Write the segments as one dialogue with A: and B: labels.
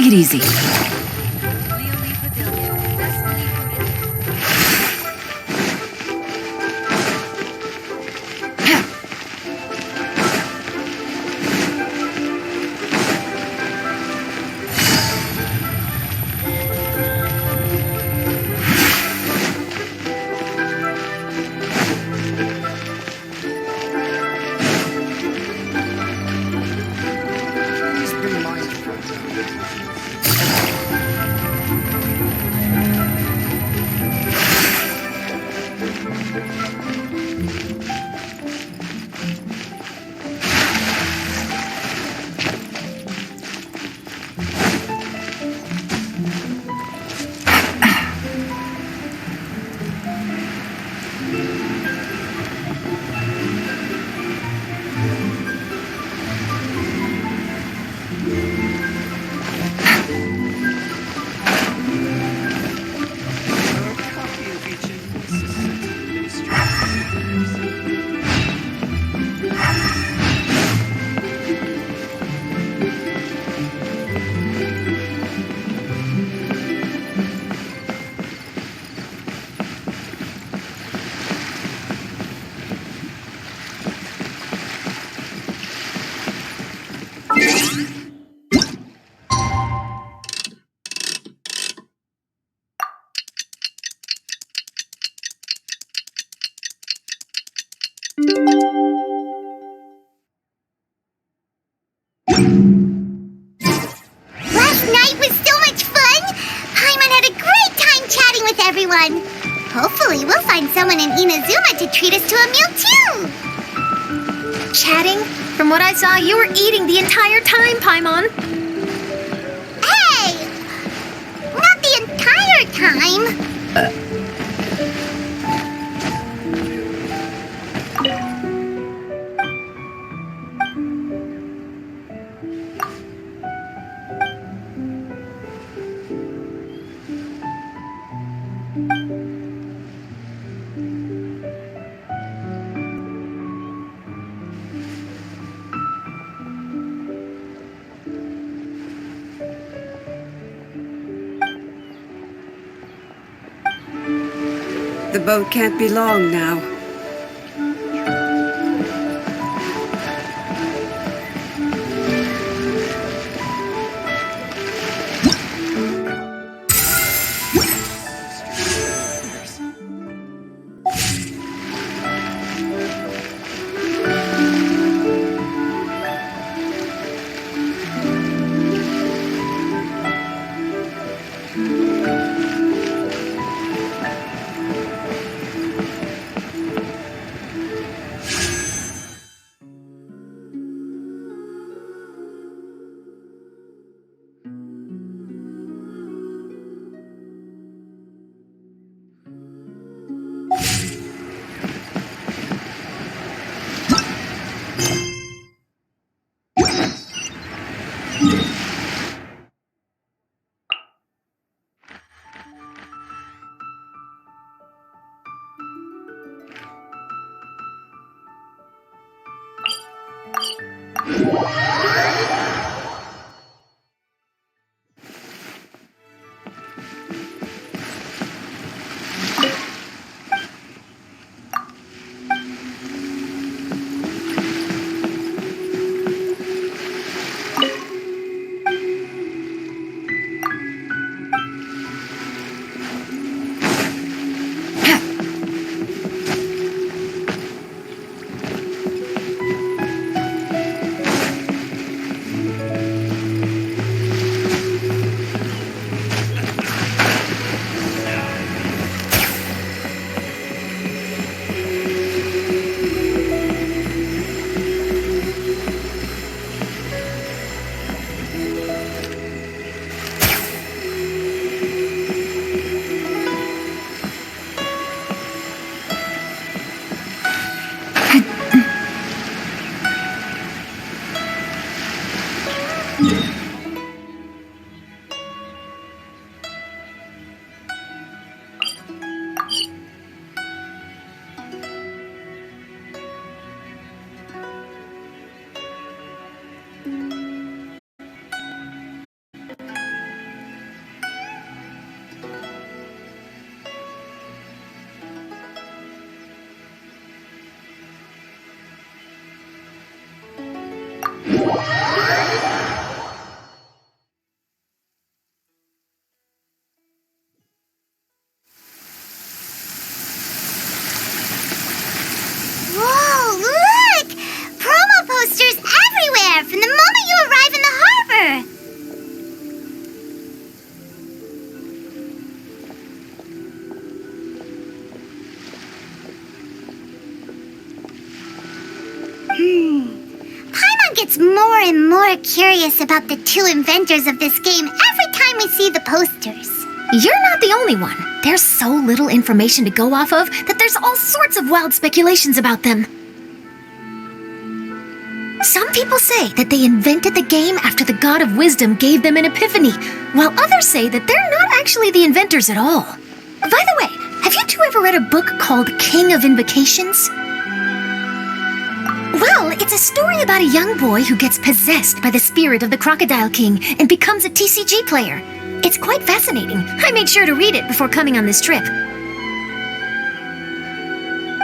A: Take it easy.
B: Hopefully, we'll find someone in Inazuma to treat us to a meal, too!
C: Chatting? From what I saw, you were eating the entire time, Paimon.
B: Hey! Not the entire time!
A: The boat can't be long now.
B: Whoa, look! Promo posters everywhere from the moment you arrive in the harbor. Paimon gets more and more curious about the two inventors of this game every time we see the posters.
C: You're not the only one. There's so little information to go off of that there's all sorts of wild speculations about them. Some people say that they invented the game after the God of Wisdom gave them an epiphany, while others say that they're not actually the inventors at all. By the way, have you two ever read a book called King of Invocations? Well, it's a story about a young boy who gets possessed by the spirit of the Crocodile King and becomes a TCG player. It's quite fascinating. I made sure to read it before coming on this trip.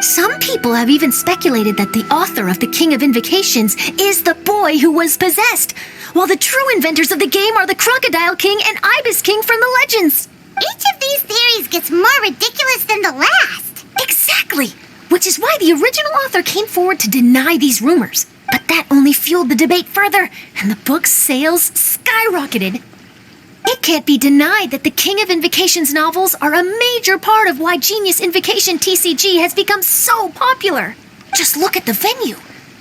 C: Some people have even speculated that the author of the King of Invocations is the boy who was possessed, while the true inventors of the game are the Crocodile King and Ibis King from the legends.
B: Each of these theories gets more ridiculous than the last.
C: Exactly, which is why the original author came forward to deny these rumors. But that only fueled the debate further, and the book's sales skyrocketed. It can't be denied that the King of Invocations novels are a major part of why Genius Invocation TCG has become so popular. Just look at the venue.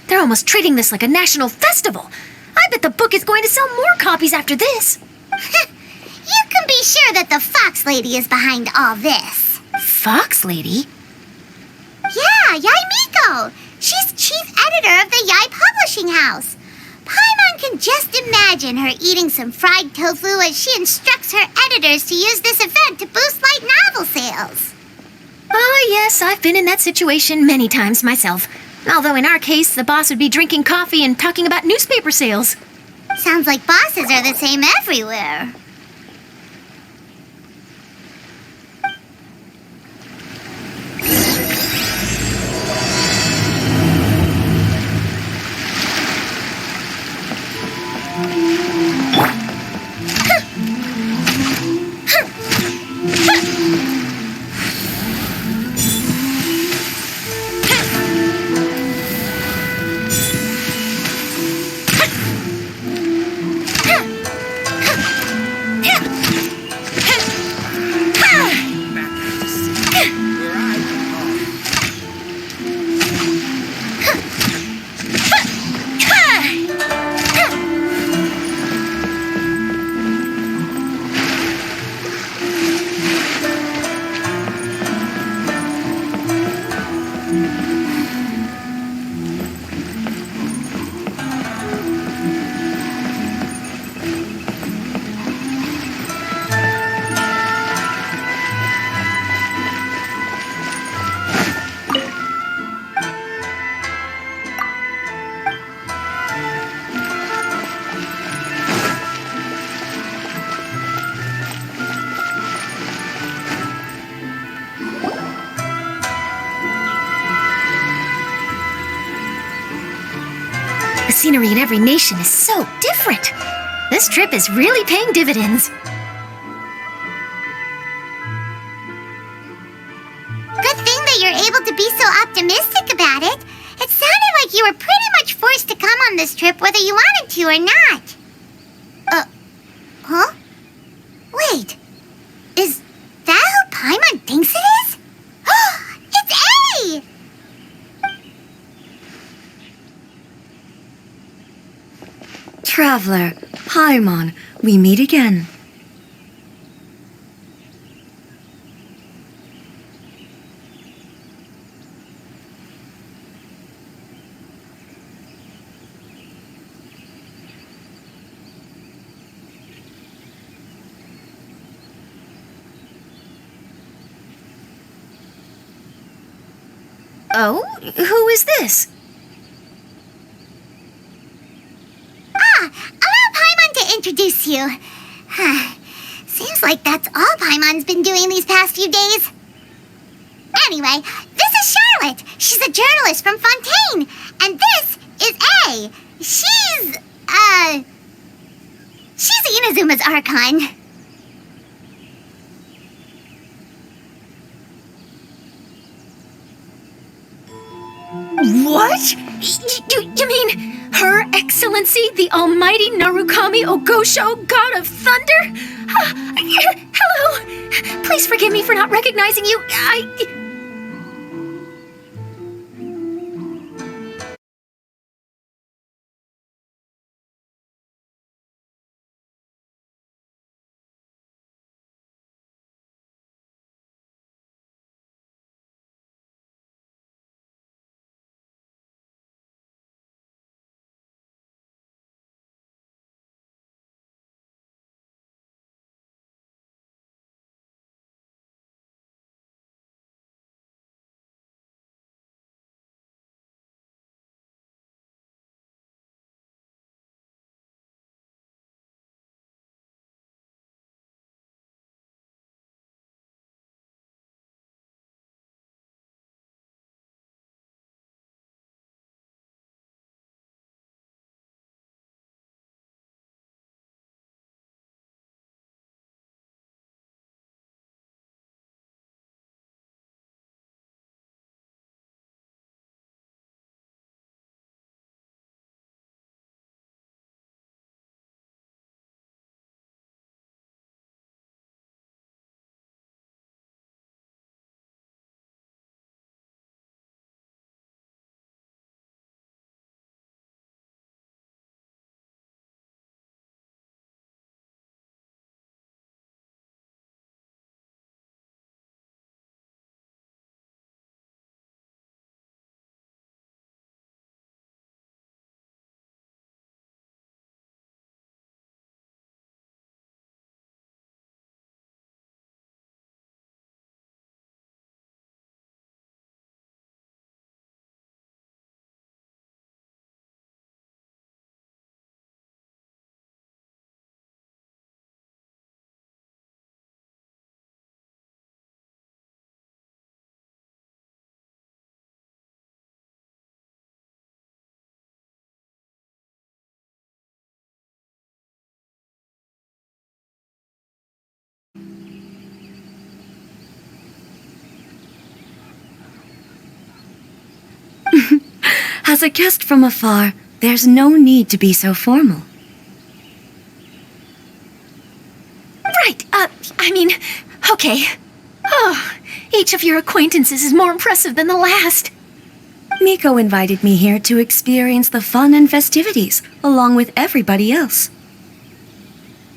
C: They're almost treating this like a national festival. I bet the book is going to sell more copies after this.
B: You can be sure that the Fox Lady is behind all this.
C: Fox Lady?
B: Yeah, Yai Miko. She's chief editor of the Yai Publishing House. Paimon can just imagine her eating some fried tofu as she instructs her editors to use this event to boost light novel sales.
C: Ah, yes, I've been in that situation many times myself. Although in our case, the boss would be drinking coffee and talking about newspaper sales.
B: Sounds like bosses are the same everywhere.
C: The scenery in every nation is so different. This trip is really paying dividends.
B: Good thing that you're able to be so optimistic about it. It sounded like you were pretty much forced to come on this trip whether you wanted to or not. Huh? Wait. Is that who Paimon thinks it is? It's A!
A: Traveler, Paimon, we meet again.
C: Oh, who is this?
B: Allow Paimon to introduce you. Seems like that's all Paimon's been doing these past few days. Anyway, this is Charlotte. She's a journalist from Fontaine. And this is A. She's she's Inazuma's Archon.
C: What? You mean Her Excellency, the Almighty Narukami Ogosho, God of Thunder? Hello. Please forgive me for not recognizing you.
A: As a guest from afar, there's no need to be so formal.
C: Right, okay. Oh, each of your acquaintances is more impressive than the last.
A: Miko invited me here to experience the fun and festivities, along with everybody else.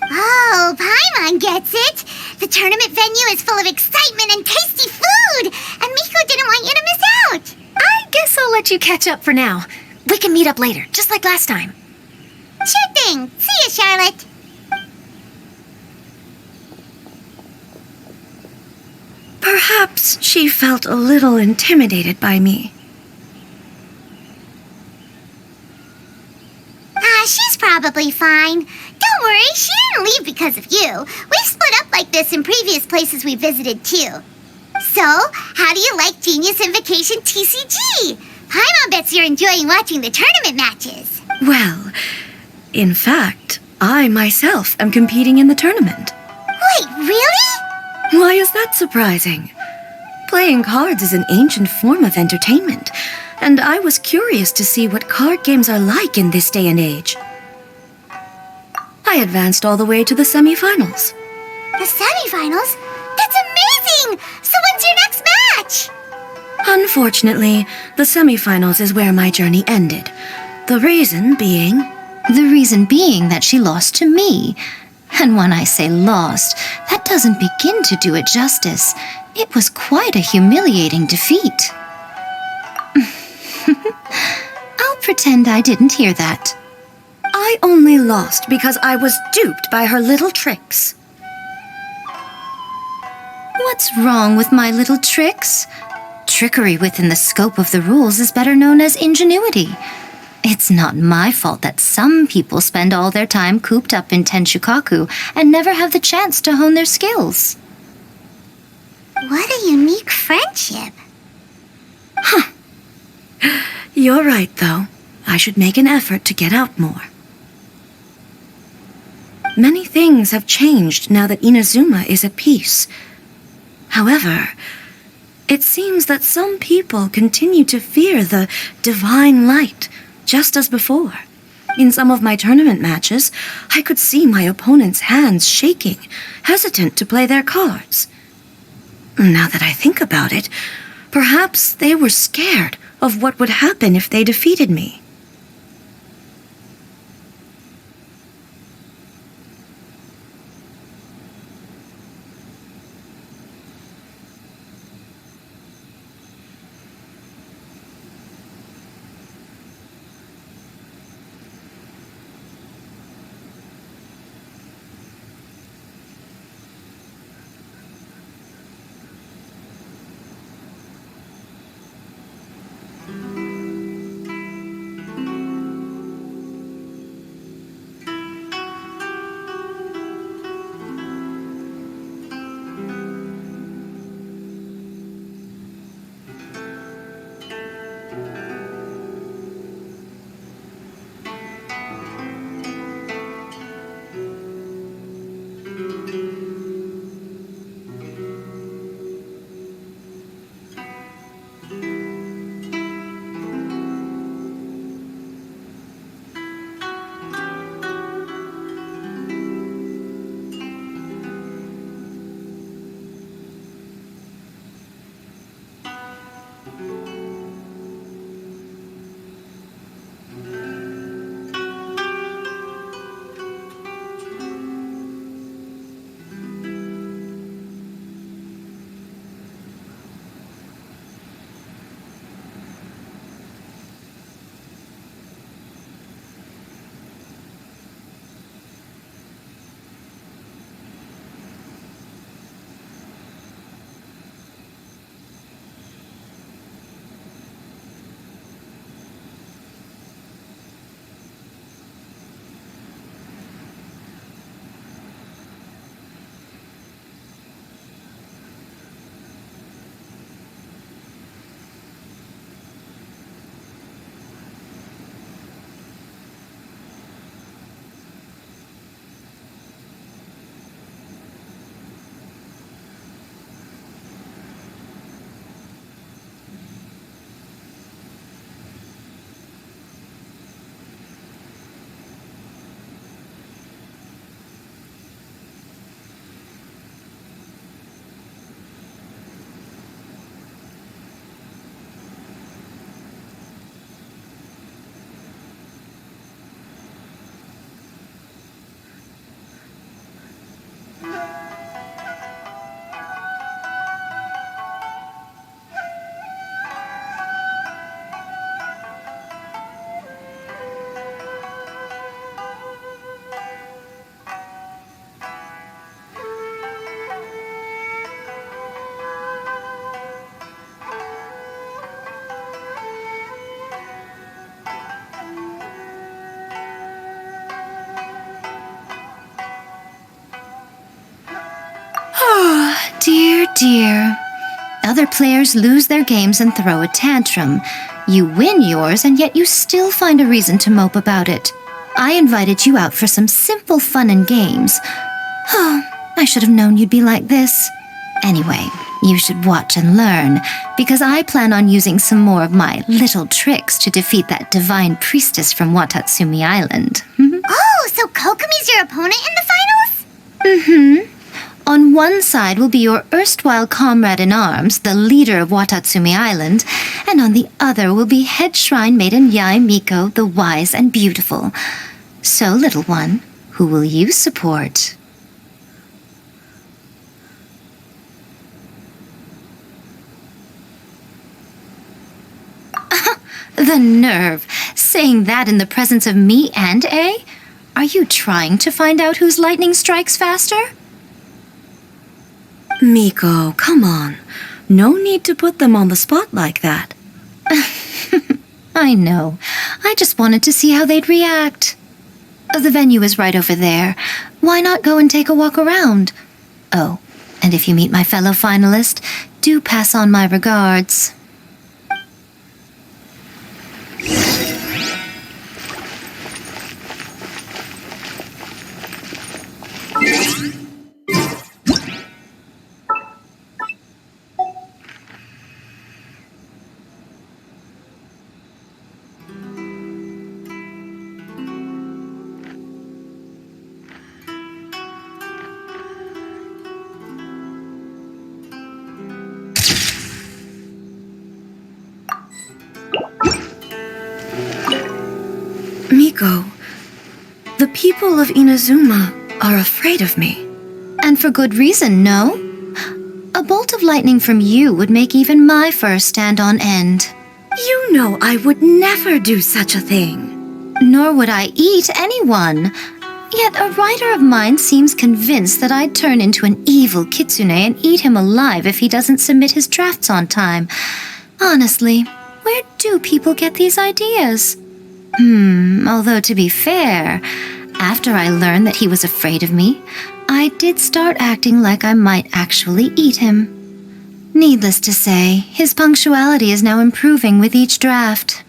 B: Oh, Paimon gets it. The tournament venue is full of excitement and tasty food, and Miko didn't want you to miss out.
C: I guess I'll let you catch up for now. We can meet up later, just like last time.
B: Sure thing. See you, Charlotte.
A: Perhaps she felt a little intimidated by me.
B: She's probably fine. Don't worry, she didn't leave because of you. We've split up like this in previous places we visited, too. So, how do you like Genius Invocation TCG? Paimon bets you're enjoying watching the tournament matches.
A: Well, in fact, I myself am competing in the tournament.
B: Wait, really?
A: Why is that surprising? Playing cards is an ancient form of entertainment, and I was curious to see what card games are like in this day and age. I advanced all the way to the semifinals.
B: The semifinals? That's amazing! So when's your next match?
A: Unfortunately, the semifinals is where my journey ended. The reason being...
C: The reason being that she lost to me. And when I say lost, that doesn't begin to do it justice. It was quite a humiliating defeat. I'll pretend I didn't hear that.
A: I only lost because I was duped by her little tricks.
C: What's wrong with my little tricks? Trickery within the scope of the rules is better known as ingenuity. It's not my fault that some people spend all their time cooped up in Tenshukaku and never have the chance to hone their skills.
B: What a unique friendship.
A: You're right, though. I should make an effort to get out more. Many things have changed now that Inazuma is at peace. However, it seems that some people continue to fear the divine light, just as before. In some of my tournament matches, I could see my opponent's hands shaking, hesitant to play their cards. Now that I think about it, perhaps they were scared of what would happen if they defeated me.
C: Dear. Other players lose their games and throw a tantrum. You win yours, and yet you still find a reason to mope about it. I invited you out for some simple fun and games. Oh, I should have known you'd be like this. Anyway, you should watch and learn, because I plan on using some more of my little tricks to defeat that divine priestess from Watatsumi Island.
B: Oh, so Kokomi's your opponent in the finals?
C: Mm-hmm. On one side will be your erstwhile comrade-in-arms, the leader of Watatsumi Island, and on the other will be head shrine maiden Yae Miko, the wise and beautiful. So, little one, who will you support? The nerve! Saying that in the presence of me and A? Are you trying to find out whose lightning strikes faster?
A: Miko, come on. No need to put them on the spot like that.
C: I know. I just wanted to see how they'd react. The venue is right over there. Why not go and take a walk around? Oh, and if you meet my fellow finalist, do pass on my regards.
A: Miko, the people of Inazuma are afraid of me.
C: And for good reason, no? A bolt of lightning from you would make even my fur stand on end.
A: You know I would never do such a thing.
C: Nor would I eat anyone. Yet a writer of mine seems convinced that I'd turn into an evil kitsune and eat him alive if he doesn't submit his drafts on time. Honestly, where do people get these ideas? Although to be fair, after I learned that he was afraid of me, I did start acting like I might actually eat him. Needless to say, his punctuality is now improving with each draft.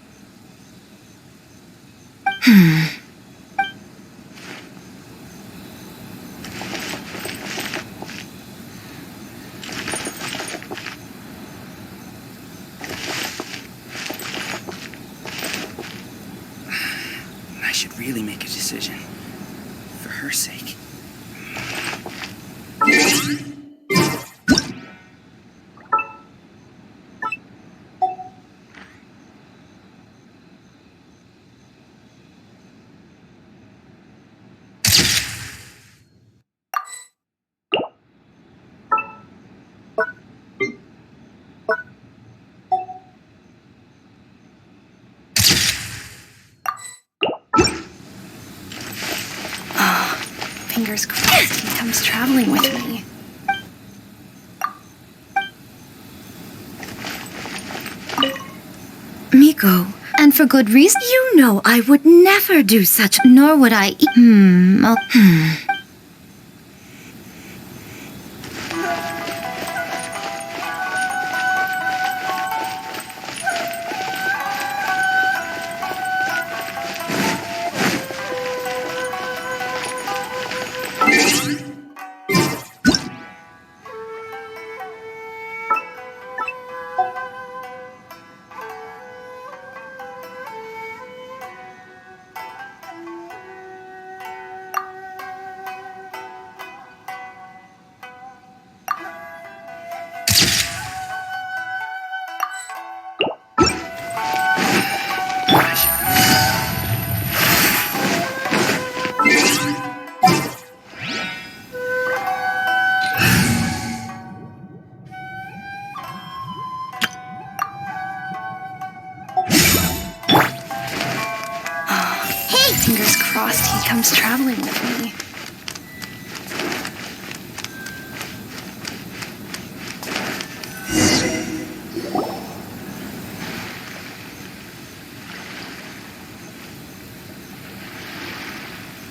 D: I should really make a decision. For her sake.
C: Fingers crossed he comes traveling with me.
A: Miko,
C: And for good reason.
A: you know I would never do such.
C: Nor would I eat. Fingers crossed he comes traveling with me.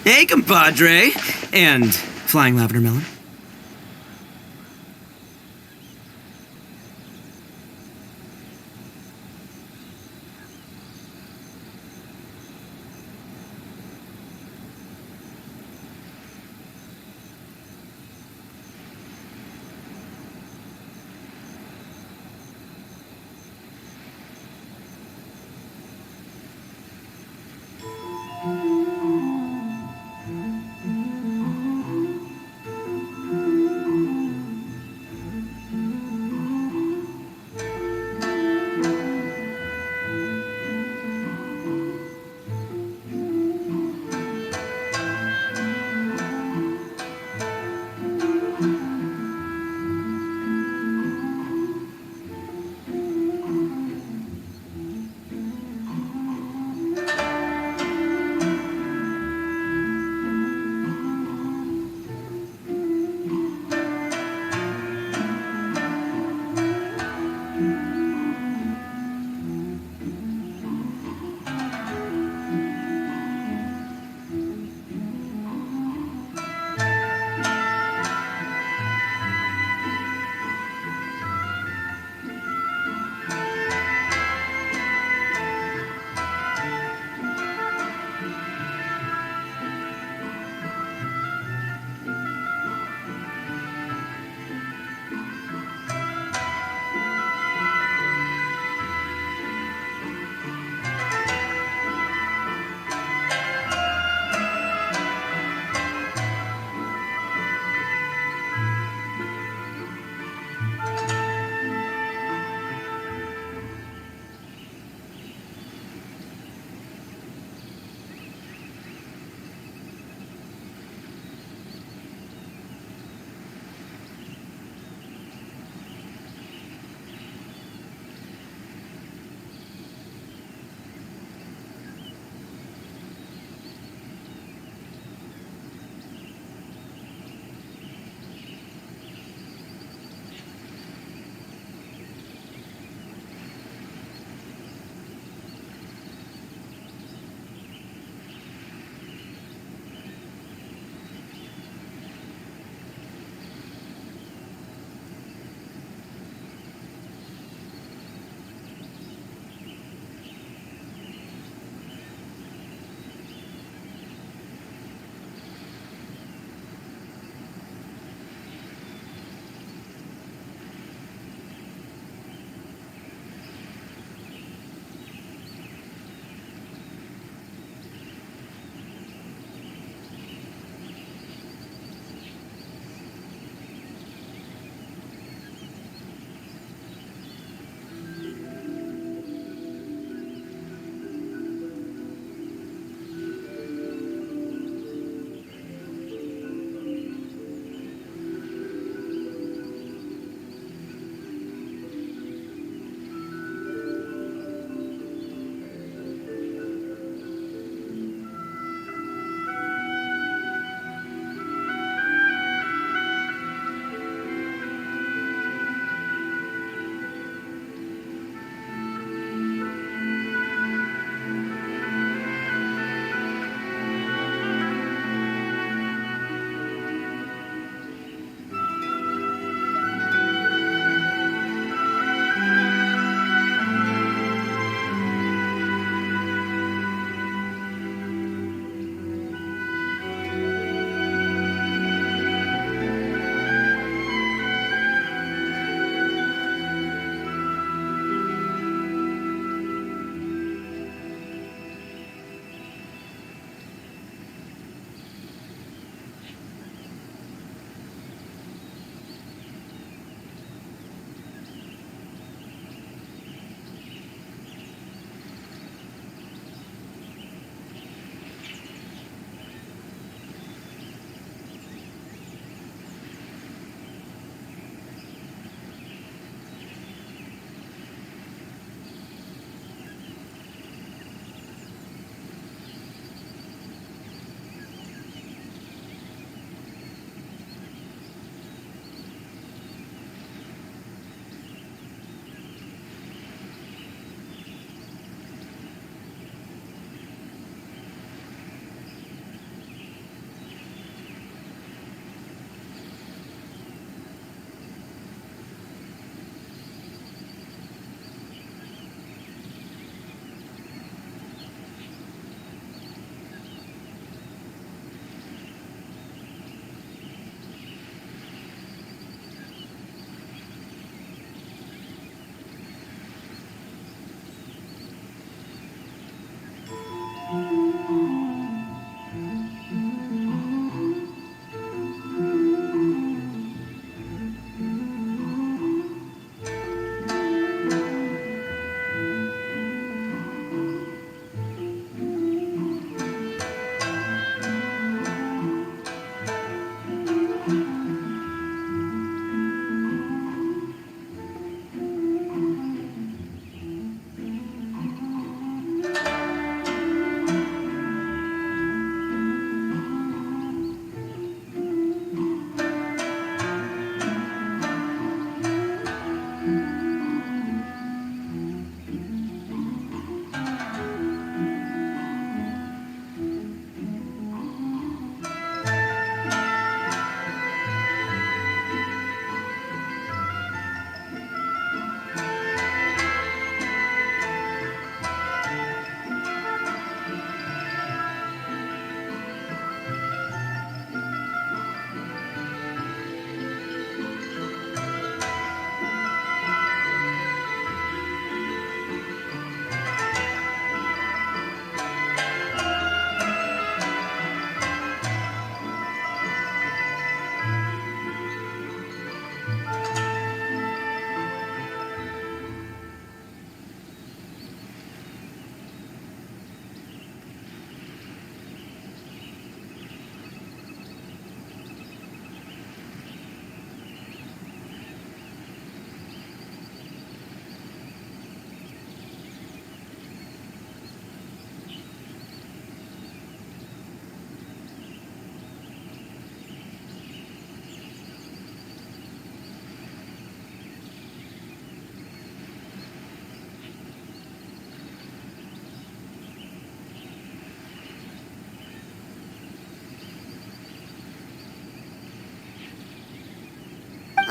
D: Hey, compadre! And flying lavender melon.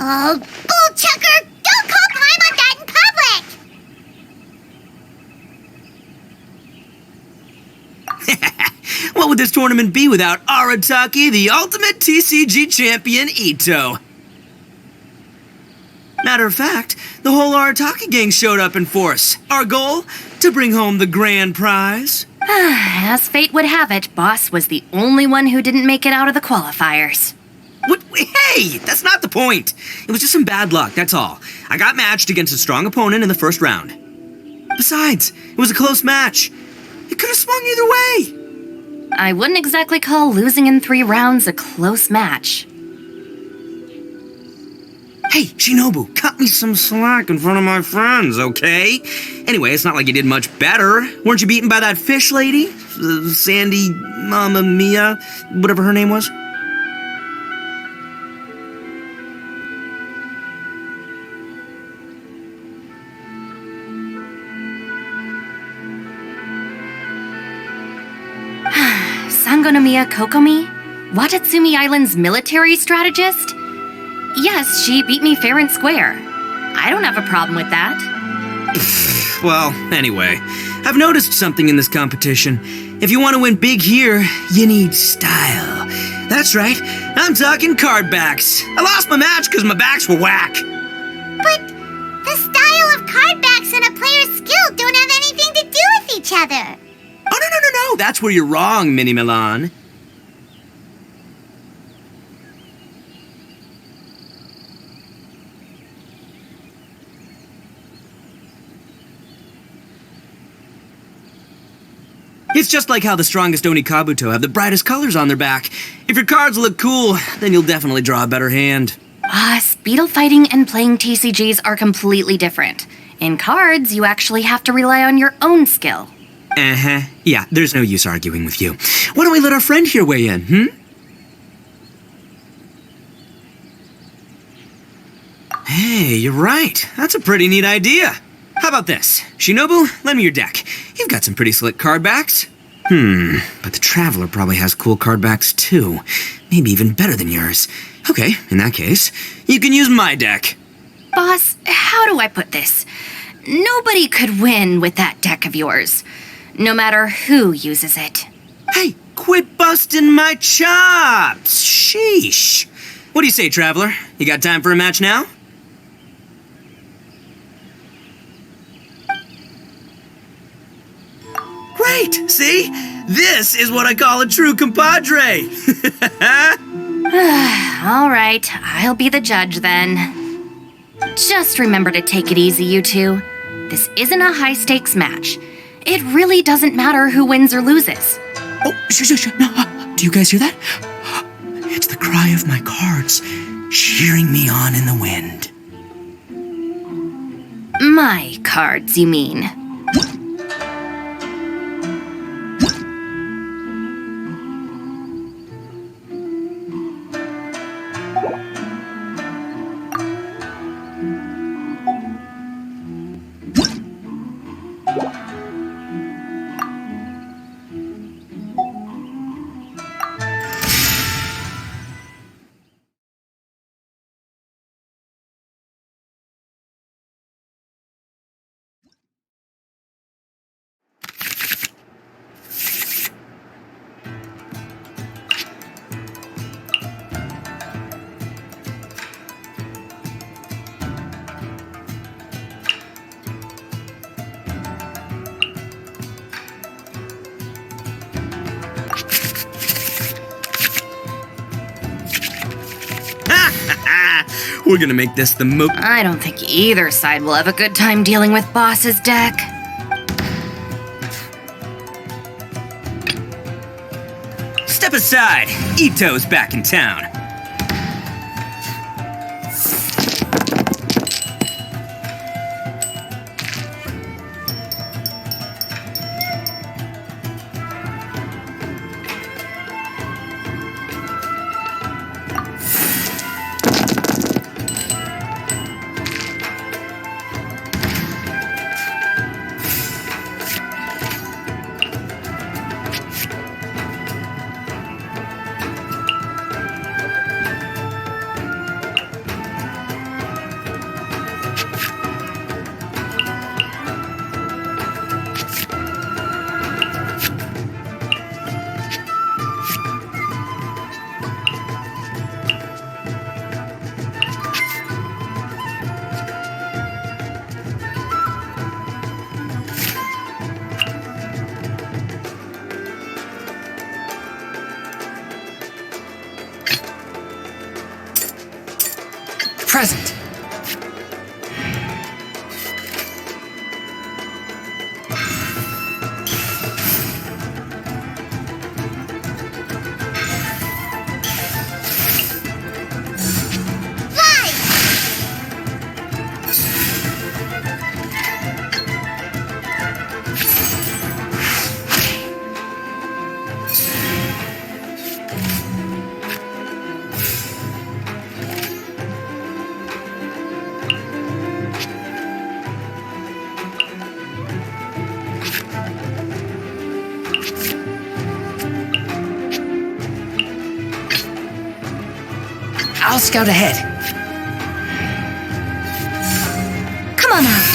B: Oh, bull chucker! Don't call Paimon that in public!
D: What would this tournament be without Arataki, the ultimate TCG champion, Ito? Matter of fact, the whole Arataki gang showed up in force. Our goal? To bring home the grand prize.
A: As fate would have it, Boss was the only one who didn't make it out of the qualifiers.
D: What? Hey, that's not the point. It was just some bad luck, that's all. I got matched against a strong opponent in the first round. Besides, it was a close match. It could have swung either way.
A: I wouldn't exactly call losing in 3 rounds a close match.
D: Hey, Shinobu, cut me some slack in front of my friends, okay? Anyway, it's not like you did much better. Weren't you beaten by that fish lady? Sandy Mamma Mia, whatever her name was?
A: Sangonomiya Kokomi? Watatsumi Island's military strategist? Yes, she beat me fair and square. I don't have a problem with that.
D: Well, anyway, I've noticed something in this competition. If you want to win big here, you need style. That's right, I'm talking card backs. I lost my match because my backs were whack.
B: But the style of card backs and a player's skill don't have anything to do with each other.
D: Oh, no, that's where you're wrong, Mini Milan. It's just like how the strongest Oni Kabuto have the brightest colors on their back. If your cards look cool, then you'll definitely draw a better hand.
A: Speedle fighting and playing TCGs are completely different. In cards, you actually have to rely on your own skill.
D: Uh-huh. Yeah, there's no use arguing with you. Why don't we let our friend here weigh in, Hey, you're right. That's a pretty neat idea. How about this? Shinobu, lend me your deck. You've got some pretty slick card backs. But the Traveler probably has cool card backs too. Maybe even better than yours. Okay, in that case, you can use my deck.
A: Boss, how do I put this? Nobody could win with that deck of yours, no matter who uses it.
D: Hey, quit busting my chops! Sheesh. What do you say, Traveler? You got time for a match now? Great! See? This is what I call a true compadre!
A: All right, I'll be the judge then. Just remember to take it easy, you two. This isn't a high-stakes match. It really doesn't matter who wins or loses.
D: Oh, shush. No, do you guys hear that? It's the cry of my cards, cheering me on in the wind.
A: My cards, you mean?
D: We're gonna make this the most...
A: I don't think either side will have a good time dealing with Boss's deck.
D: Step aside. Ito's back in town.
E: Present. I'll scout ahead.
A: Come on now.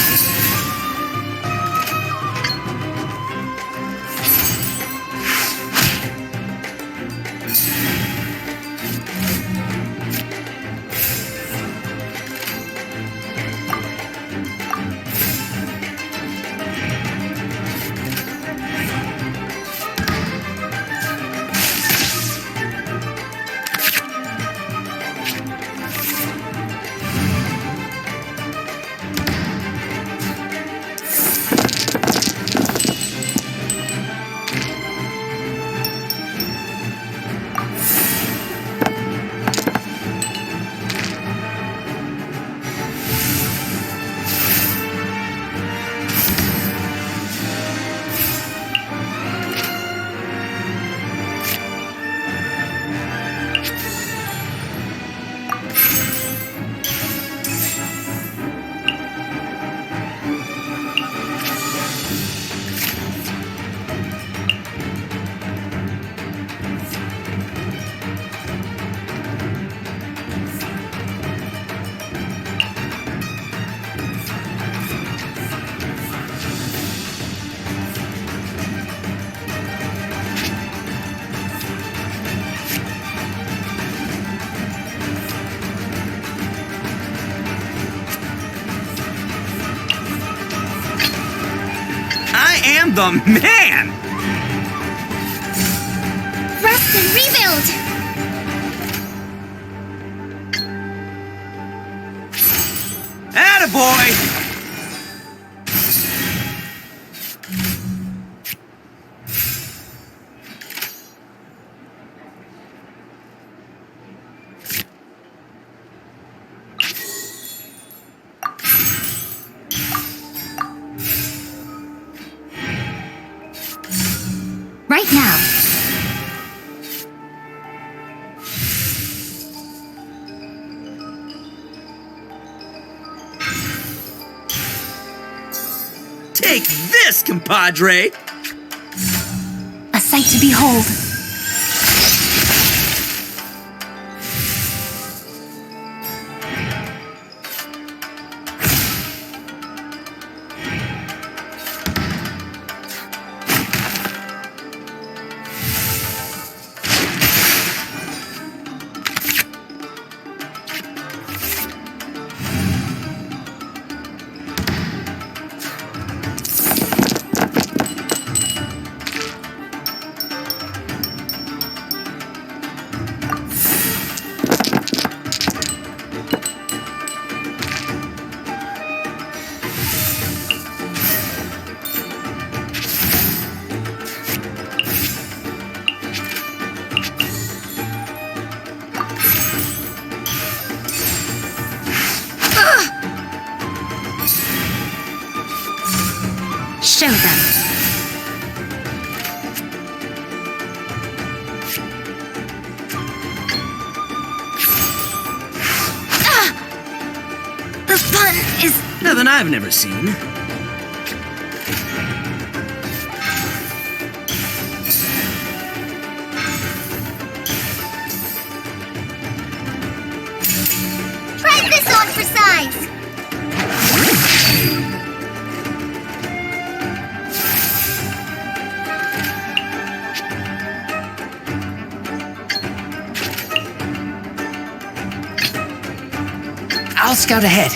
D: I am the man!
B: Rest and rebuild!
D: Attaboy!
A: Right now.
D: Take this, compadre!
C: A sight to behold.
A: Show them. The fun is...
D: Nothing I've never seen.
B: Try this on for size!
E: I'll scout ahead.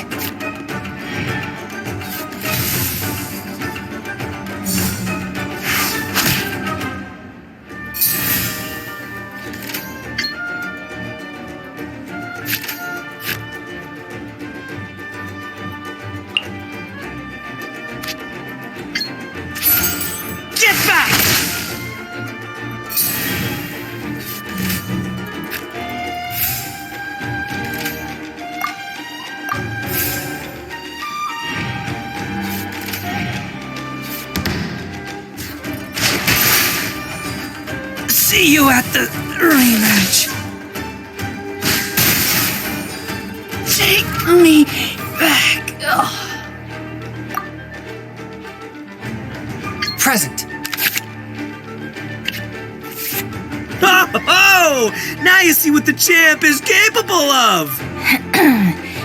D: see you at the rematch. Take me back.
E: Present.
D: Oh, now you see what the champ is capable of.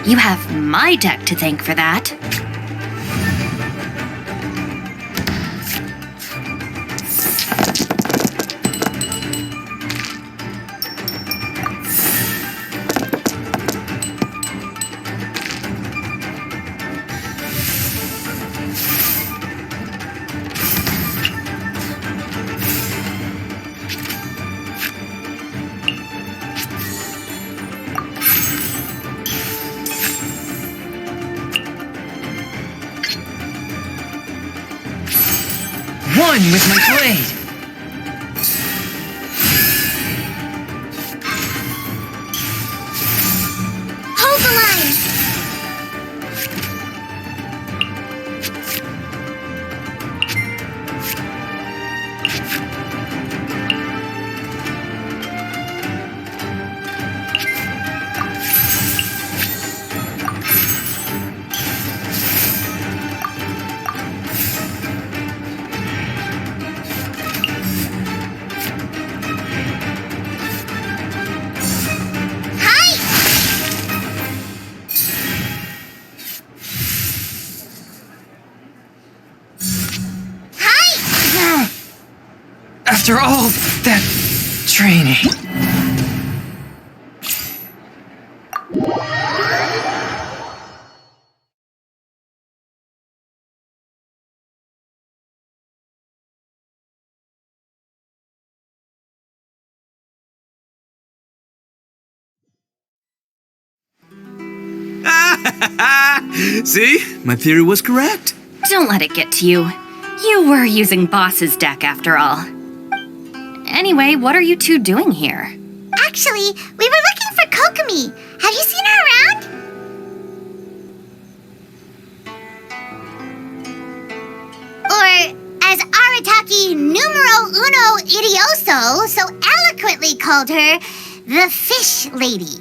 A: You have my deck to thank for that.
E: One with my blade.
B: Hold the line. Hi! Hi!
E: After all that training.
D: See? My theory was correct.
A: Don't let it get to you. You were using Boss's deck after all. Anyway, what are you two doing here?
B: Actually, we were looking for Kokomi. Have you seen her around? Or, as Arataki numero uno idioso so eloquently called her, the Fish Lady.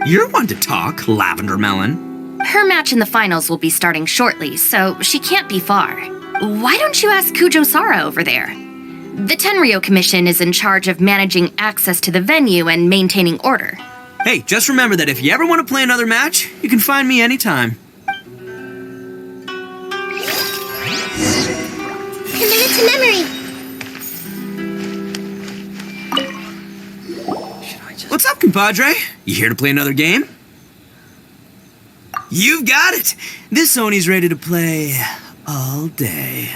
D: You're one to talk, Lavender Melon.
A: Her match in the finals will be starting shortly, so she can't be far. Why don't you ask Kujo-Sara over there? The Tenryo Commission is in charge of managing access to the venue and maintaining order.
D: Hey, just remember that if you ever want to play another match, you can find me anytime.
B: Committed to memory.
D: What's up, compadre? You here to play another game? You've got it! This Sony's ready to play all day.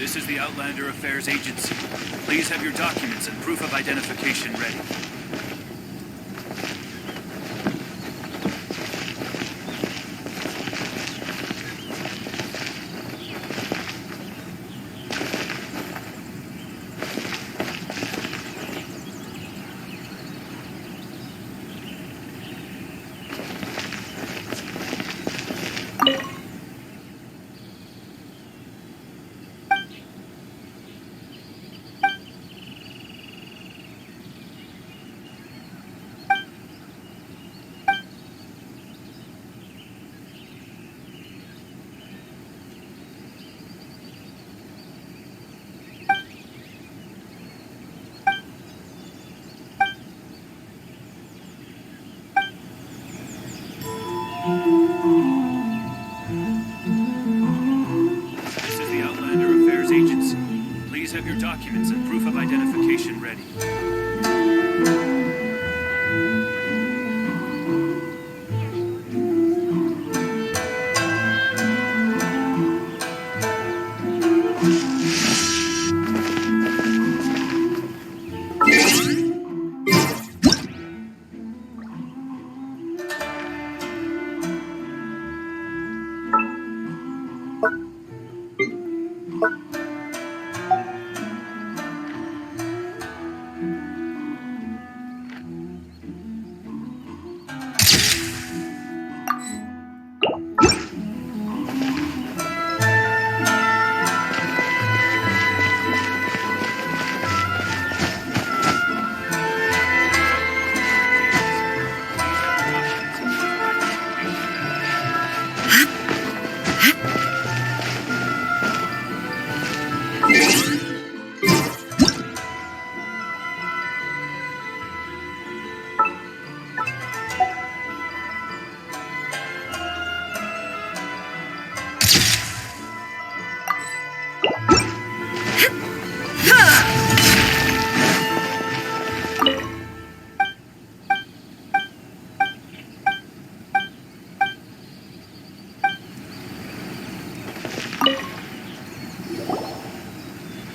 F: This is the Outlander Affairs Agency. Please have your documents and proof of identification ready. This is the Outlander Affairs Agency. Please have your documents and proof of identification ready.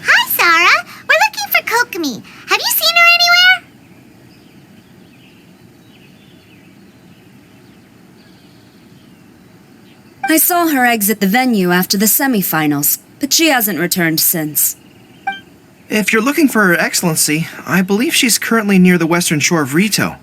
B: Hi, Sarah. We're looking for Kokomi. Have you seen her anywhere?
A: I saw her exit the venue after the semifinals, but she hasn't returned since.
G: If you're looking for Her Excellency, I believe she's currently near the western shore of Rito.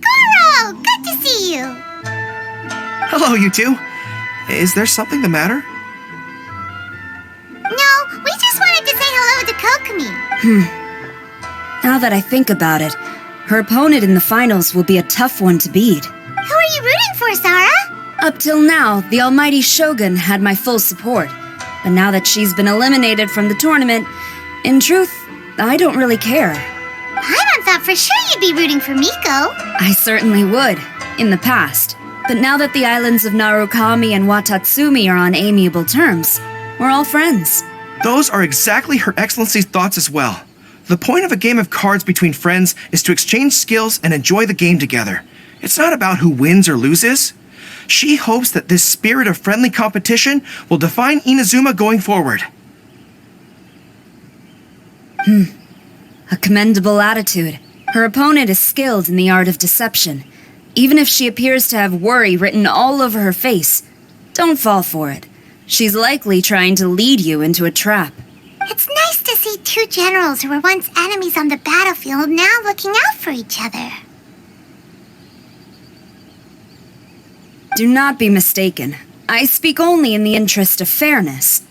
B: Goro, good to see you.
G: Hello, you two. Is there something the matter?
B: No, we just wanted to say hello to Kokomi.
A: Now that I think about it, her opponent in the finals will be a tough one to beat.
B: Who are you rooting for, Sarah?
A: Up till now, the almighty Shogun had my full support. But now that she's been eliminated from the tournament, in truth, I don't really care.
B: Paimon thought for sure you'd be rooting for Miko.
A: I certainly would, in the past. But now that the islands of Narukami and Watatsumi are on amiable terms, we're all friends.
G: Those are exactly Her Excellency's thoughts as well. The point of a game of cards between friends is to exchange skills and enjoy the game together. It's not about who wins or loses. She hopes that this spirit of friendly competition will define Inazuma going forward.
A: A commendable attitude. Her opponent is skilled in the art of deception. Even if she appears to have worry written all over her face, don't fall for it. She's likely trying to lead you into a trap.
B: It's nice to see two generals who were once enemies on the battlefield now looking out for each other.
A: Do not be mistaken. I speak only in the interest of fairness.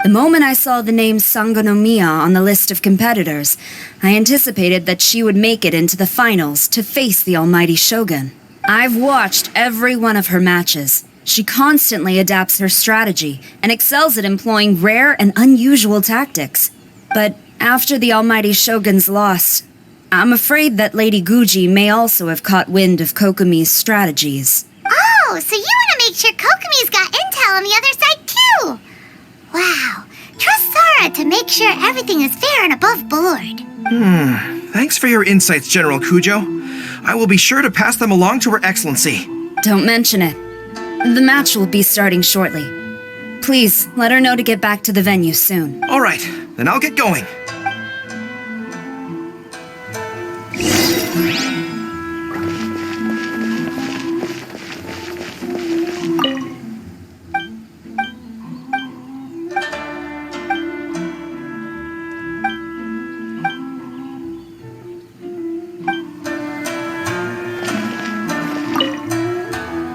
A: The moment I saw the name Sangonomiya on the list of competitors, I anticipated that she would make it into the finals to face the almighty Shogun. I've watched every one of her matches. She constantly adapts her strategy and excels at employing rare and unusual tactics. But after the almighty Shogun's loss, I'm afraid that Lady Guji may also have caught wind of Kokomi's strategies.
B: Oh, so you want to make sure Kokomi's got intel on the other side too? Wow. Trust Sora to make sure everything is fair and above board.
G: Thanks for your insights, General Kujo. I will be sure to pass them along to Her Excellency.
A: Don't mention it. The match will be starting shortly. Please, let her know to get back to the venue soon.
G: All right, then I'll get going.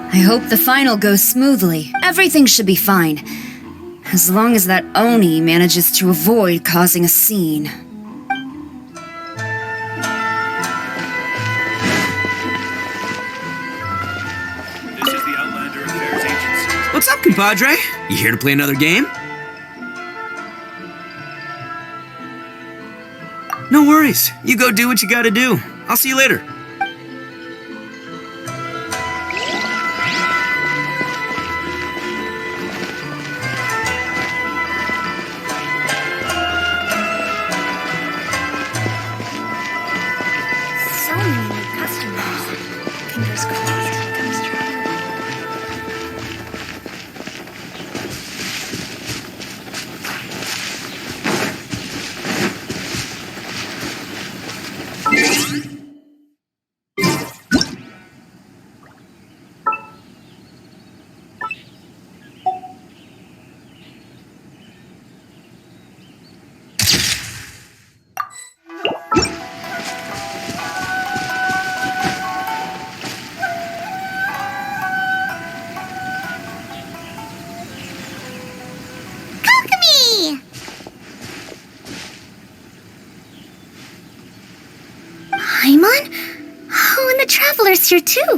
A: I hope the final goes smoothly. Everything should be fine. As long as that Oni manages to avoid causing a scene.
F: This is the Outlander Affairs Agency.
D: What's up, compadre? You here to play another game? No worries. You go do what you gotta do. I'll see you later.
C: So many new customers. Fingers crossed it comes true.
B: Kokomi!
C: Paimon? Oh, and the Traveler's here too.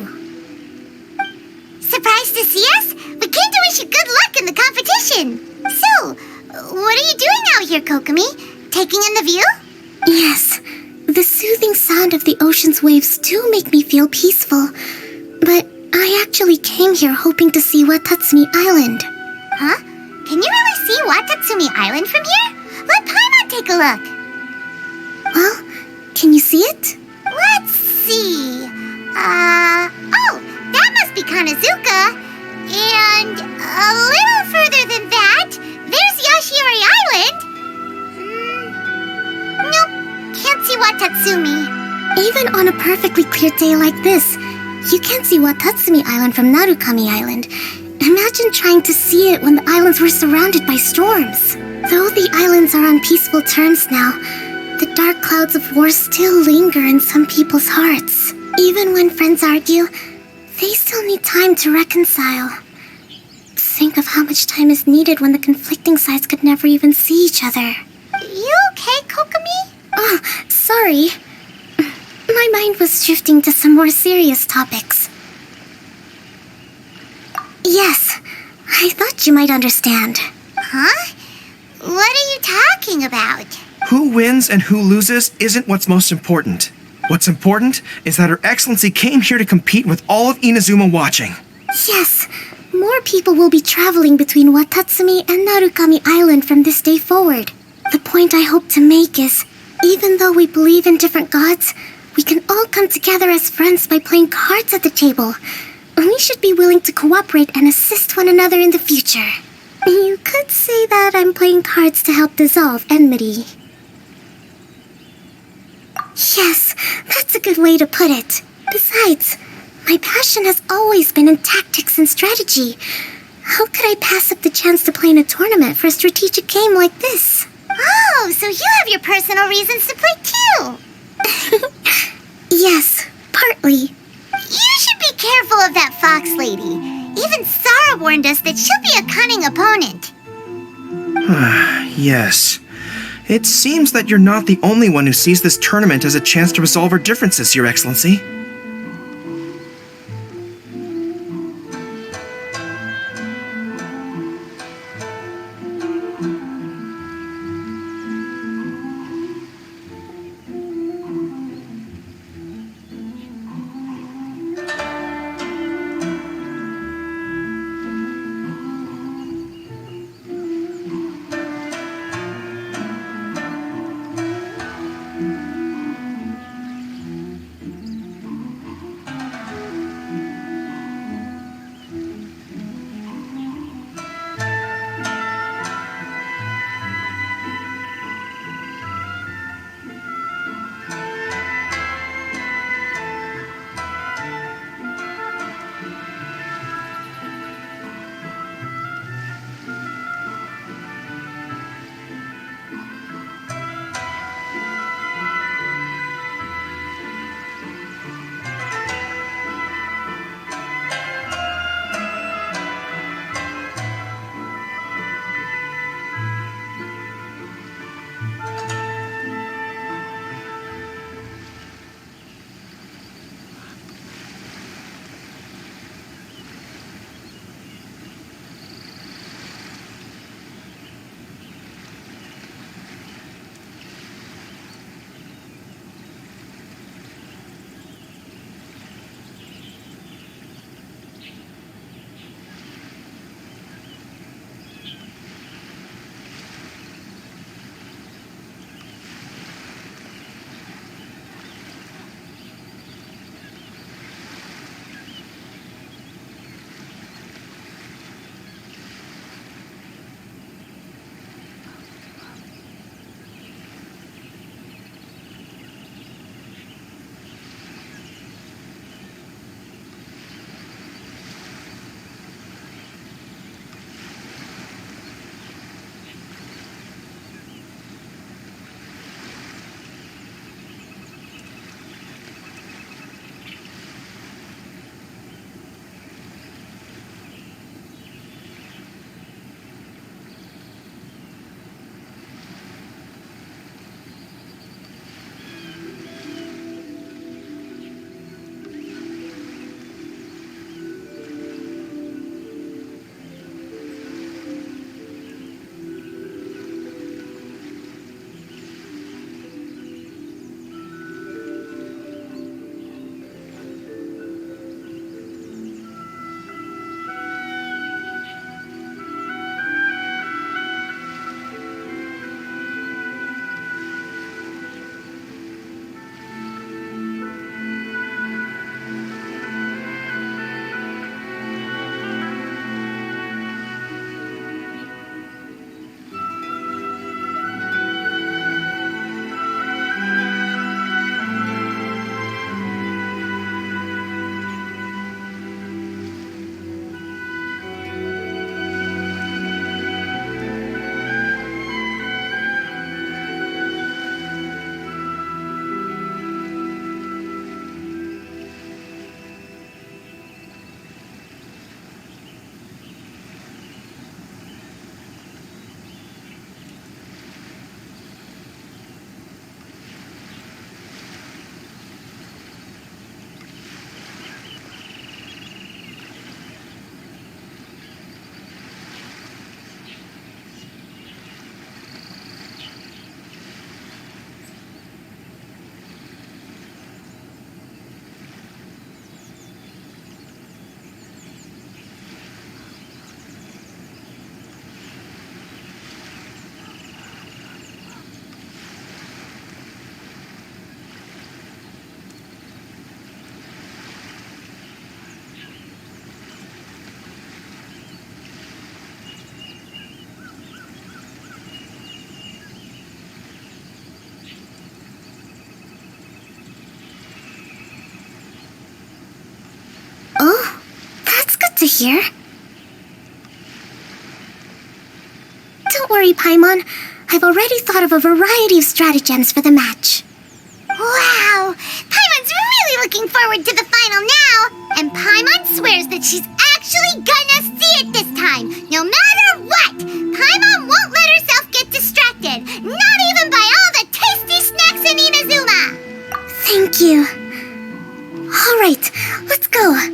B: Surprised to see us? We came to wish you good luck in the competition. So, what are you doing out here, Kokomi? Taking in the view?
C: Yes, the soothing sound of the ocean's waves do make me feel peaceful. But I actually came here hoping to see Watatsumi Island.
B: Huh? Can you really see Watatsumi Island from here? Let Paimon take a look.
C: Well, can you see it?
B: Let's see. Oh, that must be Kanazuka. And a little further than that, there's Yashiori Island. Nope, can't see Watatsumi.
C: Even on a perfectly clear day like this, you can't see Watatsumi Island from Narukami Island. Imagine trying to see it when the islands were surrounded by storms. Though the islands are on peaceful terms now, the dark clouds of war still linger in some people's hearts. Even when friends argue, they still need time to reconcile. Think of how much time is needed when the conflicting sides could never even see each other.
B: You okay, Kokomi?
C: Oh, sorry. My mind was shifting to some more serious topics. Yes, I thought you might understand.
B: Huh? What are you talking about?
G: Who wins and who loses isn't what's most important. What's important is that Her Excellency came here to compete with all of Inazuma watching.
C: Yes,
B: more people will be traveling between Watatsumi and Narukami Island from this day forward. The point I hope to make is, even though we believe in different gods, we can all come together as friends by playing cards at the table. We should be willing to cooperate and assist one another in the future. You could say that I'm playing cards to help dissolve enmity. Yes, that's a good way to put it. Besides, my passion has always been in tactics and strategy. How could I pass up the chance to play in a tournament for a strategic game like this? Oh, so you have your personal reasons to play too. Yes, partly. You should be careful of that fox lady. Even Sarah warned us that she'll be a cunning opponent.
G: Yes. It seems that you're not the only one who sees this tournament as a chance to resolve our differences, Your Excellency.
B: here. Don't worry, Paimon. I've already thought of a variety of stratagems for the match. Wow! Paimon's really looking forward to the final now! And Paimon swears that she's actually gonna see it this time, no matter what! Paimon won't let herself get distracted, not even by all the tasty snacks in Inazuma! Thank you. Alright, let's go.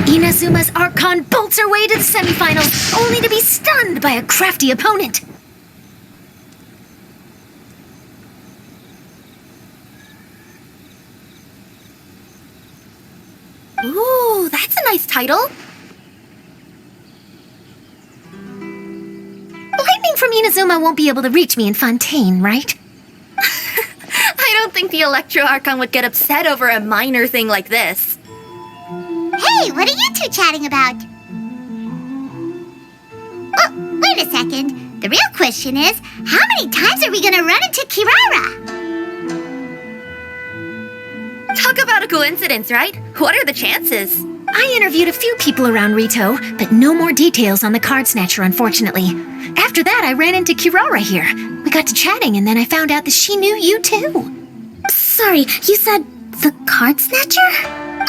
C: Inazuma's Archon bolts her way to the semifinals, only to be stunned by a crafty opponent. Ooh, that's a nice title. Lightning from Inazuma won't be able to reach me in Fontaine, right?
A: I don't think the Electro Archon would get upset over a minor thing like this.
B: Hey, what are you two chatting about? Oh, wait a second. The real question is, how many times are we gonna run into Kirara?
A: Talk about a coincidence, right? What are the chances?
C: I interviewed a few people around Rito, but no more details on the card snatcher, unfortunately. After that, I ran into Kirara here. We got to chatting, and then I found out that she knew you too.
B: Sorry, you said the card snatcher?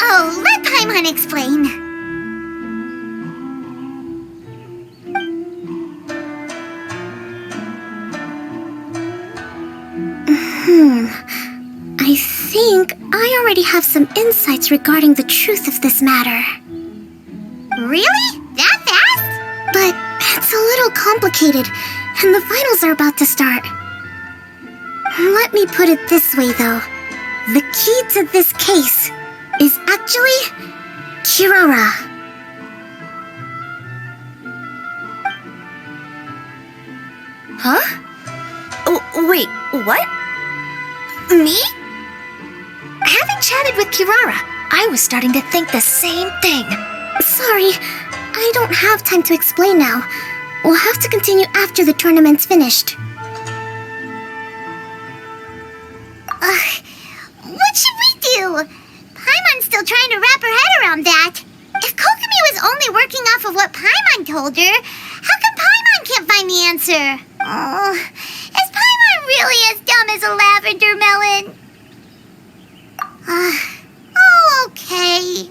B: Oh, let Paimon explain. I think I already have some insights regarding the truth of this matter. Really? That fast? But it's a little complicated, and the finals are about to start. Let me put it this way, though. The key to this case is actually Kirara.
A: Huh? Oh, wait, what?
B: Me?
C: Having chatted with Kirara, I was starting to think the same thing.
B: Sorry, I don't have time to explain now. We'll have to continue after the tournament's finished. What should we do? Paimon's still trying to wrap her head around that. If Kokomi was only working off of what Paimon told her, how come Paimon can't find the answer? Oh, is Paimon really as dumb as a lavender melon? Oh, okay.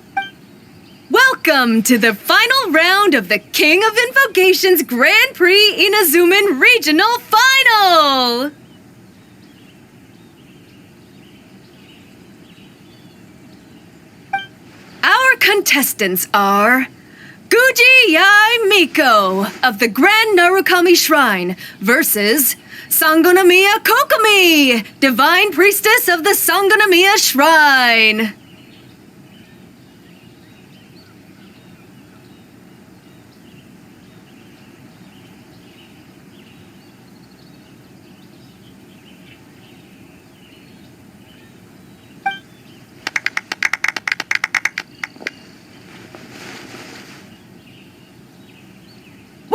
H: Welcome to the final round of the King of Invocations Grand Prix Inazuman Regional Final! Our contestants are Guji Yai Miko of the Grand Narukami Shrine versus Sangonamiya Kokomi, Divine Priestess of the Sangonamiya Shrine.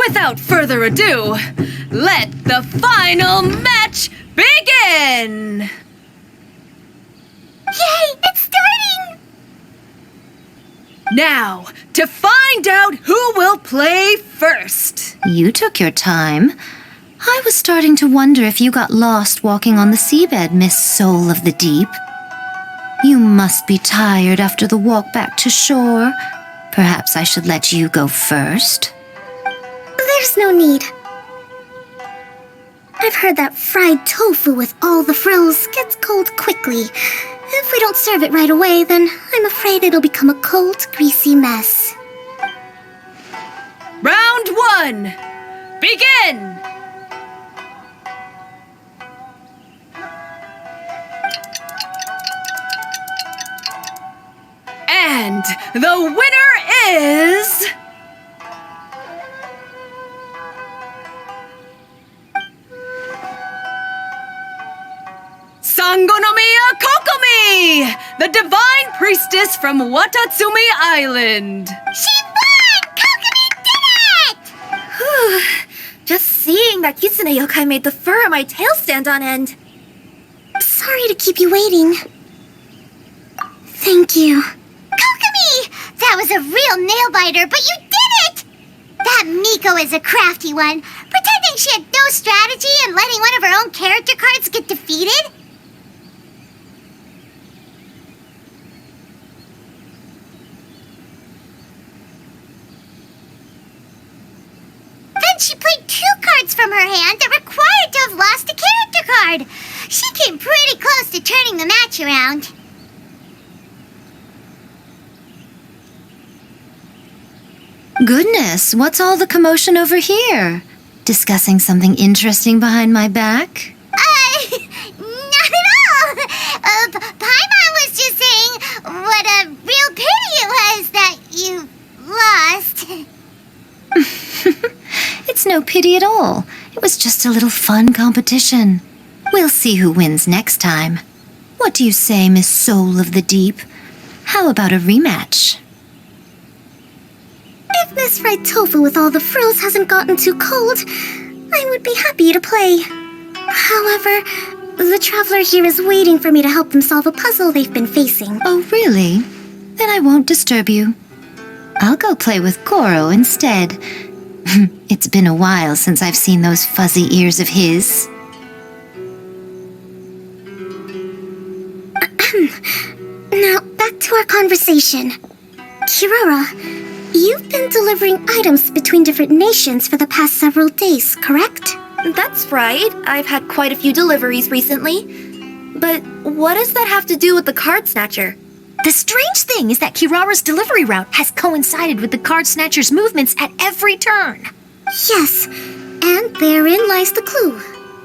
H: Without further ado, let the final match begin!
B: Yay, it's starting!
H: Now, to find out who will play first.
A: You took your time. I was starting to wonder if you got lost walking on the seabed, Miss Soul of the Deep. You must be tired after the walk back to shore. Perhaps I should let you go first.
B: There's no need. I've heard that fried tofu with all the frills gets cold quickly. If we don't serve it right away, then I'm afraid it'll become a cold, greasy mess.
H: Round one, begin! And the winner is... Sangonomiya Kokomi, the divine priestess from Watatsumi Island.
B: She won! Kokomi did it!
C: Just seeing that Kitsune yokai made the fur on my tail stand on end.
B: Sorry to keep you waiting. Thank you. Kokomi! That was a real nail-biter, but you did it! That Miko is a crafty one, pretending she had no strategy and letting one of her own character cards get defeated. Then she played 2 cards from her hand that required to have lost a character card. She came pretty close to turning the match around.
A: Goodness, what's all the commotion over here? Discussing something interesting behind my back?
B: Not at all. Paimon was just saying what a real pity it was that you lost.
A: It's no pity at all. It was just a little fun competition. We'll see who wins next time. What do you say, Miss Soul of the Deep? How about a rematch?
B: If Miss Fried Tofu with all the frills hasn't gotten too cold, I would be happy to play. However, the traveler here is waiting for me to help them solve a puzzle they've been facing.
A: Oh, really? Then I won't disturb you. I'll go play with Goro instead. It's been a while since I've seen those fuzzy ears of his.
B: Now, back to our conversation. Kirara, you've been delivering items between different nations for the past several days, correct?
C: That's right. I've had quite a few deliveries recently. But what does that have to do with the card snatcher? The strange thing is that Kirara's delivery route has coincided with the card snatcher's movements at every turn.
B: Yes, and therein lies the clue.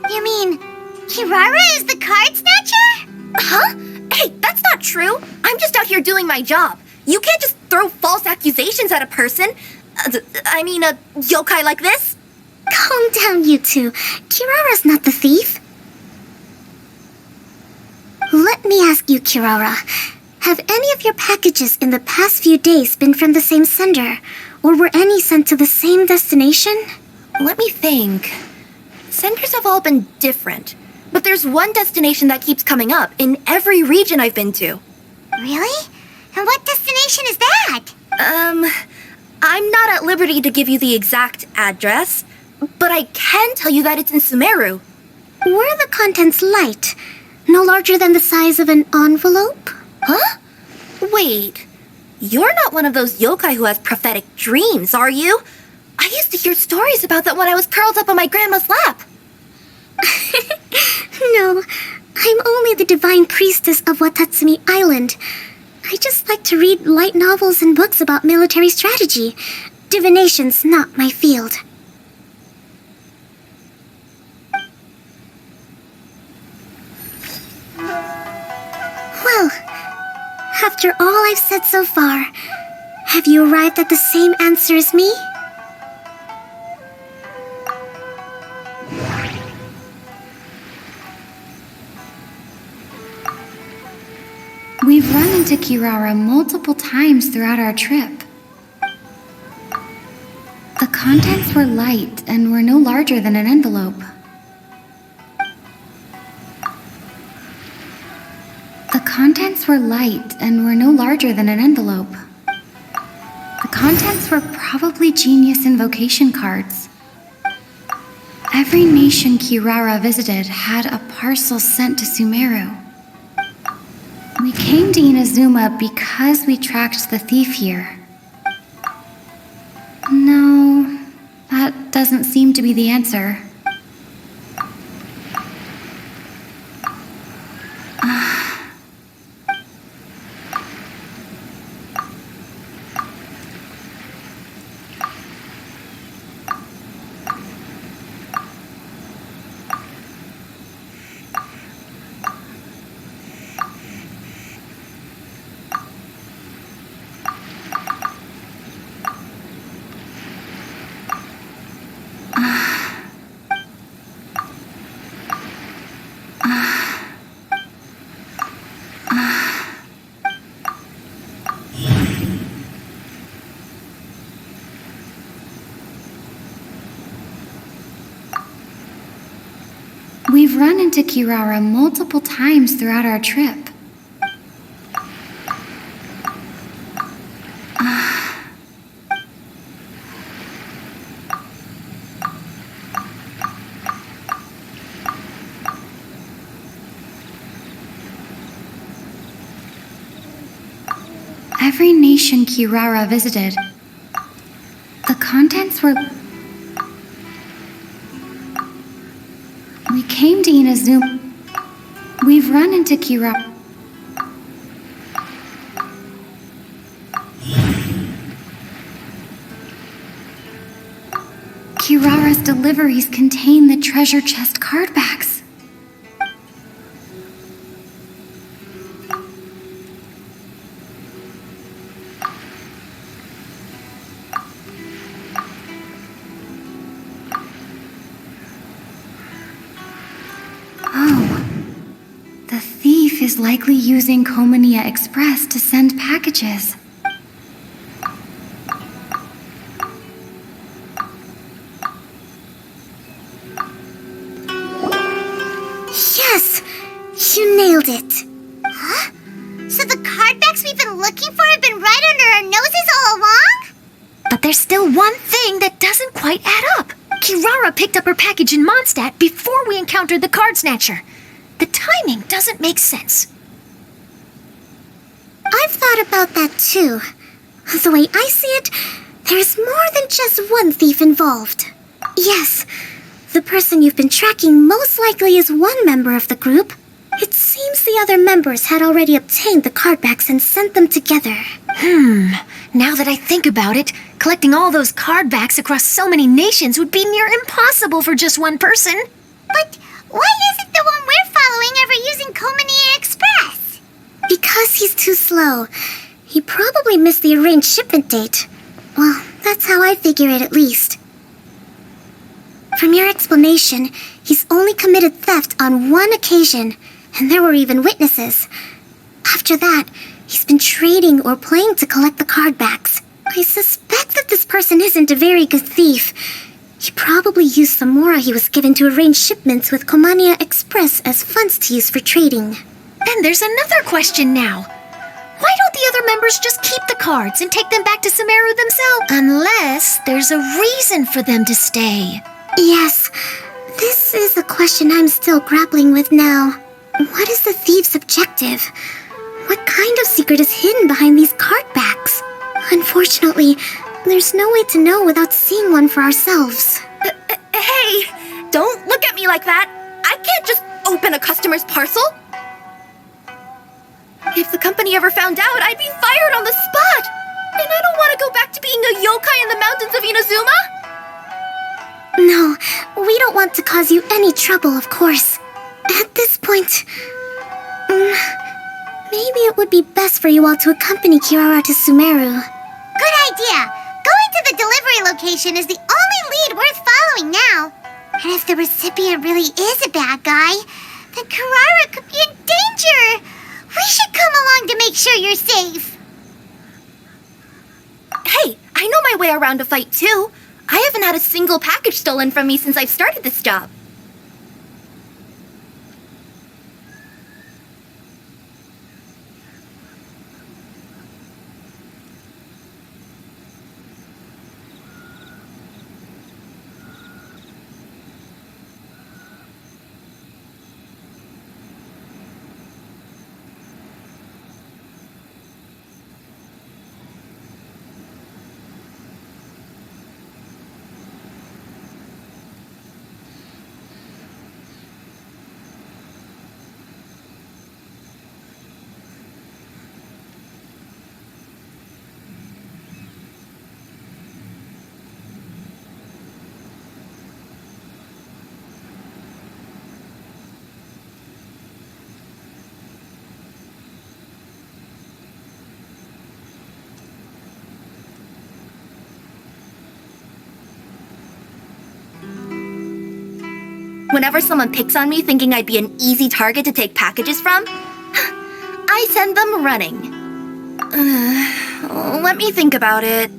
B: You mean, Kirara is the card snatcher?
C: Huh? Hey, that's not true. I'm just out here doing my job. You can't just throw false accusations at a person. I mean, a yokai like this.
B: Calm down, you two. Kirara's not the thief. Let me ask you, Kirara. Have any of your packages in the past few days been from the same sender? Or were any sent to the same destination?
C: Let me think. Senders have all been different. But there's one destination that keeps coming up in every region I've been to.
B: Really? And what destination is that?
C: I'm not at liberty to give you the exact address, but I can tell you that it's in Sumeru.
B: Were the contents light? No larger than the size of an envelope?
C: Huh? Wait, you're not one of those yokai who has prophetic dreams, are you? I used to hear stories about that when I was curled up on my grandma's lap.
B: No, I'm only the divine priestess of Watatsumi Island. I just like to read light novels and books about military strategy. Divination's not my field. Well, after all I've said so far, have you arrived at the same answer as me?
I: We've run into Kirara multiple times throughout our trip. The contents were light and were no larger than an envelope. The contents were light and were no larger than an envelope. The contents were probably genius invocation cards. Every nation Kirara visited had a parcel sent to Sumeru. We came to Inazuma because we tracked the thief here. No, that doesn't seem to be the answer. We've run into Kirara multiple times throughout our trip. Every nation Kirara visited, the contents were... We came to Inazuma. We've run into Kirara. Kirara's deliveries contain the treasure chest card backs. Is likely using Komania Express to send packages.
B: Yes! You nailed it! Huh? So the cardbacks we've been looking for have been right under our noses all along?
C: But there's still one thing that doesn't quite add up. Kirara picked up her package in Mondstadt before we encountered the card snatcher. The timing doesn't make sense.
B: I've thought about that too. The way I see it, there's more than just one thief involved. Yes, the person you've been tracking most likely is one member of the group. It seems the other members had already obtained the cardbacks and sent them together.
C: Now that I think about it, collecting all those cardbacks across so many nations would be near impossible for just one person.
B: But why isn't the one we're following ever using Komania Express? Because he's too slow. He probably missed the arranged shipment date. Well, that's how I figure it at least. From your explanation, he's only committed theft on one occasion, and there were even witnesses. After that, he's been trading or playing to collect the cardbacks. I suspect that this person isn't a very good thief. He probably used the mora he was given to arrange shipments with Komania Express as funds to use for trading.
C: Then there's another question now. Why don't the other members just keep the cards and take them back to Sumeru themselves? Unless there's a reason for them to stay.
B: Yes, this is a question I'm still grappling with now. What is the thief's objective? What kind of secret is hidden behind these cardbacks? Unfortunately, there's no way to know without seeing one for ourselves.
J: Hey, don't look at me like that. I can't just open a customer's parcel. If the company ever found out, I'd be fired on the spot. And I don't want to go back to being a yokai in the mountains of Inazuma.
B: No, we don't want to cause you any trouble, of course. At this point, maybe it would be best for you all to accompany Kirara to Sumeru. Good idea. Going to the delivery location is the only lead worth following now. And if the recipient really is a bad guy, then Kirara could be in danger. We should come along to make sure you're safe.
J: Hey, I know my way around a fight too. I haven't had a single package stolen from me since I've started this job. Whenever someone picks on me thinking I'd be an easy target to take packages from, I send them running. Let me think about it.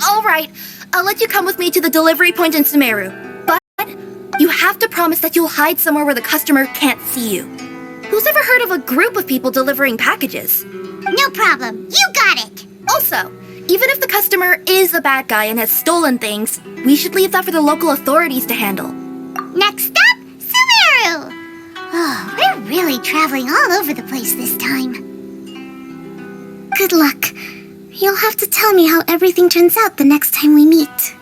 J: All right, I'll let you come with me to the delivery point in Sumeru. But You have to promise that you'll hide somewhere where the customer can't see you. Who's ever heard of a group of people delivering packages?
B: No problem. You got it.
J: Also, even if the customer is a bad guy and has stolen things, we should leave that for the local authorities to handle.
B: Next up, Sumeru! Oh, we're really traveling all over the place this time.
I: Good luck. You'll have to tell me how everything turns out the next time we meet.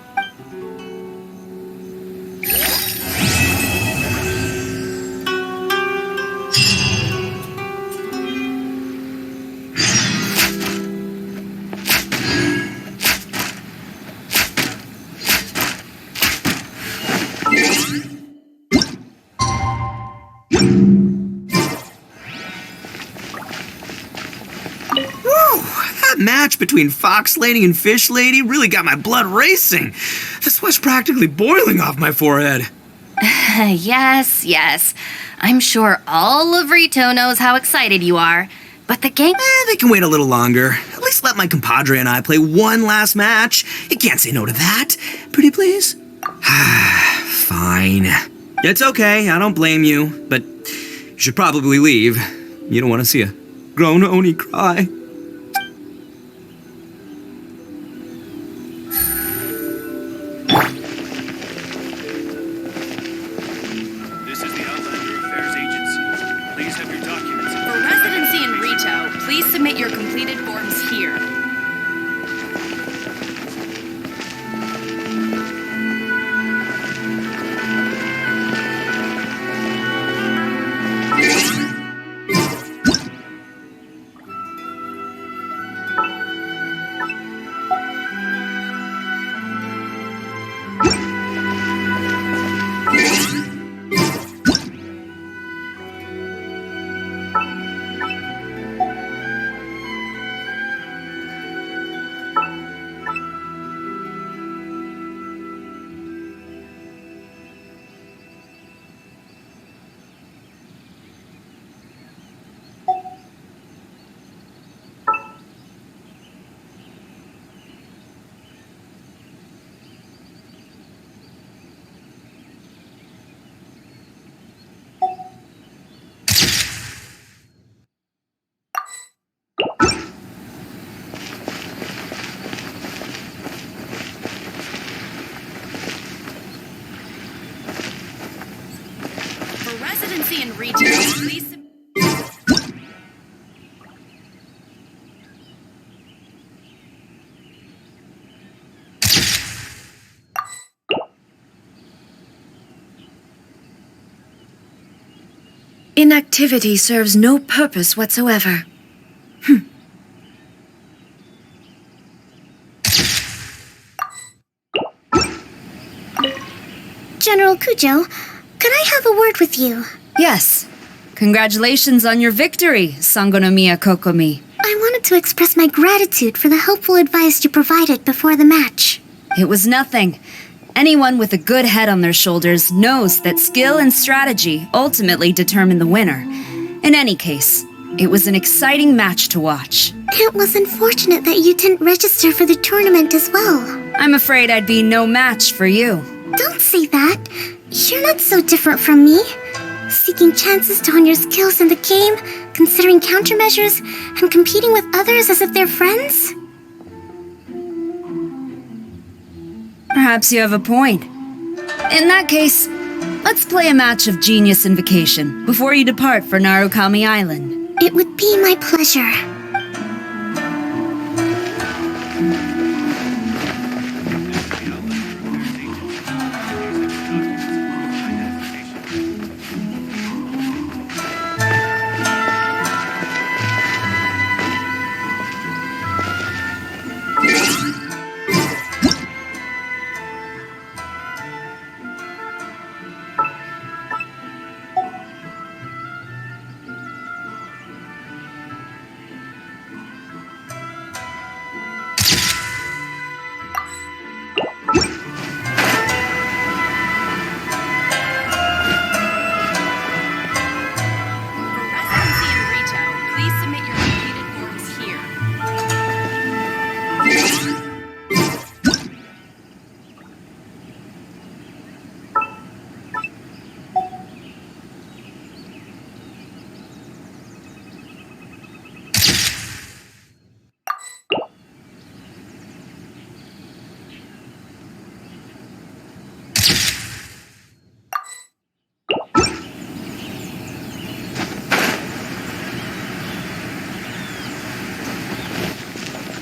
D: That match between Fox Lady and Fish Lady really got my blood racing. The sweat's practically boiling off my forehead.
C: Yes. I'm sure all of Rito knows how excited you are. But the game...
D: They can wait a little longer. At least let my compadre and I play one last match. You can't say no to that. Pretty please? Fine. It's okay, I don't blame you. But you should probably leave. You don't want to see a grown Oni cry.
F: This is the Outlander Affairs Agency. Please have your documents.
H: For residency in Rito, please submit your completed forms here. For residency in Rito, please...
A: Inactivity serves no purpose whatsoever.
I: General Kujo, could I have a word with you?
H: Yes. Congratulations on your victory, Sangonomiya Kokomi.
I: I wanted to express my gratitude for the helpful advice you provided before the match.
H: It was nothing. Anyone with a good head on their shoulders knows that skill and strategy ultimately determine the winner. In any case, it was an exciting match to watch.
I: It was unfortunate that you didn't register for the tournament as well.
H: I'm afraid I'd be no match for you.
I: Don't say that. You're not so different from me. Seeking chances to hone your skills in the game, considering countermeasures, and competing with others as if they're friends?
H: Perhaps you have a point. In that case, let's play a match of Genius Invocation before you depart for Narukami Island.
I: It would be my pleasure.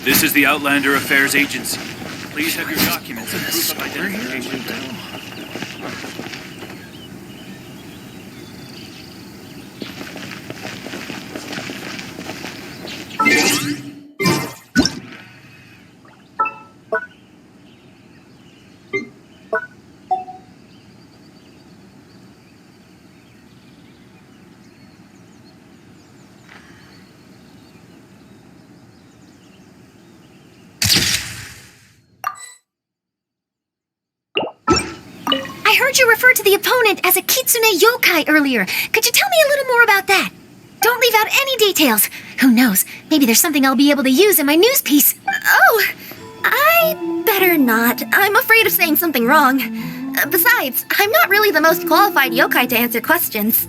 F: This is the Outlander Affairs Agency. Please have your documents and proof of identification.
C: I heard you refer to the opponent as a kitsune yokai earlier. Could you tell me a little more about that? Don't leave out any details. Who knows? Maybe there's something I'll be able to use in my news piece.
J: Oh, I better not. I'm afraid of saying something wrong. Besides, I'm not really the most qualified yokai to answer questions.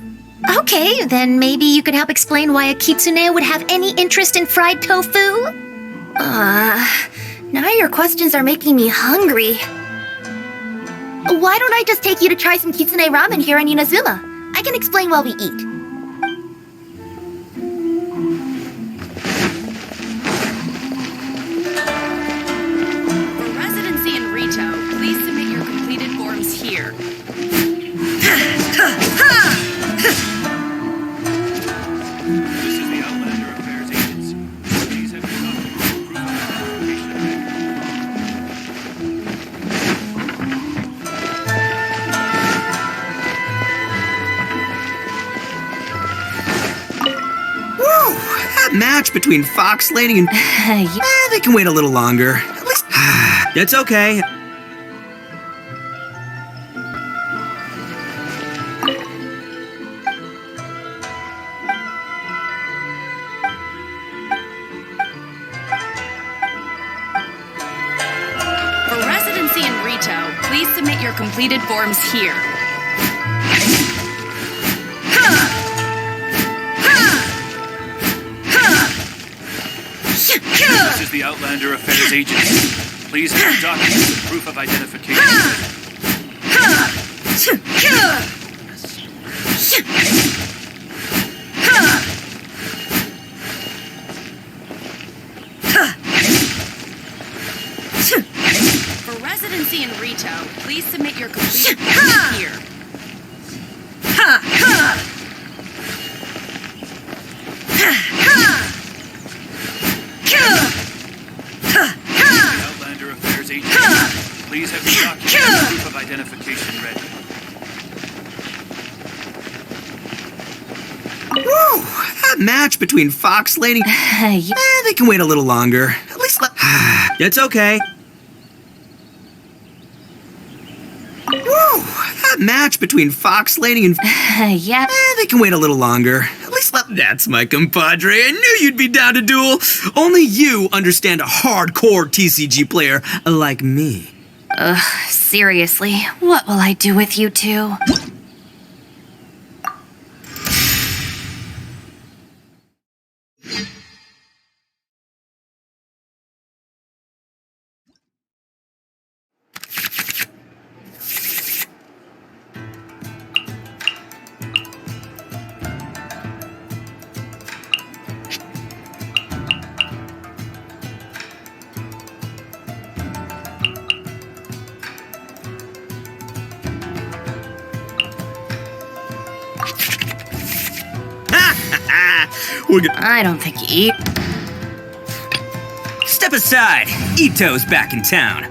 C: Okay, then maybe you could help explain why a kitsune would have any interest in fried tofu?
J: Now your questions are making me hungry. Why don't I just take you to try some kitsune ramen here in Inazuma? I can explain while we eat.
H: For residency in Rito, please submit your completed forms here.
F: This is the Outlander Affairs Agency. Please have your documents and proof of identification.
D: Woo! That match between Fox Lady and... they can wait a little longer. At least... That's okay.
H: For residency in Rito, please submit your completed forms here.
F: This is the Outlander Affairs Agency. Please have your documents and proof of identification.
H: For residency in Rito, please submit your completed forms here.
F: Outlander Affairs Agency. Please have your documents and proof of identification ready.
D: Woo! That match between Fox Lady... they can wait a little longer. At least let... That's okay. Woo! That match between Fox Lady and... they can wait a little longer. At least let... That's my compadre. I knew you'd be down to duel. Only you understand a hardcore TCG player like me.
C: Seriously, what will I do with you two? I don't think you eat.
D: Step aside. Ito's back in town.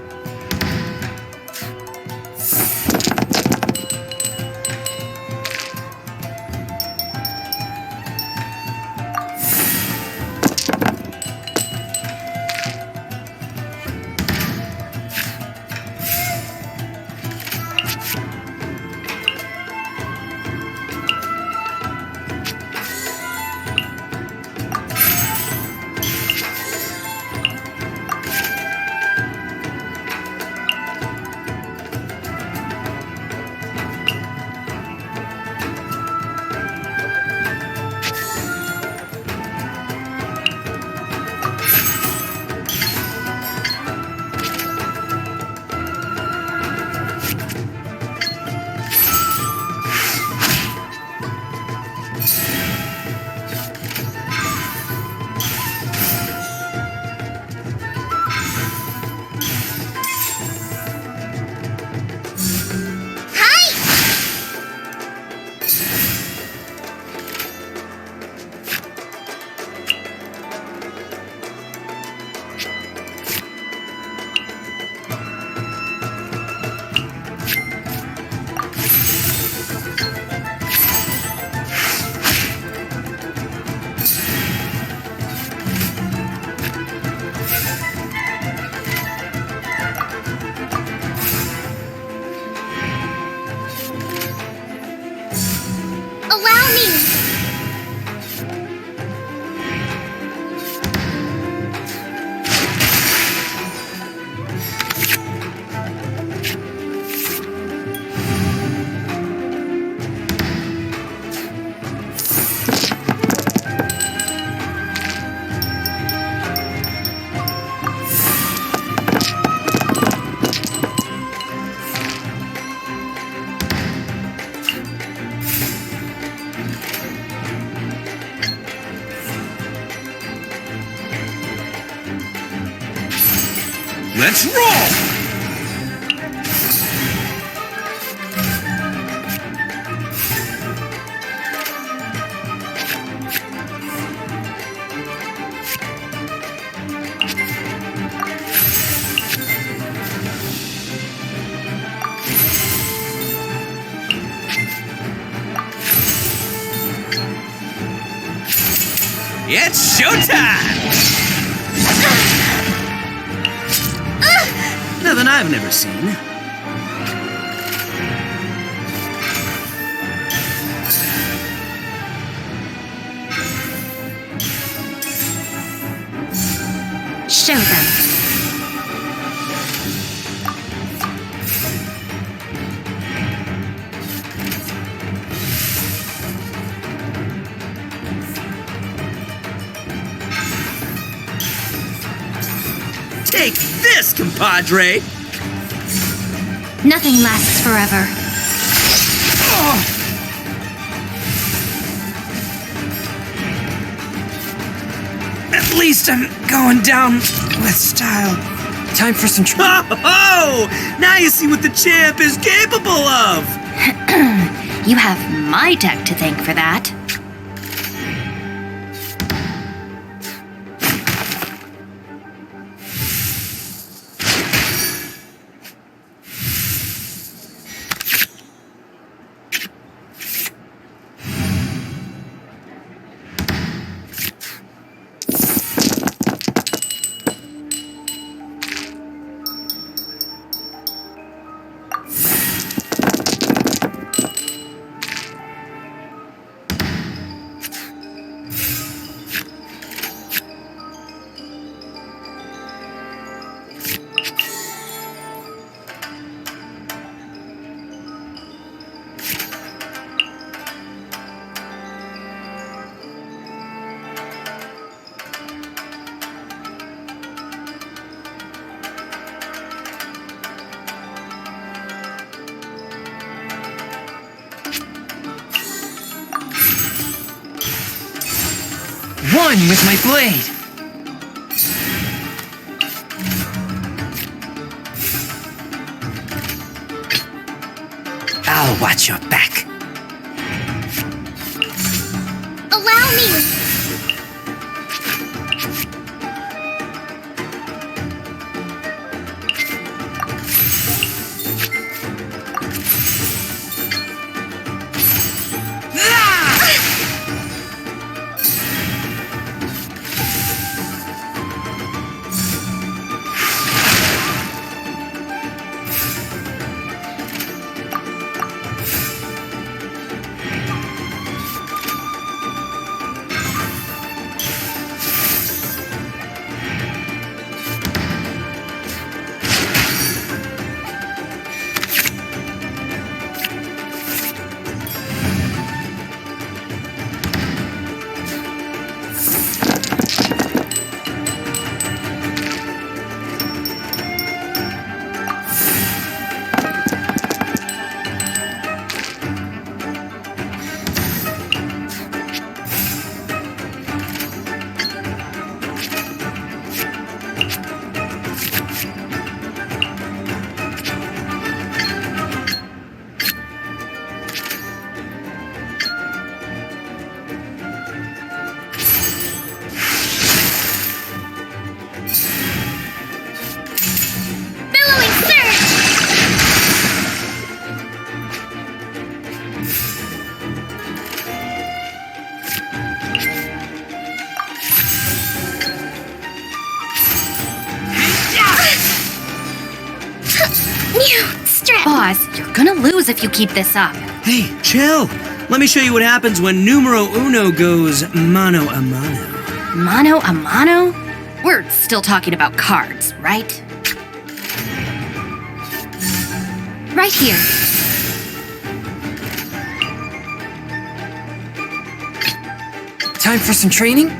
D: Let's roll! It's showtime! Nothing I've never seen.
C: Show them.
D: Take this, compadre!
C: Nothing lasts forever.
E: At least I'm going down with style. Time for some
D: Oh! Now you see what the champ is capable of!
C: You have my deck to thank for that.
E: one with my blade. I'll watch your back.
B: Allow me!
C: Boss, you're gonna lose if you keep this up.
D: Hey, chill. Let me show you what happens when numero uno goes mano a mano.
C: Mano a mano? We're still talking about cards, right? Right here.
E: Time for some training?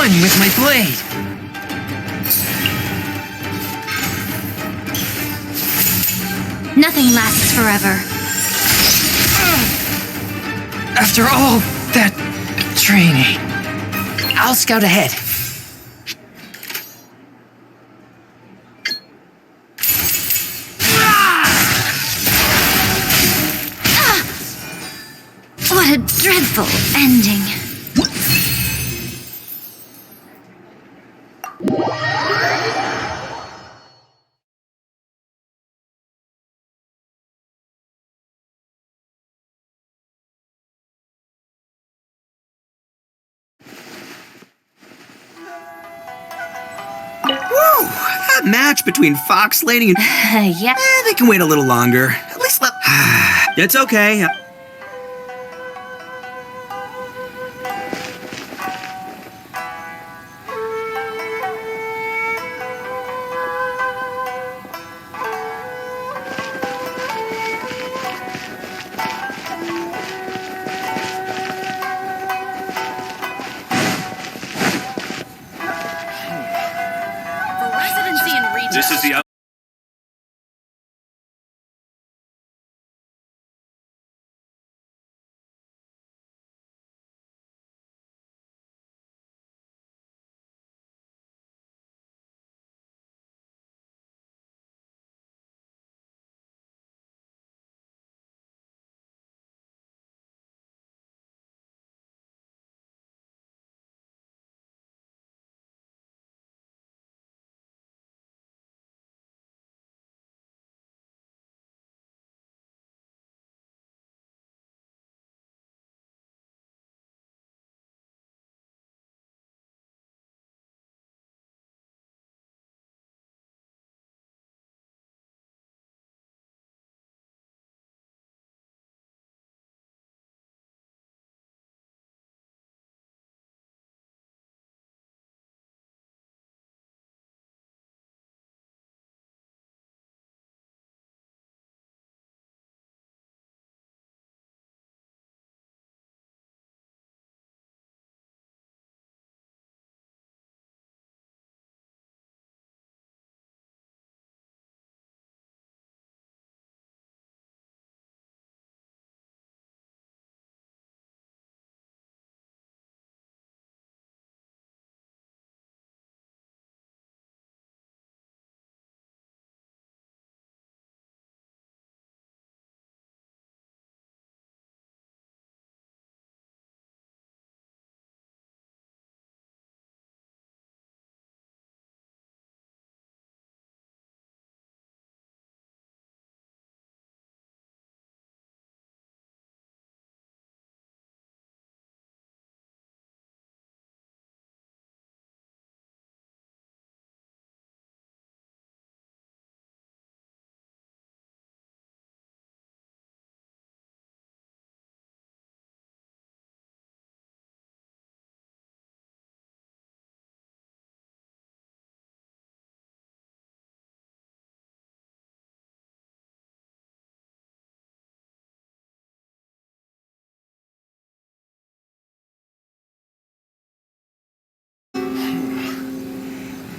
E: fun with my blade.
I: Nothing lasts forever.
E: After all that training, I'll scout ahead.
I: What a dreadful ending.
D: That match between Fox Lady and...
C: Yeah.
D: They can wait a little longer. At least let... It's okay.
F: This is the out-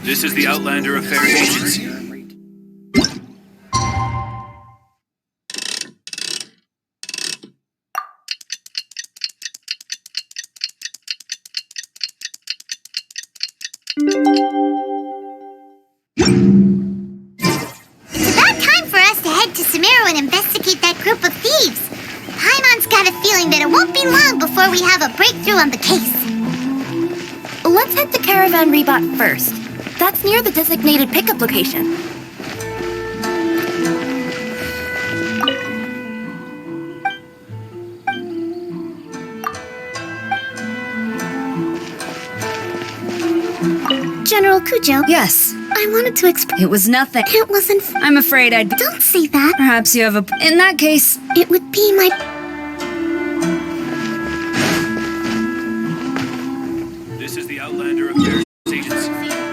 F: This is the Outlander Affairs Agency.
B: It's about time for us to head to Sumeru and investigate that group of thieves. Paimon's got a feeling that it won't be long before we have a breakthrough on the case.
J: Let's head to Caravan Rebot first. That's near the designated pickup location.
B: General Kujo,
H: Yes,
B: I wanted to explain.
H: it was nothing.
B: It wasn't.
H: I'm afraid I'd...
B: Don't say that.
H: Perhaps you have a... In that case,
B: It would be my.
F: This is the Outlander Affairs Agency.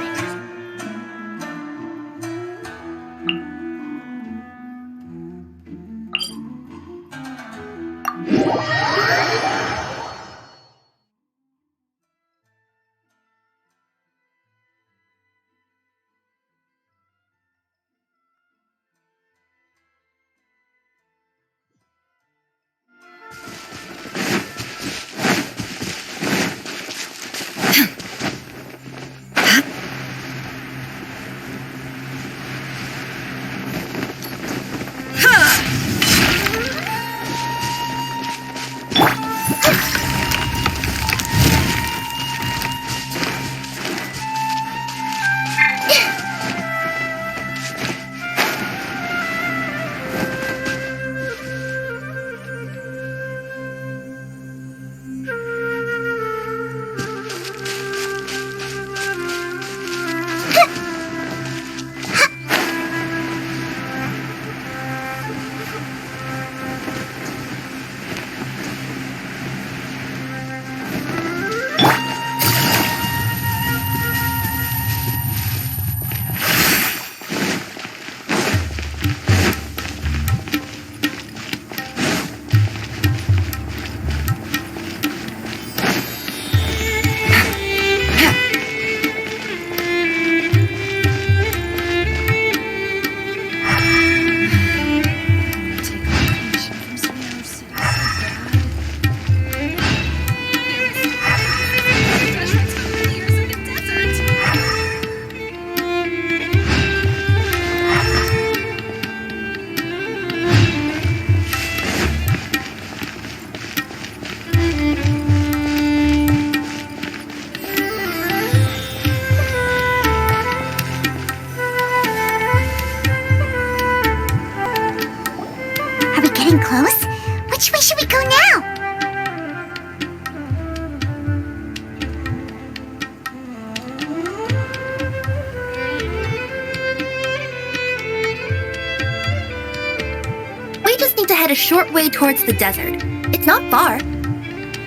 J: short way towards the desert. It's not far.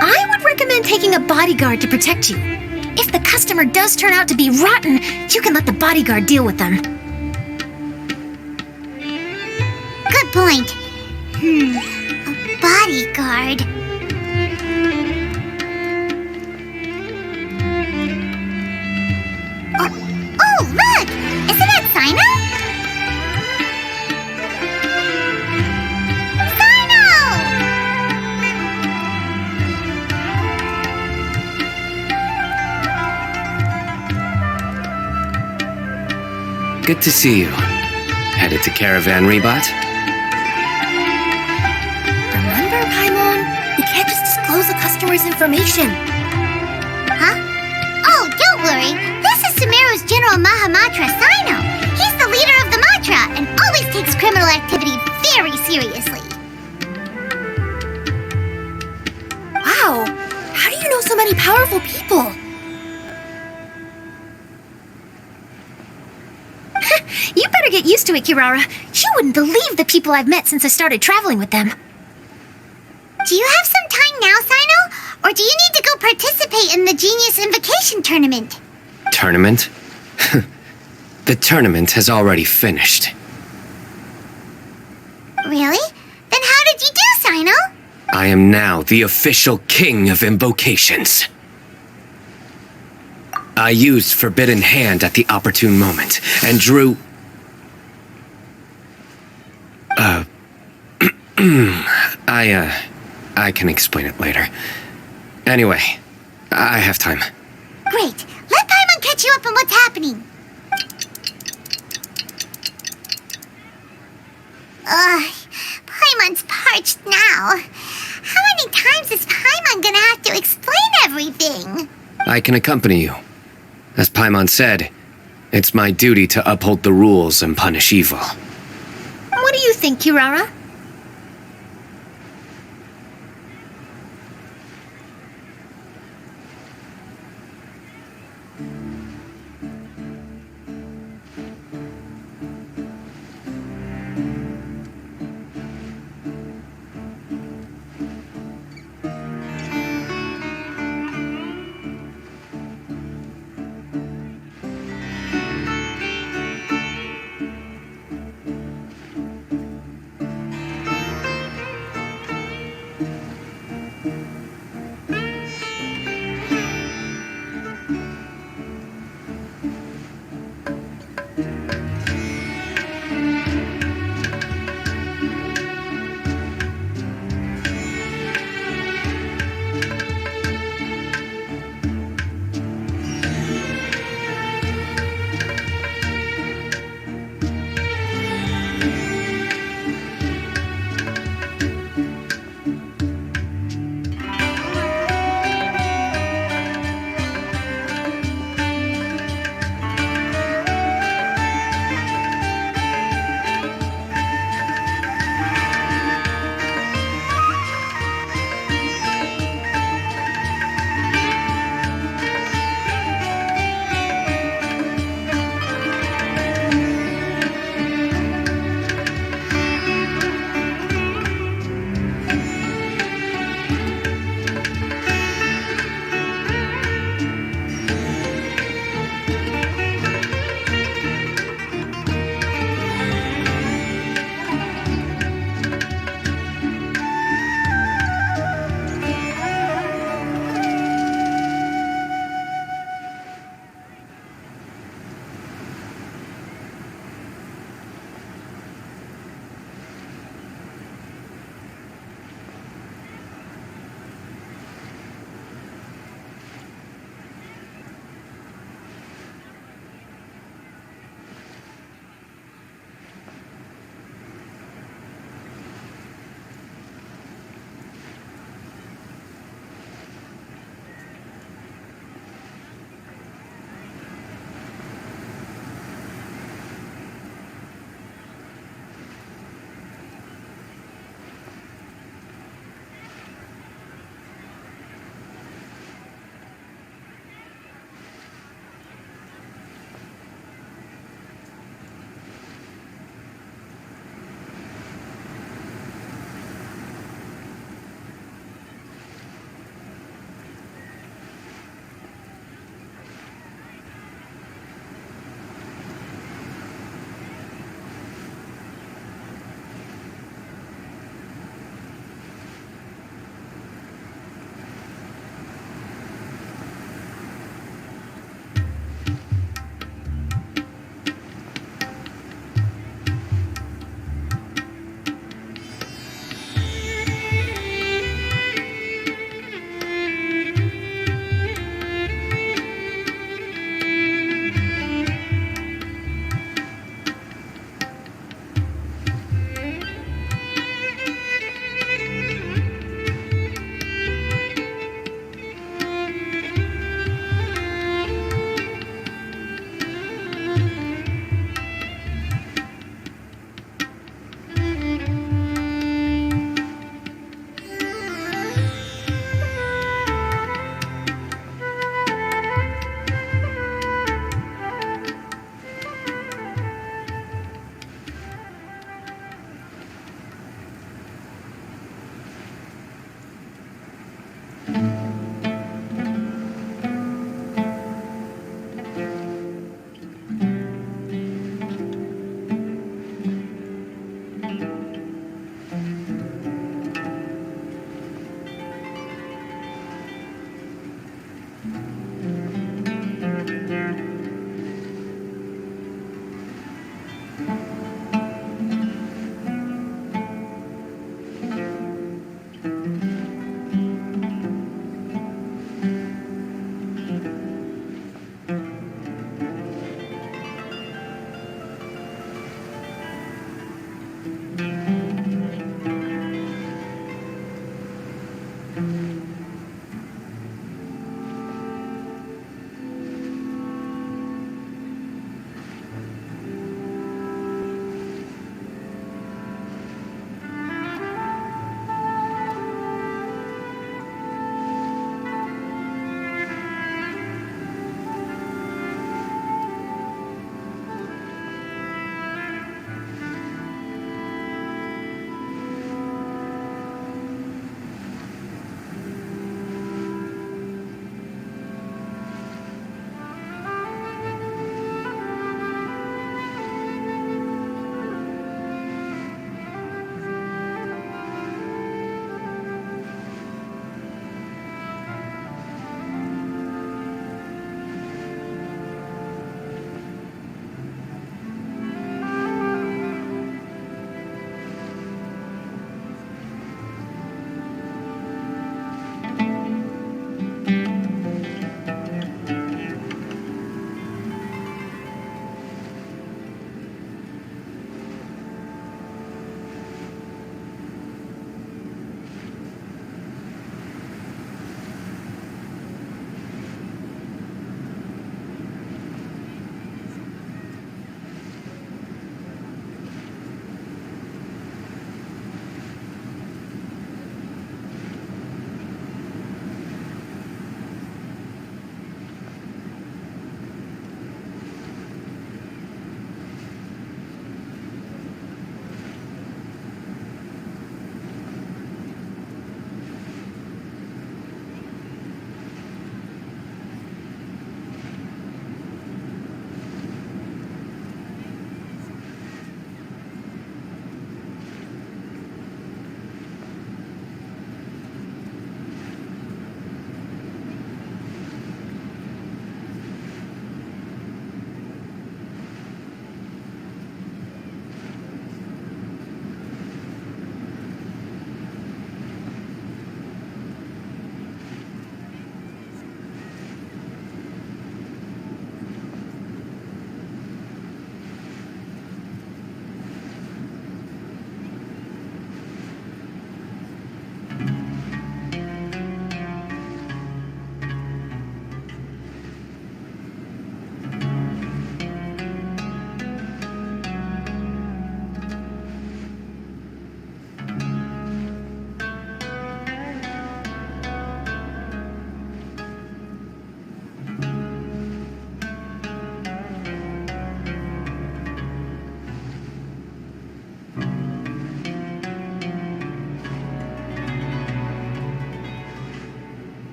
C: I would recommend taking a bodyguard to protect you. If the customer does turn out to be rotten, you can let the bodyguard deal with them.
B: Good point. A bodyguard. Oh, look! Isn't that Sino?
K: Good to see you. Headed to Caravan Rebot?
J: Remember, Paimon? We can't just disclose the customer's information.
B: Huh? Oh, don't worry. This is Sumeru's General Mahamatra, Sino. He's the leader of the Matra and always takes criminal activity very seriously.
J: Wow, how do you know so many powerful people?
C: You better get used to it, Kirara. You wouldn't believe the people I've met since I started traveling with them.
B: Do you have some time now, Sino? Or do you need to go participate in the Genius Invocation Tournament?
K: Tournament? The tournament has already finished.
B: Really? Then how did you do, Sino?
K: I am now the official king of invocations. I used Forbidden Hand at the opportune moment and drew... I can explain it later. Anyway, I have time.
B: Great. Let Paimon catch you up on what's happening. Paimon's parched now. How many times is Paimon gonna have to explain everything?
K: I can accompany you. As Paimon said, it's my duty to uphold the rules and punish evil.
C: What do you think, Kirara?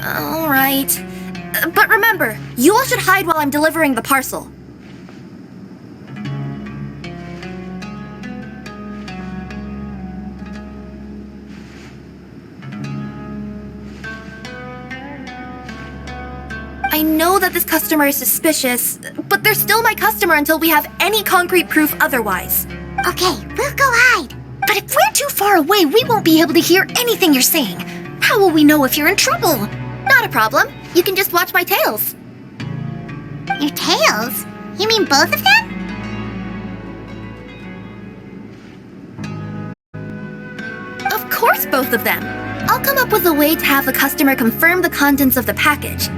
J: All right. But remember, you all should hide while I'm delivering the parcel. I know that this customer is suspicious, but they're still my customer until we have any concrete proof otherwise.
B: Okay, we'll go hide.
C: But if we're too far away, we won't be able to hear anything you're saying. How will we know if you're in trouble?
J: Not a problem. You can just watch my tails.
B: Your tails? You mean both of them?
J: Of course, both of them. I'll come up with a way to have the customer confirm the contents of the package.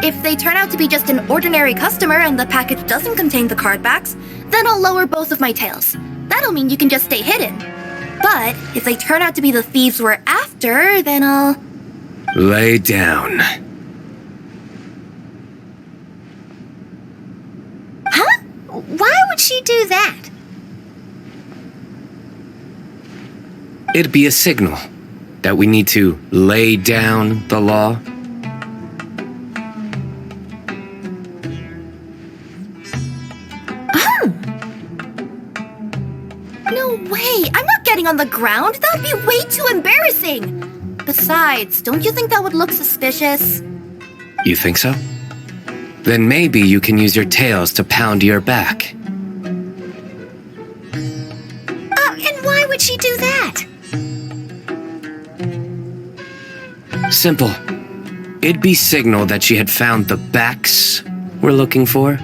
J: If they turn out to be just an ordinary customer and the package doesn't contain the card backs, then I'll lower both of my tails. That'll mean you can just stay hidden. But if they turn out to be the thieves we're after, then I'll...
K: Lay down.
C: Huh? Why would she do that?
K: It'd be a signal that we need to lay down the law.
J: No way! I'm not getting on the ground! That would be way too embarrassing! Besides, don't you think that would look suspicious?
K: You think so? Then maybe you can use your tails to pound your back.
C: And why would she do that?
K: Simple. It'd be signal that she had found the backs we're looking for.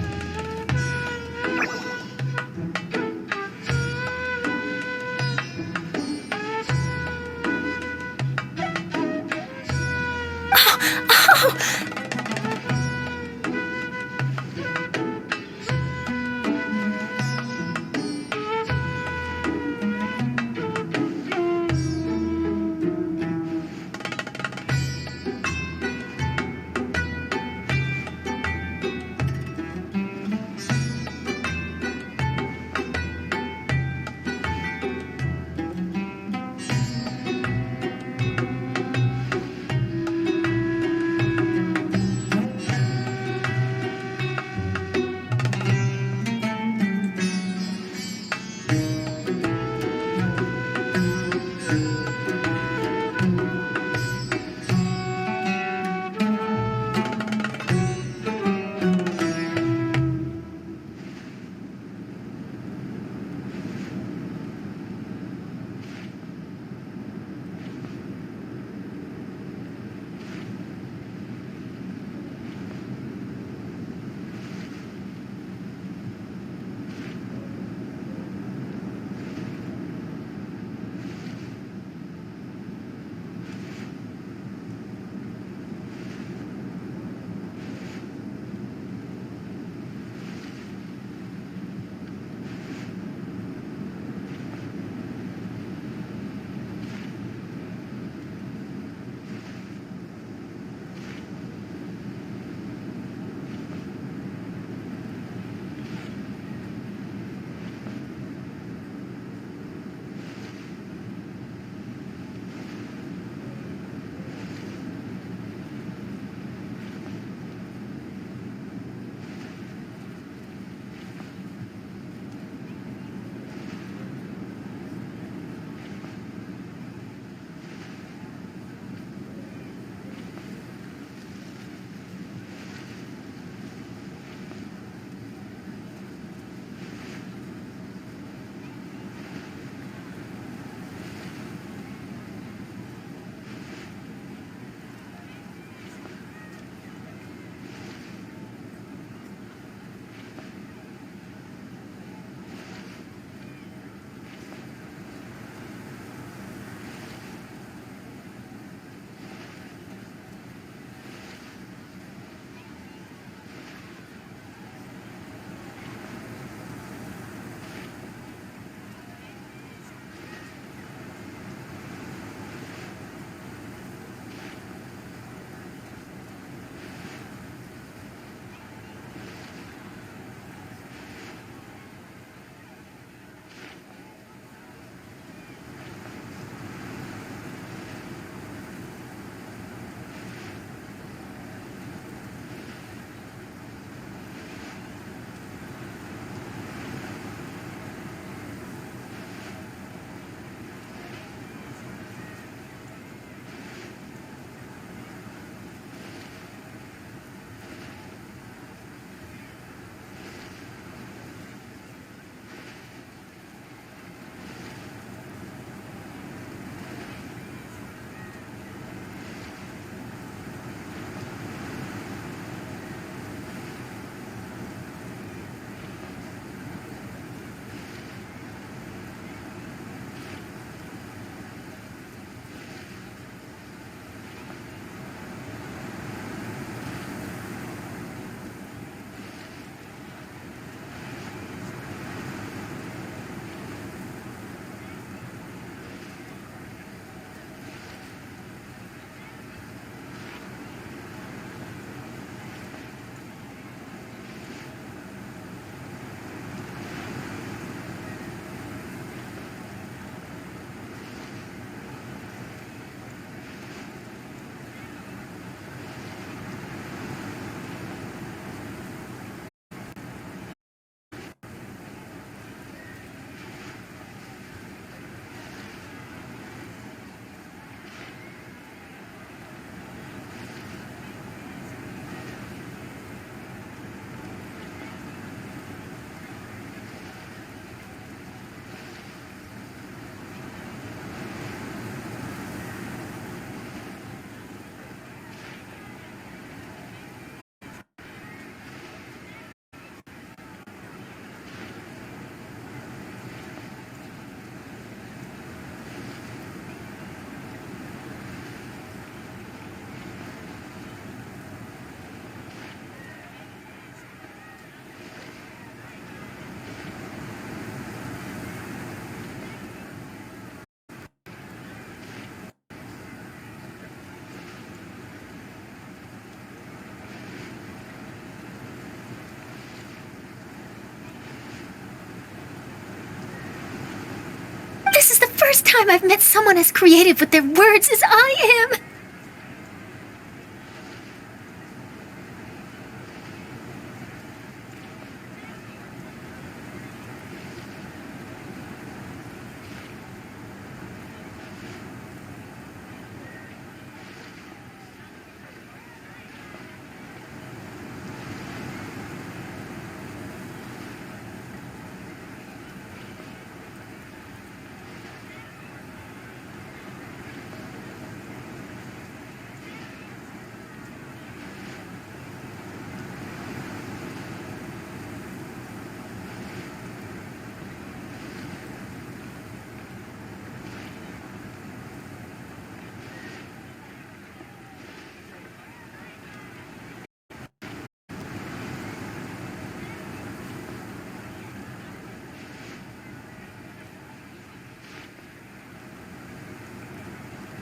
C: This is the first time I've met someone as creative with their words as I am.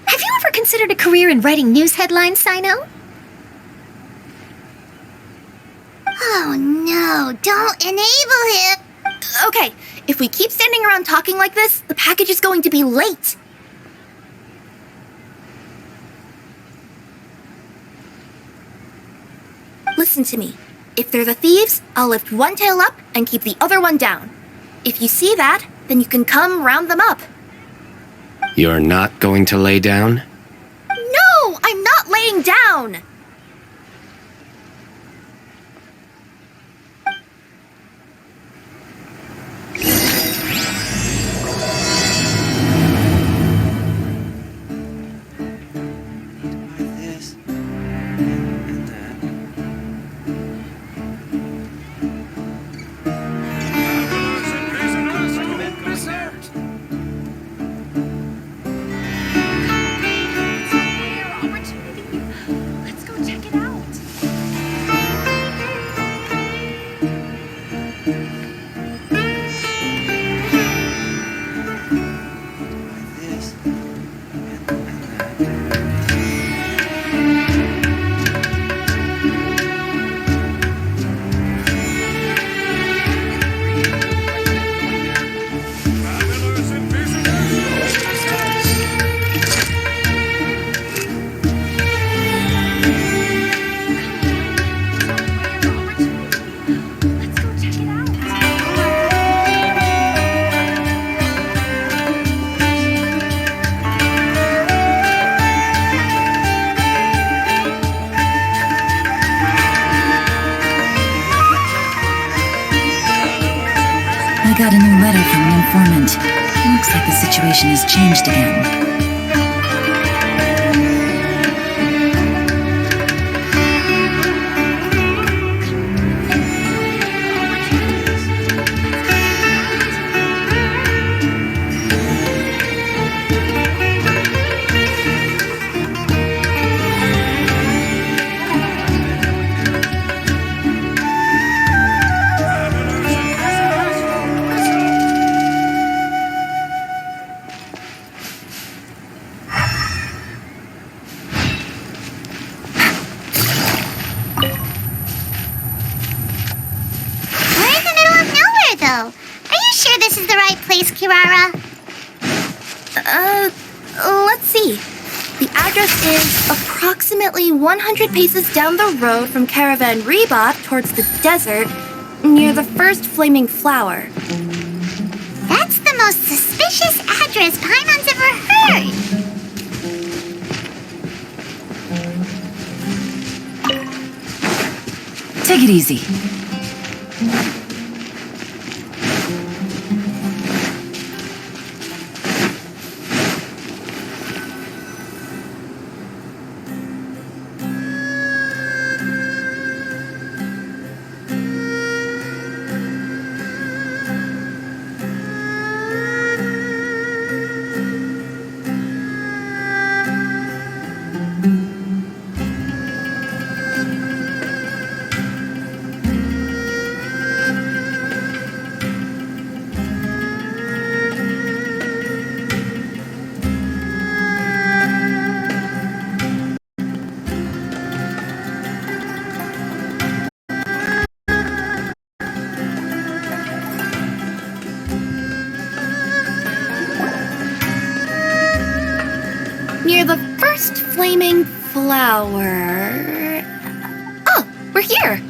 C: Have you ever considered a career in writing news headlines, Sino?
B: Oh no, don't enable him!
J: Okay, if we keep standing around talking like this, the package is going to be late. Listen to me. If they're the thieves, I'll lift one tail up and keep the other one down. If you see that, then you can come round them up.
K: You're not going to lay down?
J: No, I'm not laying down!
A: I got a new letter from an informant. Looks like the situation has changed again.
B: Are you sure this is the right place, Kirara?
J: Let's see. The address is approximately 100 paces down the road from Caravan Rebot towards the desert, near the first flaming flower.
B: That's the most suspicious address Paimon's ever heard.
A: Take it easy.
J: first flaming flower... Oh, we're here!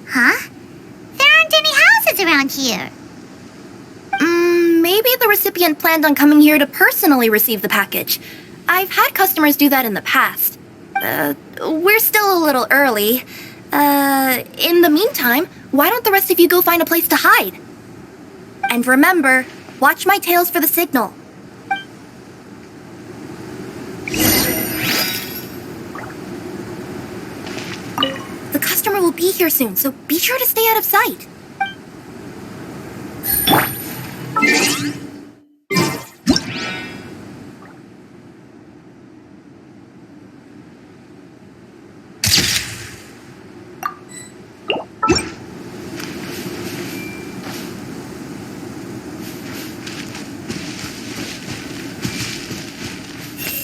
B: Huh? There aren't any houses around here.
J: Maybe the recipient planned on coming here to personally receive the package. I've had customers do that in the past. We're still a little early. In the meantime, why don't the rest of you go find a place to hide? And remember, watch my tails for the signal. The customer will be here soon, so be sure to stay out of sight.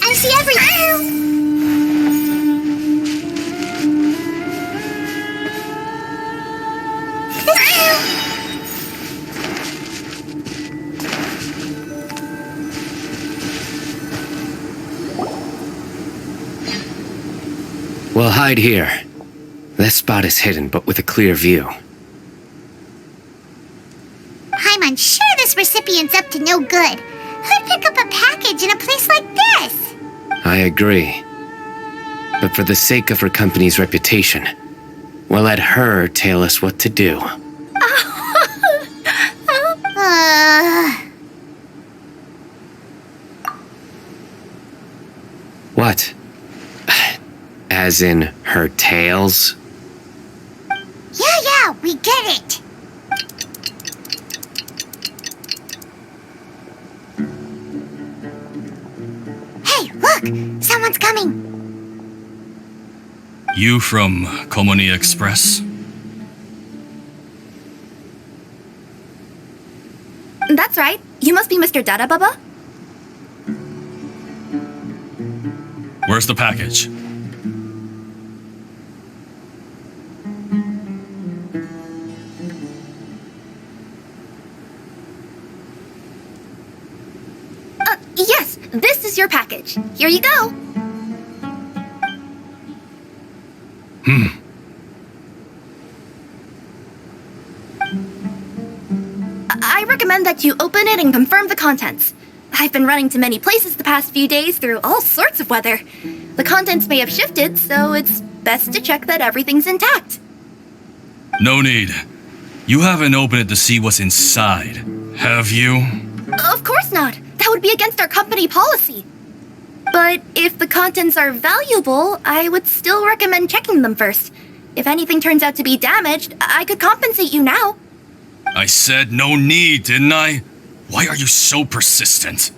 B: I see everything.
K: We'll hide here. This spot is hidden, but with a clear view.
B: I'm unsure this recipient's up to no good. Who'd pick up a package in a place like this?
K: I agree. But for the sake of her company's reputation, we'll let her tell us what to do. What? As in her tails?
B: Yeah, we get it. Hey, look! Someone's coming.
F: You from Komoni Express?
J: That's right. You must be Mr. Dada Baba?
F: Where's the package?
J: Yes, this is your package. Here you go. I recommend that you open it and confirm the contents. I've been running to many places the past few days through all sorts of weather. The contents may have shifted, so it's best to check that everything's intact.
F: No need. You haven't opened it to see what's inside, have you?
J: Of course not. That would be against our company policy. But if the contents are valuable, I would still recommend checking them first. If anything turns out to be damaged, I could compensate you now.
F: I said no need, didn't I? Why are you so persistent?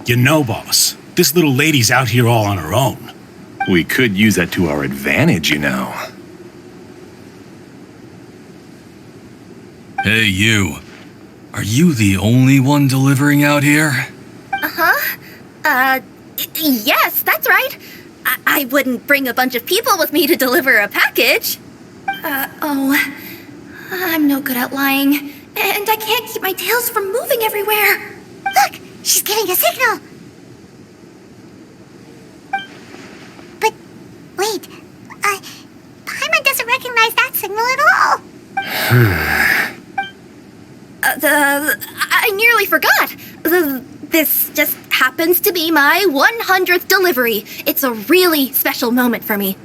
L: You know, boss, this little lady's out here all on her own.
M: We could use that to our advantage, you know.
F: Hey, you. Are you the only one delivering out here?
J: Yes, that's right. I wouldn't bring a bunch of people with me to deliver a package. I'm no good at lying, and I can't keep my tails from moving everywhere.
B: Look, she's giving a signal. But, wait, Paimon doesn't recognize that signal at all.
J: I nearly forgot. This just happens to be my 100th delivery. It's a really special moment for me.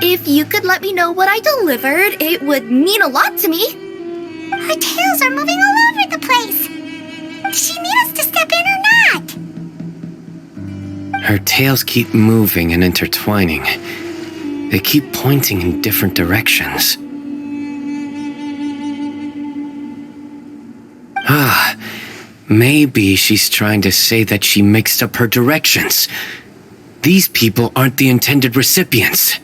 J: If you could let me know what I delivered, it would mean a lot to me.
B: Her tails are moving all over the place. Does she need us to step in or not?
K: Her tails keep moving and intertwining. They keep pointing in different directions. Ah, maybe she's trying to say that she mixed up her directions. These people aren't the intended recipients.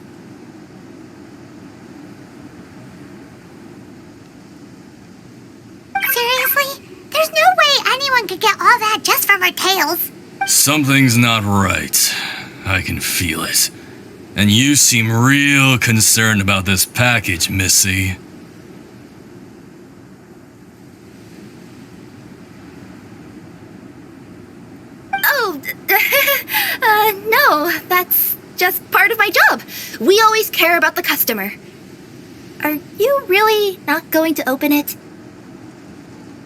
B: Seriously? There's no way anyone could get all that just from her tails.
F: Something's not right. I can feel it. And you seem real concerned about this package, Missy.
J: Oh, no, that's just part of my job. We always care about the customer. Are you really not going to open it?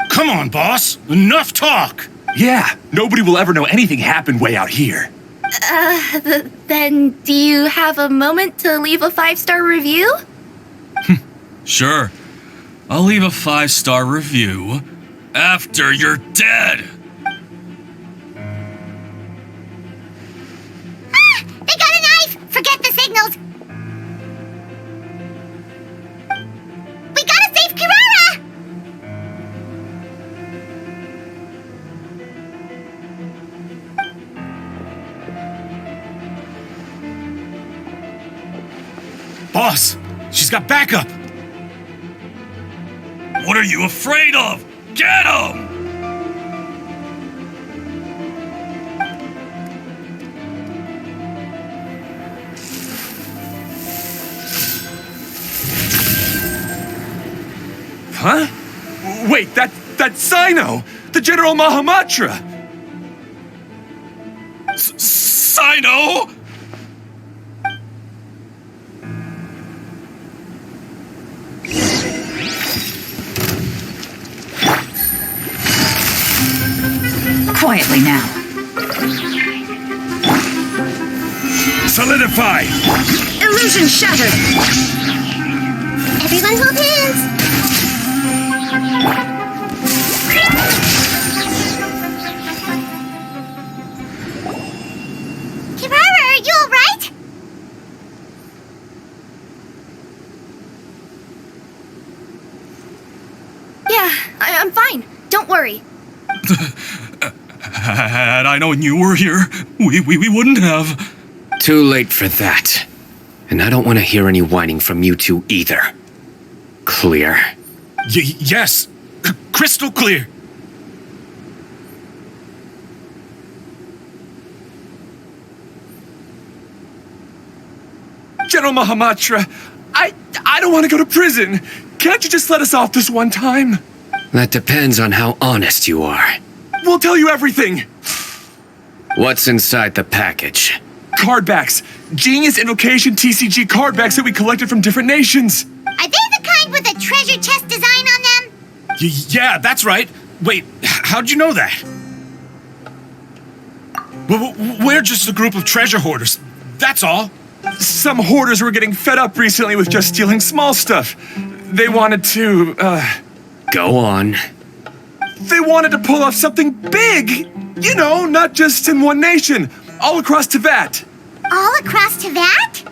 L: Come on, boss. Enough talk.
M: Yeah, nobody will ever know anything happened way out here.
J: Then do you have a moment to leave a 5-star review?
F: Sure. I'll leave a 5-star review after you're dead.
B: Ah! They got a knife! Forget the signals! We gotta save Kirara!
L: Boss, she's got backup.
F: What are you afraid of? Get him!
M: Huh? Wait, that's Sino! The General Mahamatra!
F: Sino?
N: Quietly now.
L: Solidify!
A: Illusion shattered!
B: Everyone hold hands! Kirara, are you alright?
J: Yeah, I'm fine. Don't worry.
F: Had I known you were here, we wouldn't have.
K: Too late for that. And I don't want to hear any whining from you two either. Clear?
L: Yes. Crystal clear.
M: General Mahamatra, I don't want to go to prison. Can't you just let us off this one time?
K: That depends on how honest you are.
M: We'll tell you everything.
K: What's inside the package?
M: Card backs. Genius Invocation TCG card backs that we collected from different nations.
B: Are they the kind with a treasure chest design on them?
L: Yeah, that's right. Wait, how'd you know that? We're just a group of treasure hoarders. That's all.
M: Some hoarders were getting fed up recently with just stealing small stuff. They wanted to,
K: Go on.
M: They wanted to pull off something big! You know, not just in one nation, all across Tibet.
B: All across Tibet?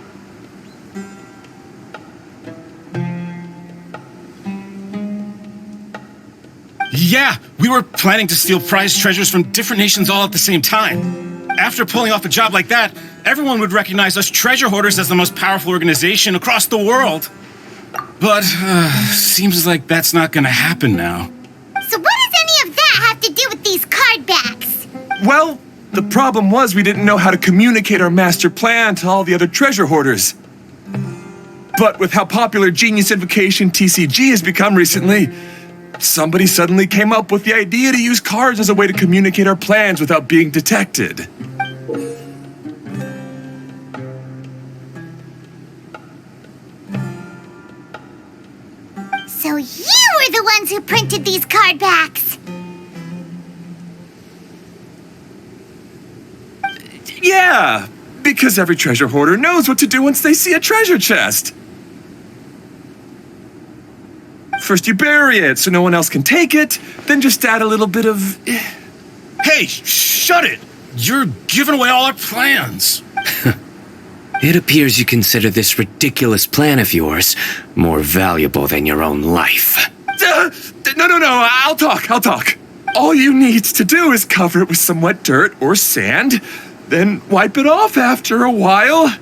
L: Yeah, we were planning to steal prized treasures from different nations all at the same time. After pulling off a job like that, everyone would recognize us treasure hoarders as the most powerful organization across the world. But, seems like that's not gonna happen now.
B: So what does any of that have to do with these card backs?
M: Well, the problem was we didn't know how to communicate our master plan to all the other treasure hoarders. But with how popular Genius Invocation TCG has become recently, somebody suddenly came up with the idea to use cards as a way to communicate our plans without being detected.
B: So you were the ones who printed these card backs!
M: Yeah, because every treasure hoarder knows what to do once they see a treasure chest. First you bury it so no one else can take it, then just add a little bit of...
L: Hey, shut it! You're giving away all our plans.
K: It appears you consider this ridiculous plan of yours more valuable than your own life.
M: No, I'll talk. All you need to do is cover it with some wet dirt or sand, then wipe it off after a while.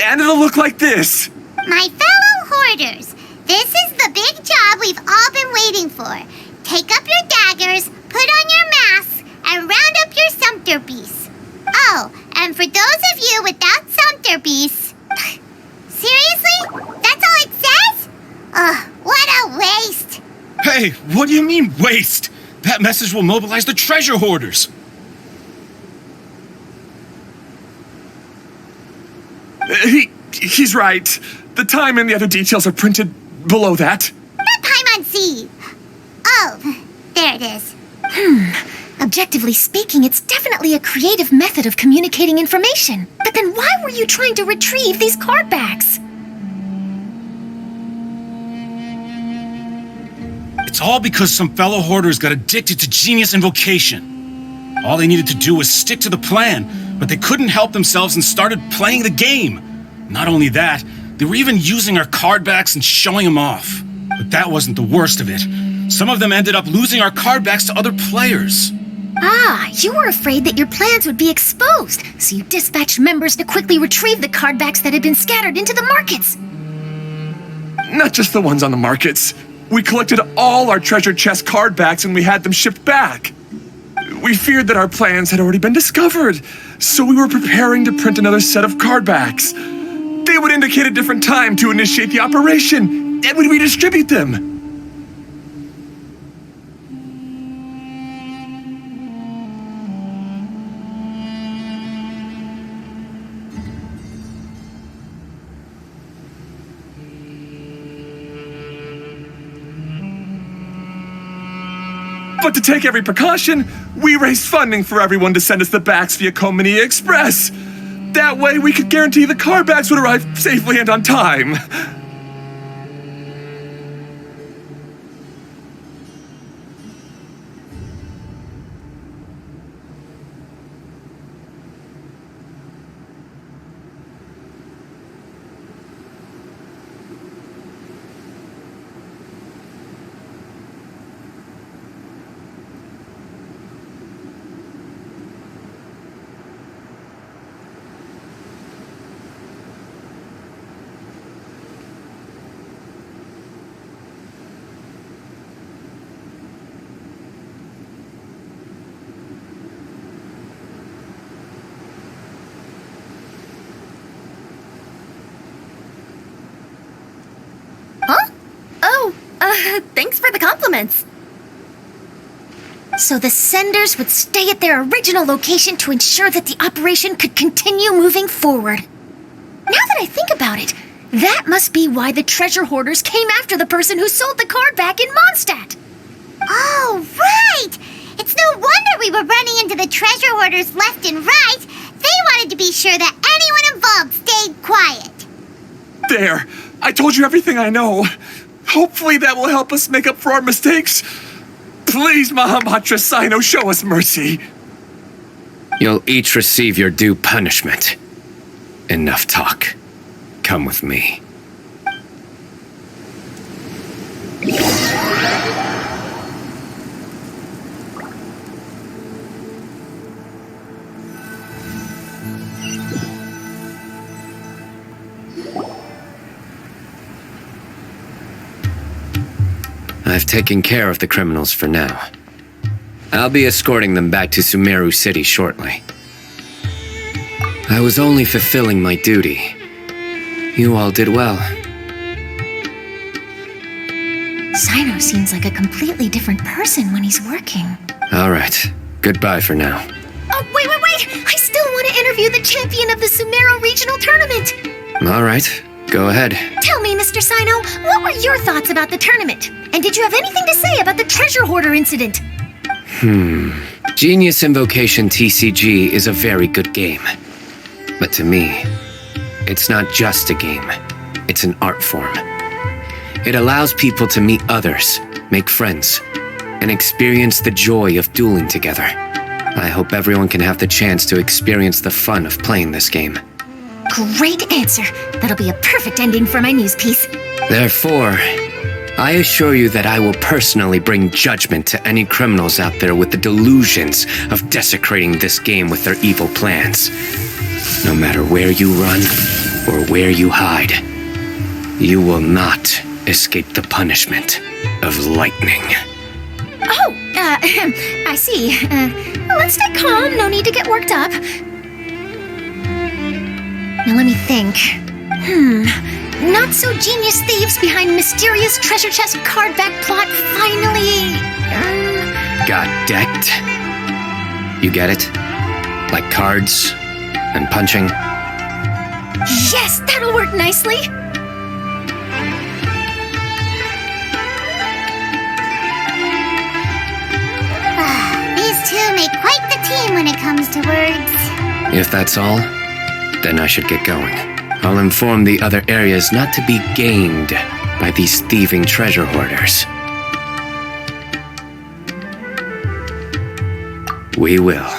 M: And it'll look like this.
B: My fellow hoarders, this is the big job we've all been waiting for. Take up your daggers, put on your masks, and round up your sumpter beasts. Oh, and for those of you without sumpter beasts... Seriously? That's all it says? Ugh, what a waste.
L: Hey, what do you mean, waste? That message will mobilize the treasure hoarders.
M: He's right. The time and the other details are printed below that.
B: Not Paimon C. Oh, there it is.
C: Objectively speaking, it's definitely a creative method of communicating information. But then why were you trying to retrieve these card backs?
L: It's all because some fellow hoarders got addicted to Genius Invocation. All they needed to do was stick to the plan, but they couldn't help themselves and started playing the game. Not only that, they were even using our card backs and showing them off. But that wasn't the worst of it. Some of them ended up losing our card backs to other players.
C: Ah, you were afraid that your plans would be exposed, so you dispatched members to quickly retrieve the card backs that had been scattered into the markets.
M: Not just the ones on the markets. We collected all our treasure chest card backs and we had them shipped back. We feared that our plans had already been discovered, so we were preparing to print another set of card backs. They would indicate a different time to initiate the operation, and we'd redistribute them. But to take every precaution, we raised funding for everyone to send us the backs via Komini Express. That way we could guarantee the card backs would arrive safely and on time.
J: Thanks for the compliments.
C: So the senders would stay at their original location to ensure that the operation could continue moving forward. Now that I think about it, that must be why the treasure hoarders came after the person who sold the card back in Mondstadt.
B: Oh, right! It's no wonder we were running into the treasure hoarders left and right. They wanted to be sure that anyone involved stayed quiet.
M: There, I told you everything I know. Hopefully that will help us make up for our mistakes. Please, Mahamatra Sino, show us mercy.
K: You'll each receive your due punishment. Enough talk. Come with me. I've taken care of the criminals for now. I'll be escorting them back to Sumeru City shortly. I was only fulfilling my duty. You all did well.
C: Sino seems like a completely different person when he's working.
K: All right. Goodbye for now.
C: Oh, wait! I still want to interview the champion of the Sumeru Regional Tournament!
K: All right. Go ahead.
C: Tell me, Mr. Sino, what were your thoughts about the tournament? And did you have anything to say about the treasure hoarder incident?
K: Genius Invocation TCG is a very good game. But to me, it's not just a game. It's an art form. It allows people to meet others, make friends, and experience the joy of dueling together. I hope everyone can have the chance to experience the fun of playing this game.
C: Great answer. That'll be a perfect ending for my news piece.
K: Therefore, I assure you that I will personally bring judgment to any criminals out there with the delusions of desecrating this game with their evil plans. No matter where you run or where you hide, you will not escape the punishment of lightning.
C: Oh, I see. Let's stay calm. No need to get worked up. Now let me think. Not so genius thieves behind mysterious treasure chest cardback plot finally.
K: Got decked? You get it? Like cards and punching?
C: Yes, that'll work nicely.
B: These two make quite the team when it comes to words.
K: If that's all, then I should get going. I'll inform the other areas not to be gained by these thieving treasure hoarders. We will.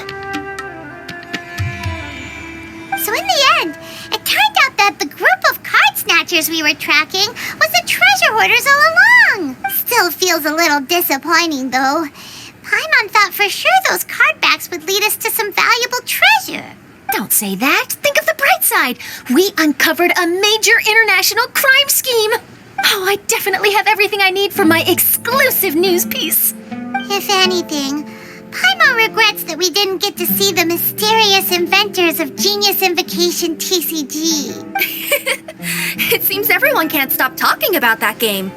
B: So in the end, it turned out that the group of card snatchers we were tracking was the treasure hoarders all along. Still feels a little disappointing, though. Paimon thought for sure those cardbacks would lead us to some valuable treasure.
C: Don't say that. Think of the bright side. We uncovered a major international crime scheme. Oh, I definitely have everything I need for my exclusive news piece.
B: If anything, Paimon regrets that we didn't get to see the mysterious inventors of Genius Invocation TCG.
J: It seems everyone can't stop talking about that game.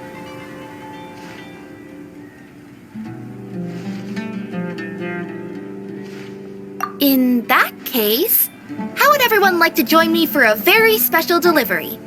J: In that case, how would everyone like to join me for a very special delivery?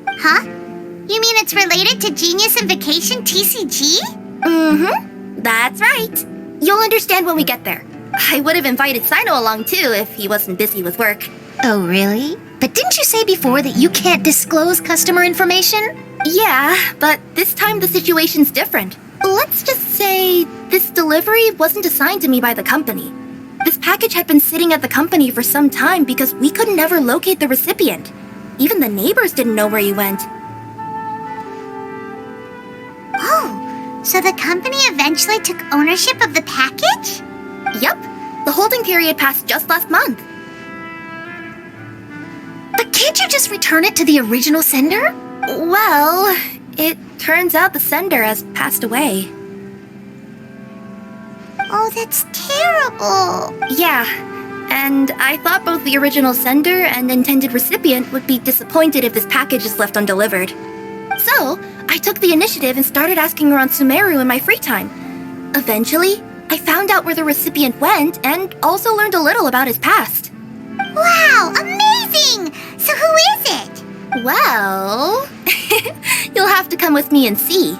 B: Huh? You mean it's related to Genius Invocation TCG?
J: Mm-hmm. That's right. You'll understand when we get there. I would have invited Sino along too if he wasn't busy with work.
C: Oh, really? But didn't you say before that you can't disclose customer information?
J: Yeah, but this time the situation's different. Let's just say this delivery wasn't assigned to me by the company. This package had been sitting at the company for some time because we could never locate the recipient. Even the neighbors didn't know where he went.
B: Oh, so the company eventually took ownership of the package?
J: Yup. The holding period passed just last month.
C: But can't you just return it to the original sender?
J: Well, it turns out the sender has passed away.
B: Oh, that's terrible.
J: Yeah, and I thought both the original sender and intended recipient would be disappointed if this package is left undelivered. So, I took the initiative and started asking around Sumeru in my free time. Eventually, I found out where the recipient went and also learned a little about his past.
B: Wow, amazing! So who is it?
J: Well, you'll have to come with me and see.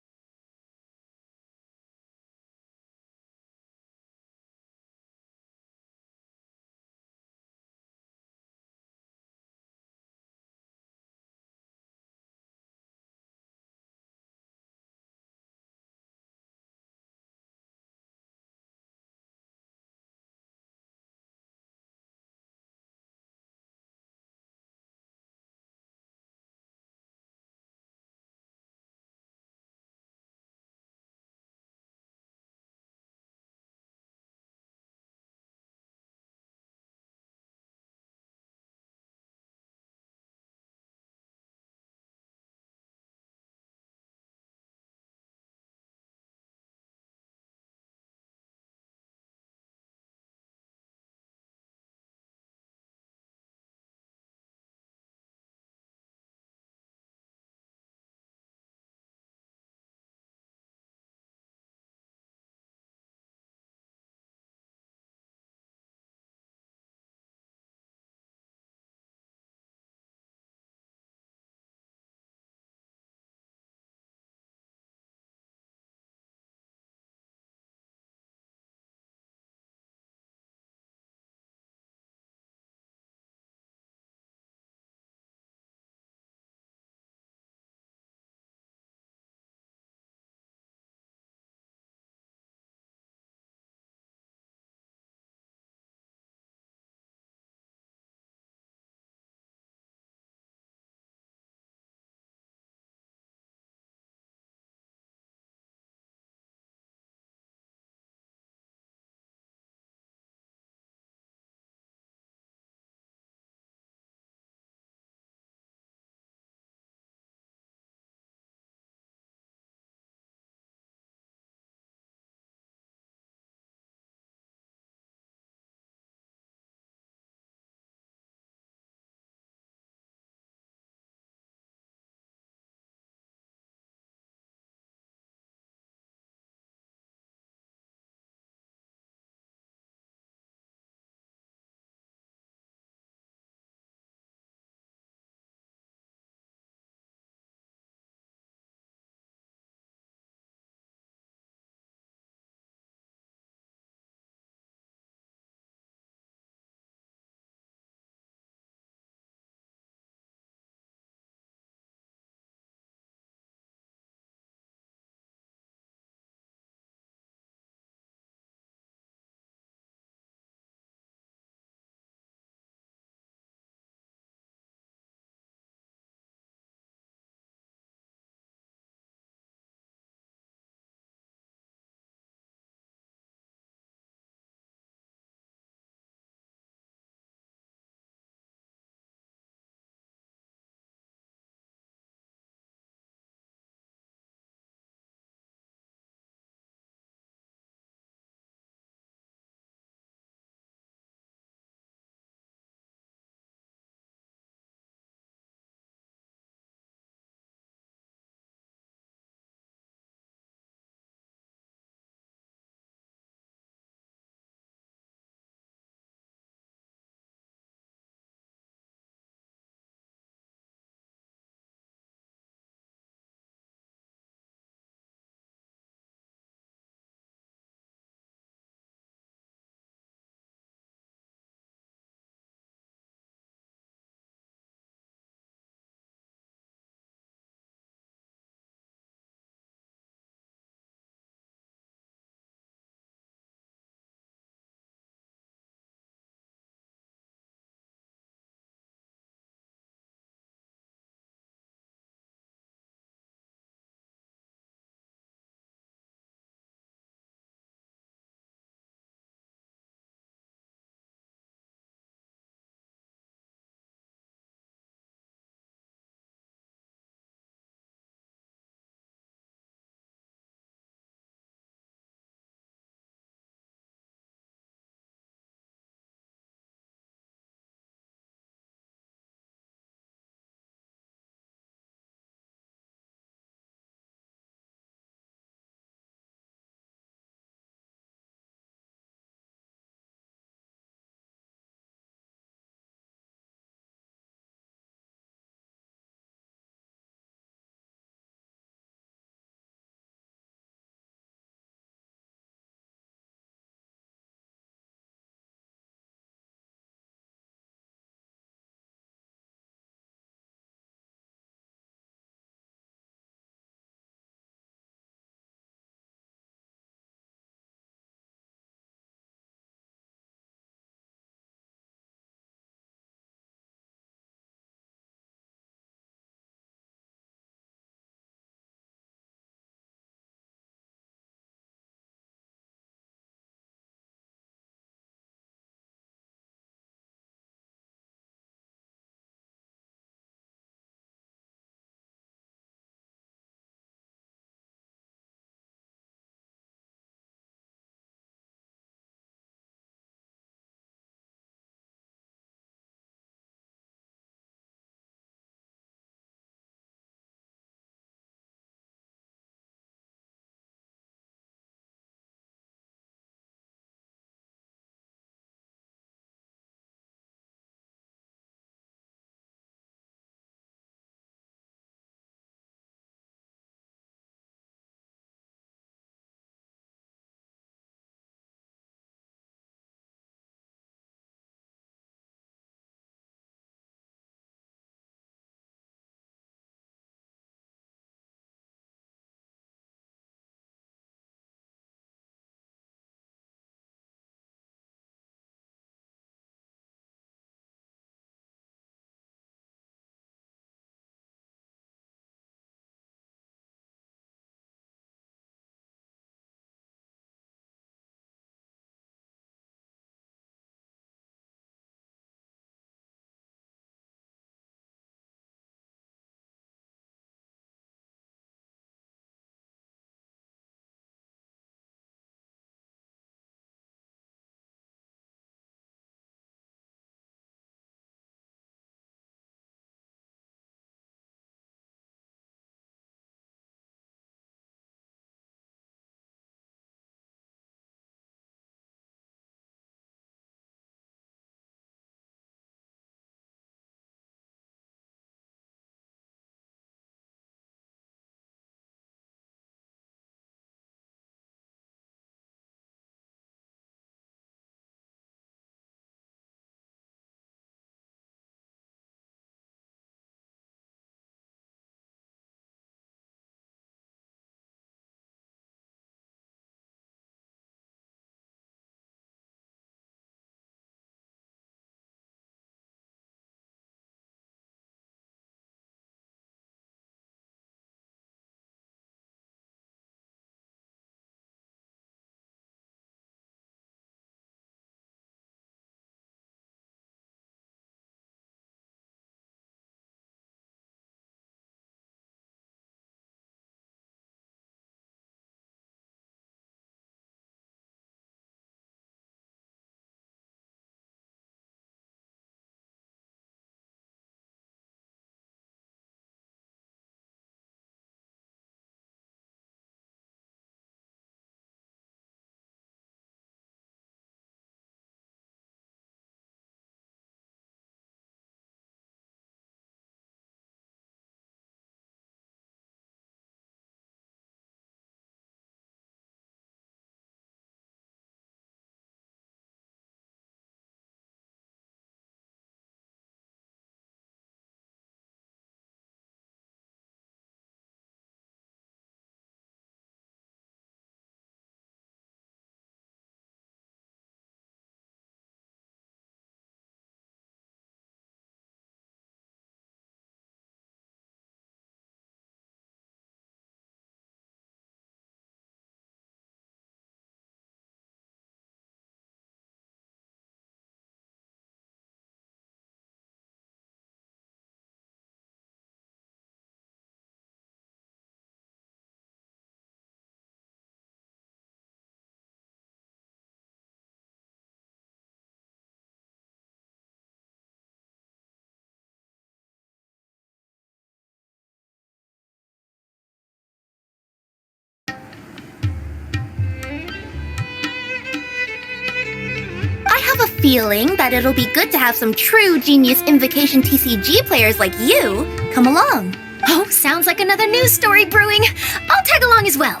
J: feeling that it'll be good to have some true Genius Invocation TCG players like you come along.
C: Oh, sounds like another news story brewing. I'll tag along as well.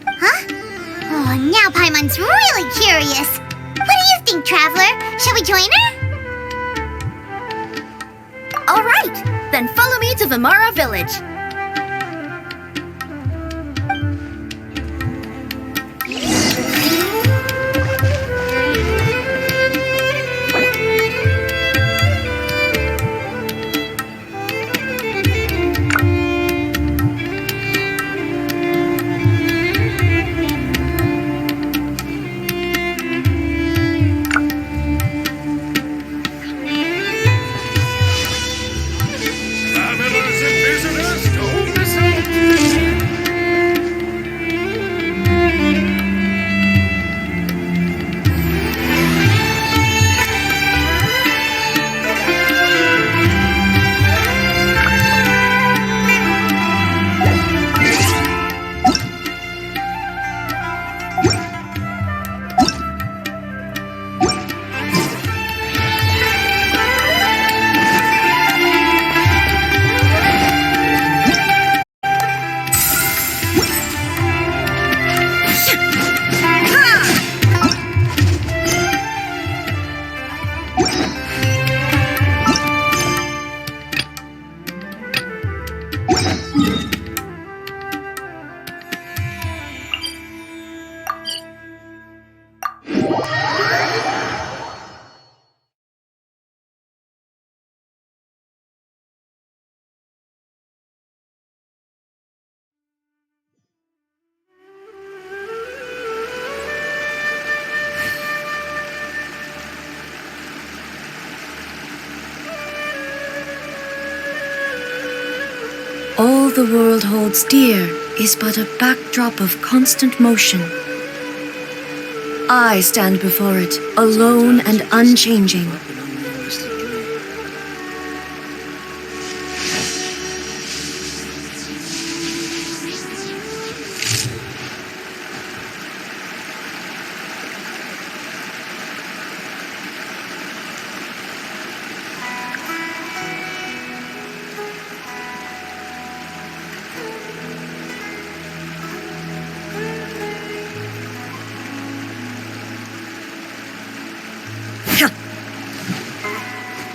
B: Huh? Oh, now Paimon's really curious. What do you think, Traveler? Shall we join her?
J: All right, then follow me to Vimara Village.
L: Travelers and visitors, don't miss out.
A: All the world holds dear is but a backdrop of constant motion. I stand before it, alone and unchanging.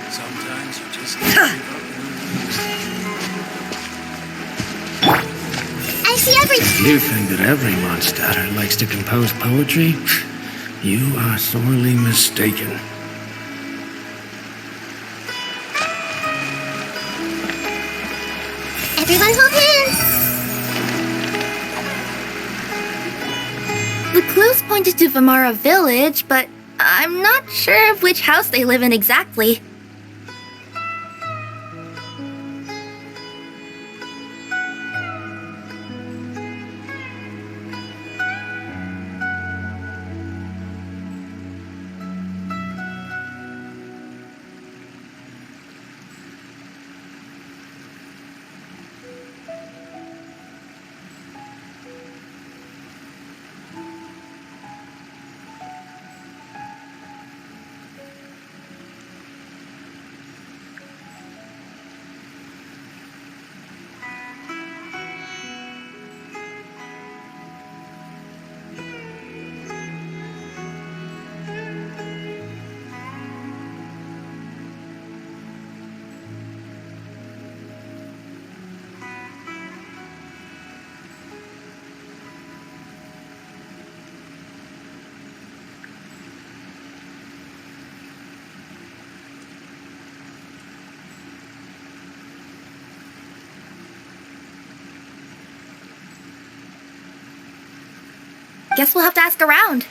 L: Sometimes you just
B: I see everything.
O: You think that every monster likes to compose poetry? You are sorely mistaken.
B: Everyone hold hands.
J: The clues pointed to Vimara Village, but I'm not sure of which house they live in exactly. Guess we'll have to ask around.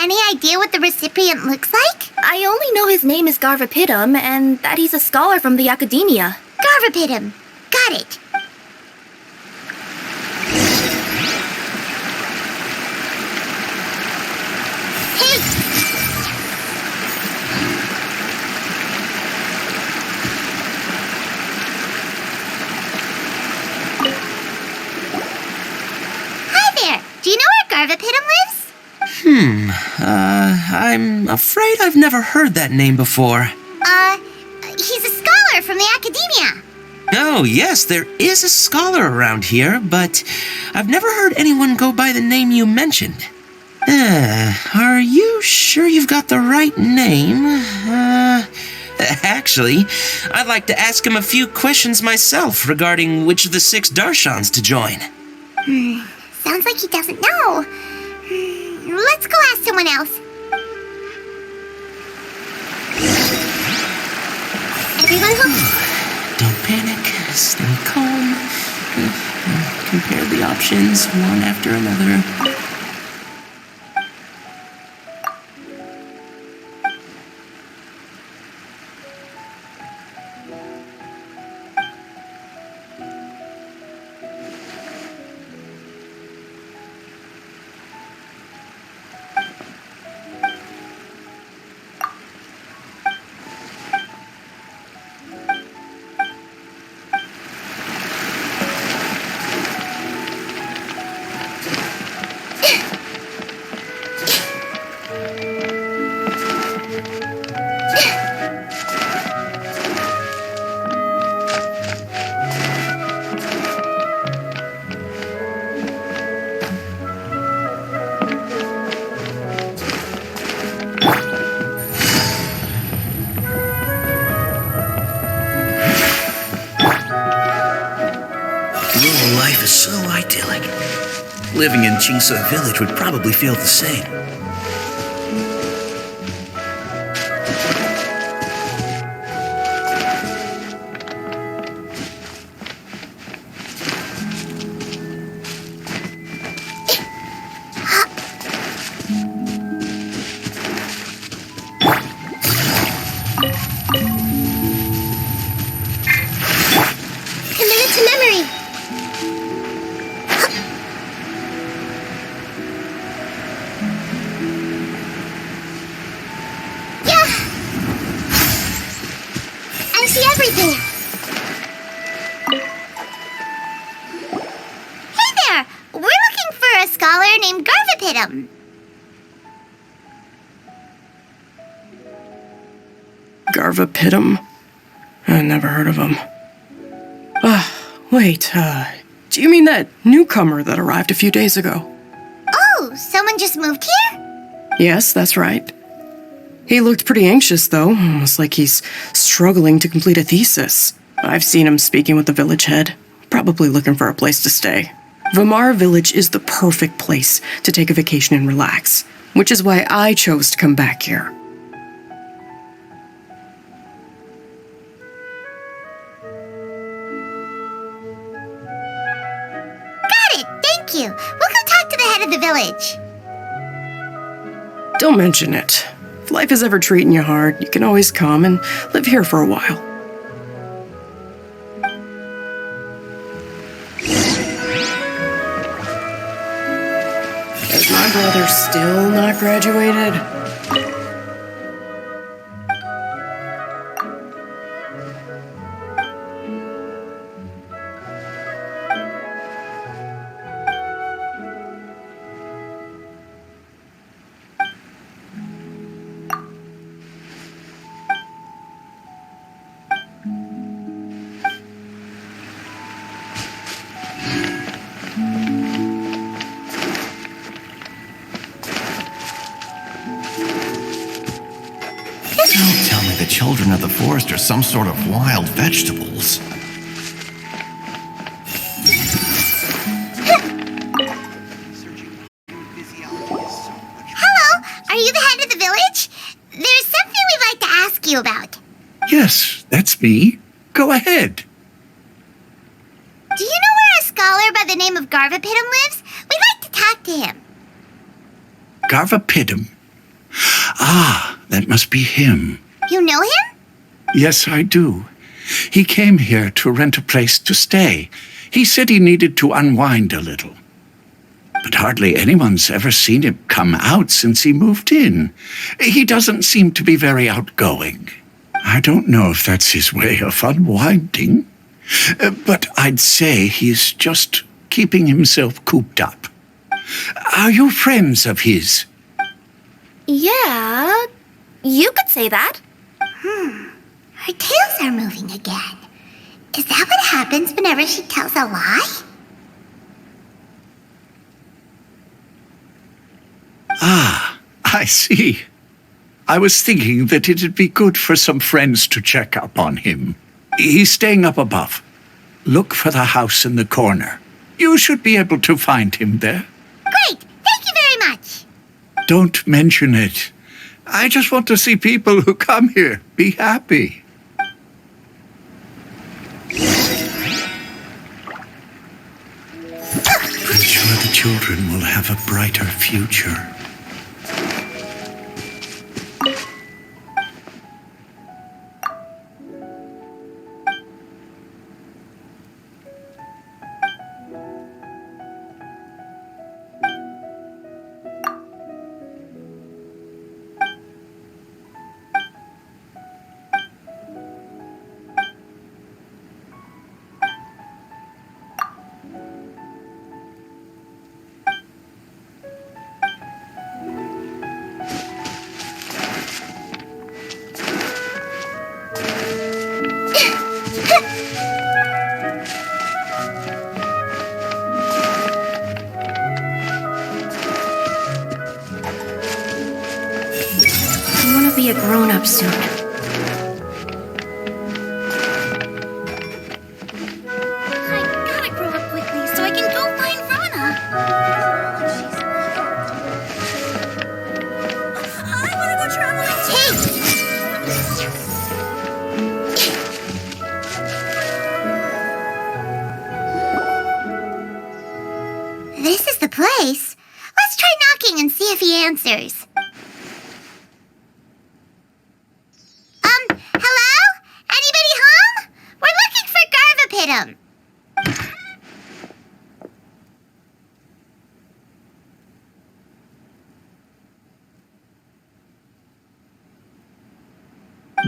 B: Any idea what the recipient looks like?
J: I only know his name is Garvapitum and that he's a scholar from the Academia.
B: Garvapitum. Got it. Hi there. Do you know where Garvapidum lives?
G: I'm afraid I've never heard that name before.
B: He's a scholar from the academia.
G: Oh, yes, there is a scholar around here, but I've never heard anyone go by the name you mentioned. Are you sure you've got the right name? Actually, I'd like to ask him a few questions myself regarding which of the 6 Darshans to join.
B: Sounds like he doesn't know. Let's go ask someone else. Everyone home.
G: Don't panic. Stay calm. Compare the options one after another.
O: Life is so idyllic. Living in Chingsa Village would probably feel the same.
B: Commit it to memory. I see everything. Hey there! We're looking for a scholar named Garvapidum.
P: Garvapidum? I never heard of him. Wait, do you mean that newcomer that arrived a few days ago?
B: Oh, someone just moved here?
P: Yes, that's right. He looked pretty anxious, though, almost like he's struggling to complete a thesis. I've seen him speaking with the village head, probably looking for a place to stay. Vamar Village is the perfect place to take a vacation and relax, which is why I chose to come back here.
B: Got it, thank you. We'll go talk to the head of the village.
P: Don't mention it. If life is ever treating you hard, you can always come and live here for a while. Is my brother still not graduated?
Q: Don't tell me the children of the forest are some sort of wild vegetables.
B: Hello, are you the head of the village? There's something we'd like to ask you about.
R: Yes, that's me. Go ahead.
B: Do you know where a scholar by the name of Garvapidum lives? We'd like to talk to him.
R: Garvapidum. Ah, that must be him.
B: You know him?
R: Yes, I do. He came here to rent a place to stay. He said he needed to unwind a little. But hardly anyone's ever seen him come out since he moved in. He doesn't seem to be very outgoing. I don't know if that's his way of unwinding, but I'd say he's just keeping himself cooped up. Are you friends of his?
J: Yeah, you could say that.
B: Her tails are moving again. Is that what happens whenever she tells a lie?
R: Ah, I see. I was thinking that it'd be good for some friends to check up on him. He's staying up above. Look for the house in the corner. You should be able to find him there.
B: Great! Thank you very much!
R: Don't mention it. I just want to see people who come here be happy. I'm sure the children will have a brighter future.
A: I want to be a grown-up soon.
B: I gotta grow up quickly so I can go find Rana. I wanna go traveling too. This is the place. Let's try knocking and see if he answers. Hello? Anybody home? We're looking for Garvapitum.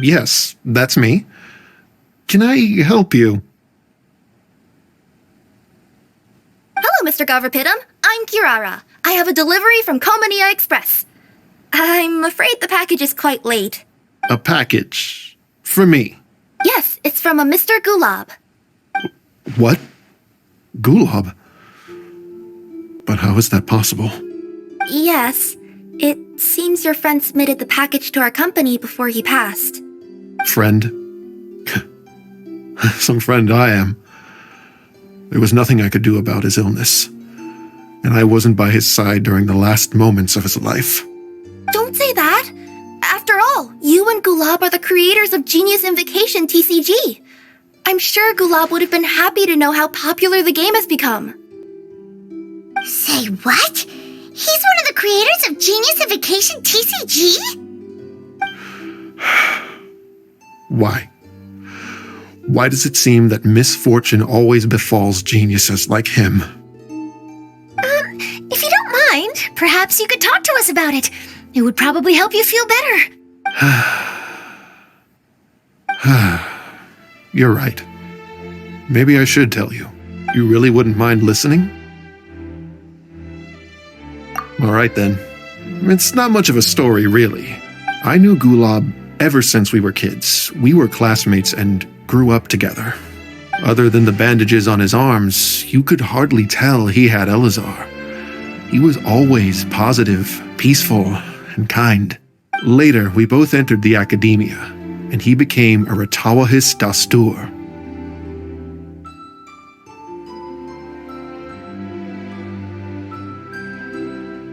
S: Yes, that's me. Can I help you?
J: Hello, Mr. Garvapitum. I'm Kirara. I have a delivery from Komania Express. I'm afraid the package is quite late.
S: A package. For me.
J: Yes, it's from a Mr. Gulab.
S: What? Gulab? But how is that possible?
J: Yes, it seems your friend submitted the package to our company before he passed.
S: Friend? Some friend I am. There was nothing I could do about his illness. And I wasn't by his side during the last moments of his life.
J: Don't say that! After all, you and Gulab are the creators of Genius Invocation TCG. I'm sure Gulab would have been happy to know how popular the game has become.
B: Say what? He's one of the creators of Genius Invocation TCG?
S: Why? Why does it seem that misfortune always befalls geniuses like him?
C: If you don't mind, perhaps you could talk to us about it. It would probably help you feel better.
S: You're right. Maybe I should tell you. You really wouldn't mind listening? All right then. It's not much of a story, really. I knew Gulab ever since we were kids. We were classmates and grew up together. Other than the bandages on his arms, you could hardly tell he had Elazar. He was always positive, peaceful, and kind. Later, we both entered the academia, and he became a Ratawahis Dastur.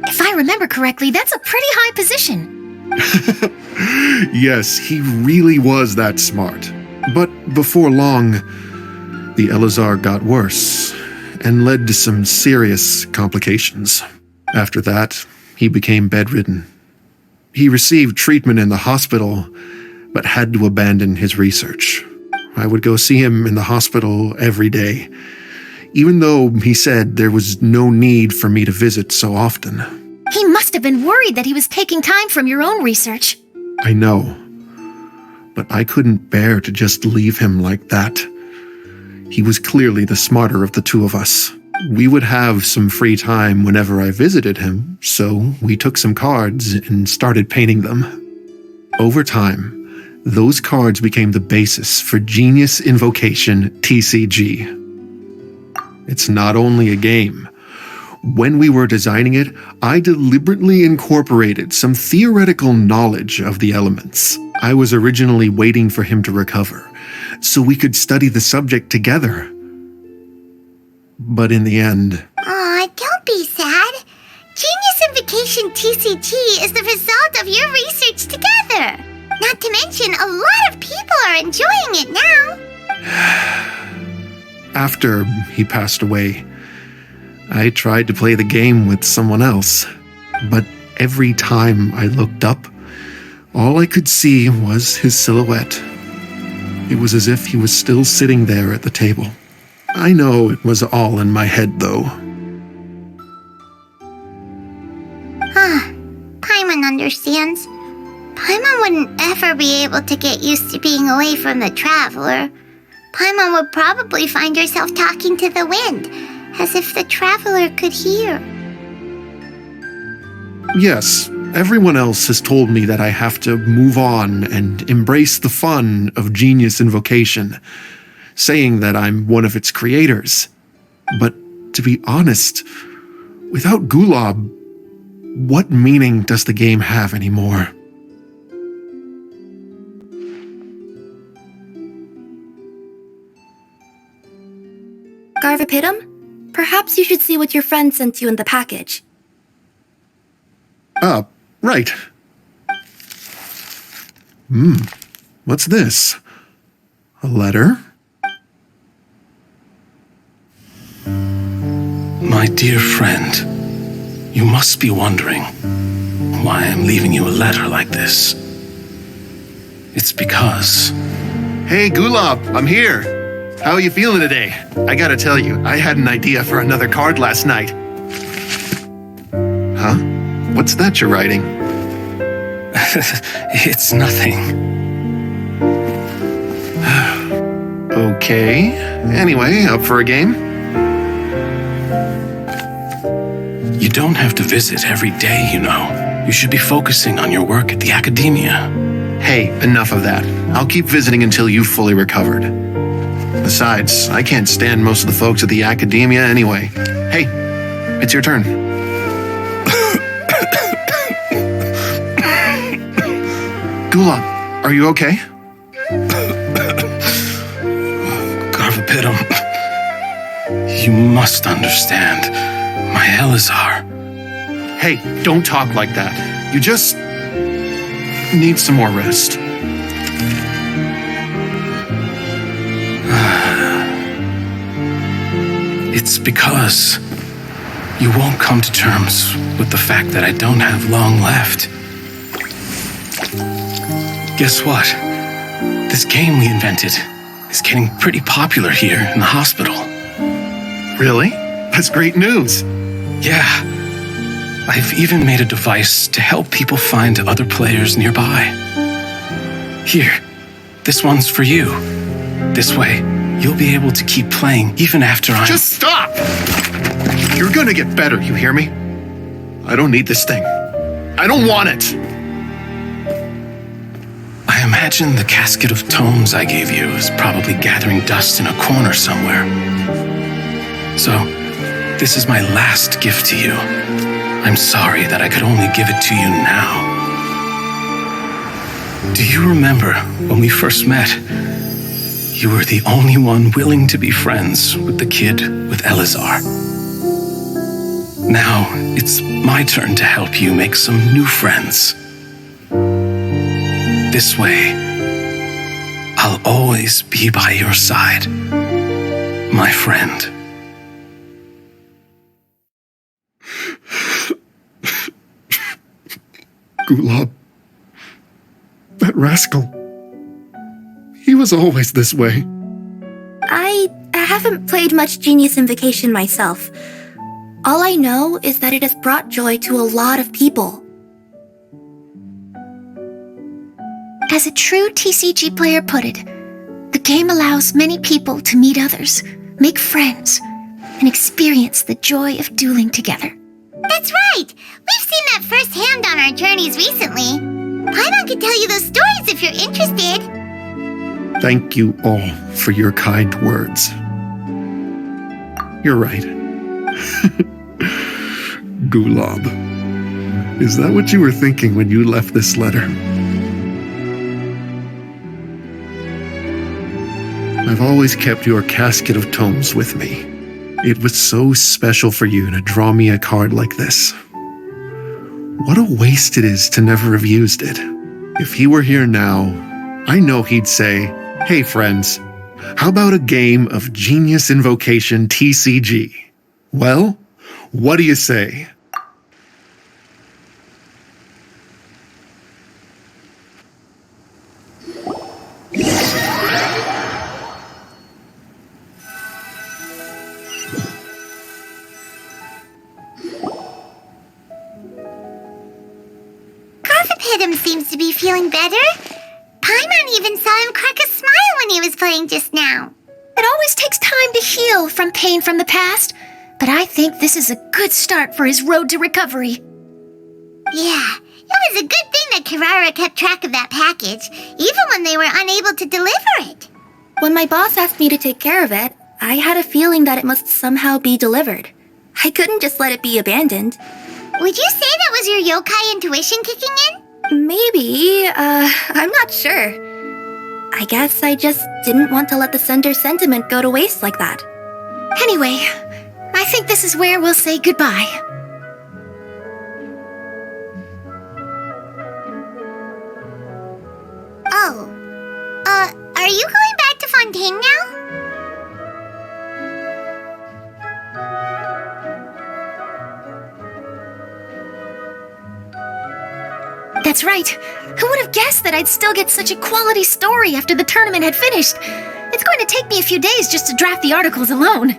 C: If I remember correctly, that's a pretty high position.
S: Yes, he really was that smart. But before long, the Elazar got worse and led to some serious complications. After that, he became bedridden. He received treatment in the hospital, but had to abandon his research. I would go see him in the hospital every day, even though he said there was no need for me to visit so often.
C: He must have been worried that he was taking time from your own research.
S: I know, but I couldn't bear to just leave him like that. He was clearly the smarter of the two of us. We would have some free time whenever I visited him, so we took some cards and started painting them. Over time, those cards became the basis for Genius Invocation TCG. It's not only a game. When we were designing it, I deliberately incorporated some theoretical knowledge of the elements. I was originally waiting for him to recover, so we could study the subject together. But in the end...
B: Aw, don't be sad. Genius Invocation TCG is the result of your research together. Not to mention, a lot of people are enjoying it now.
S: After he passed away, I tried to play the game with someone else. But every time I looked up, all I could see was his silhouette. It was as if he was still sitting there at the table. I know it was all in my head, though.
B: Paimon understands. Paimon wouldn't ever be able to get used to being away from the Traveler. Paimon would probably find herself talking to the wind, as if the Traveler could hear.
S: Yes, everyone else has told me that I have to move on and embrace the fun of Genius Invocation, saying that I'm one of its creators. But to be honest, without Gulob, what meaning does the game have anymore?
J: Garvapidum? Perhaps you should see what your friend sent you in the package.
S: Right. What's this? A letter?
L: My dear friend, you must be wondering why I'm leaving you a letter like this. It's because...
S: Hey, Gulob, I'm here. How are you feeling today? I gotta tell you, I had an idea for another card last night. Huh? What's that you're writing?
L: It's nothing.
S: Okay. Anyway, up for a game?
L: You don't have to visit every day, you know. You should be focusing on your work at the academia.
S: Hey, enough of that. I'll keep visiting until you've fully recovered. Besides, I can't stand most of the folks at the academia anyway. Hey, it's your turn. Gulob, are you okay?
L: Garvapidum, you must understand. My Elazar.
S: Hey, don't talk like that. You just need some more rest.
L: It's because you won't come to terms with the fact that I don't have long left. Guess what? This game we invented is getting pretty popular here in the hospital.
S: Really? That's great news.
L: Yeah. I've even made a device to help people find other players nearby. Here, this one's for you. This way, you'll be able to keep playing even after I'm...
S: Just stop! You're gonna get better, you hear me? I don't need this thing. I don't want it!
L: I imagine the casket of tomes I gave you is probably gathering dust in a corner somewhere. So, this is my last gift to you. I'm sorry that I could only give it to you now. Do you remember when we first met? You were the only one willing to be friends with the kid with Elazar. Now, it's my turn to help you make some new friends. This way, I'll always be by your side, my friend.
S: Gulob. That rascal. He was always this way.
J: I haven't played much Genius Invocation myself. All I know is that it has brought joy to a lot of people.
C: As a true TCG player put it, the game allows many people to meet others, make friends, and experience the joy of dueling together.
B: That's right! We've seen that firsthand on our journeys recently. Paimon could tell you those stories if you're interested.
S: Thank you all for your kind words. You're right. Gulab. Is that what you were thinking when you left this letter? I've always kept your casket of tomes with me. It was so special for you to draw me a card like this. What a waste it is to never have used it. If he were here now, I know he'd say, "Hey friends, how about a game of Genius Invocation TCG?" Well, what do you say?
B: Gothipidum seems to be feeling better. Paimon even saw him crack a smile when he was playing just now.
C: It always takes time to heal from pain from the past, but I think this is a good start for his road to recovery.
B: Yeah, it was a good thing that Kirara kept track of that package, even when they were unable to deliver it.
J: When my boss asked me to take care of it, I had a feeling that it must somehow be delivered. I couldn't just let it be abandoned.
B: Would you say that was your yokai intuition kicking in?
J: Maybe, I'm not sure. I guess I just didn't want to let the sender's sentiment go to waste like that.
C: Anyway, I think this is where we'll say goodbye.
B: Oh, are you going back to Fontaine now?
C: That's right. Who would have guessed that I'd still get such a quality story after the tournament had finished? It's going to take me a few days just to draft the articles alone.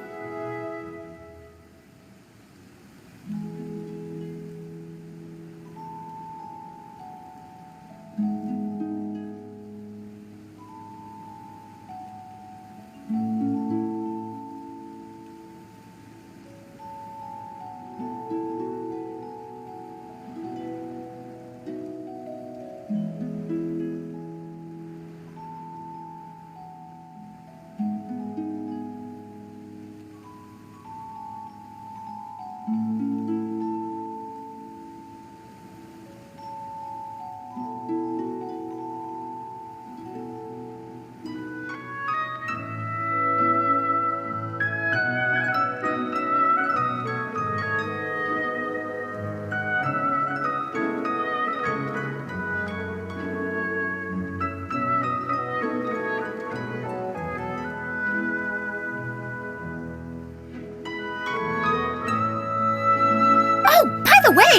C: By the way,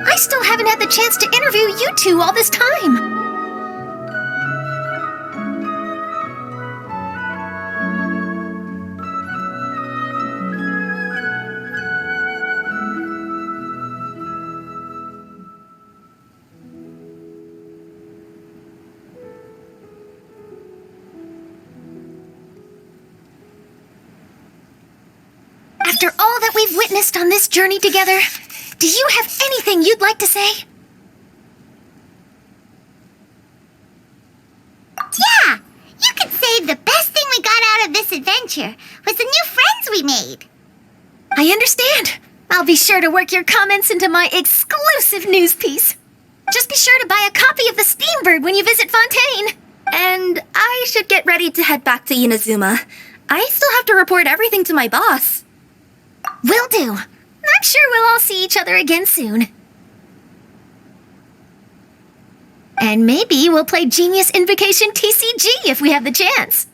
C: I still haven't had the chance to interview you two all this time. After all that we've witnessed on this journey together, do you have anything you'd like to say?
B: Yeah! You could say the best thing we got out of this adventure was the new friends we made.
C: I understand. I'll be sure to work your comments into my exclusive news piece. Just be sure to buy a copy of the Steambird when you visit Fontaine.
J: And I should get ready to head back to Inazuma. I still have to report everything to my boss.
C: Will do. I'm sure we'll all see each other again soon. And maybe we'll play Genius Invocation TCG if we have the chance.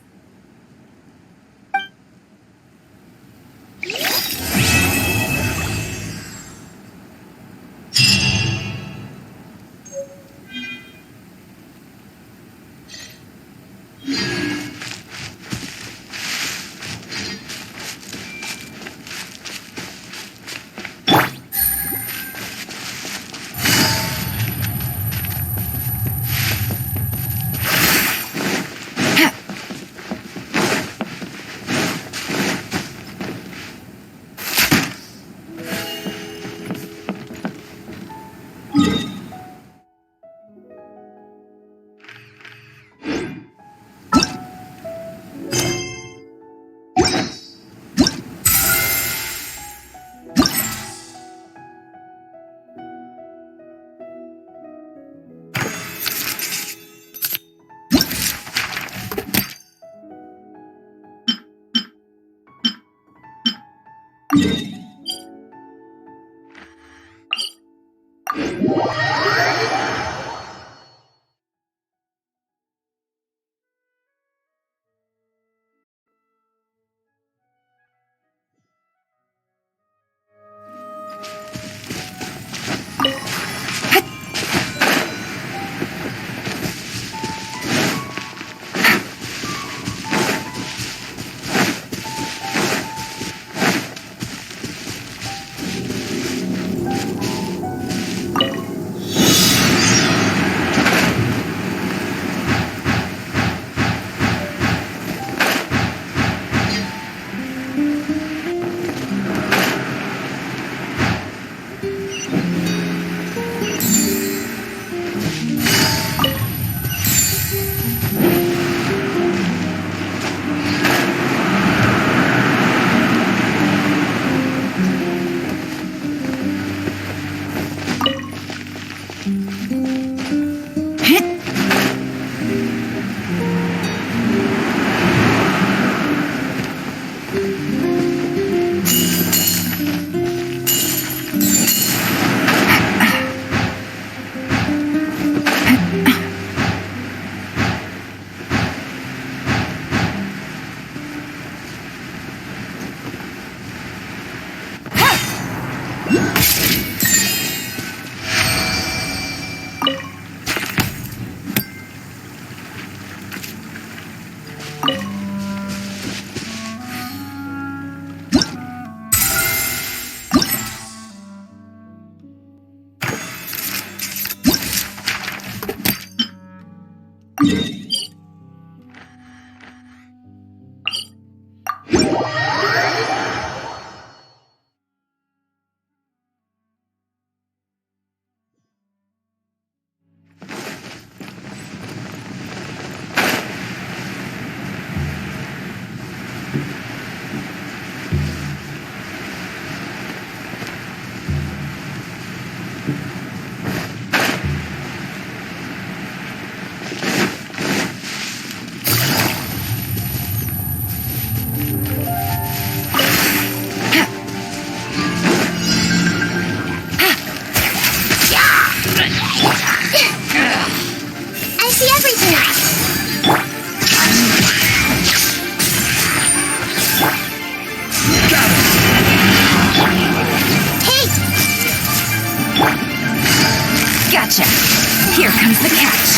N: Here comes the catch.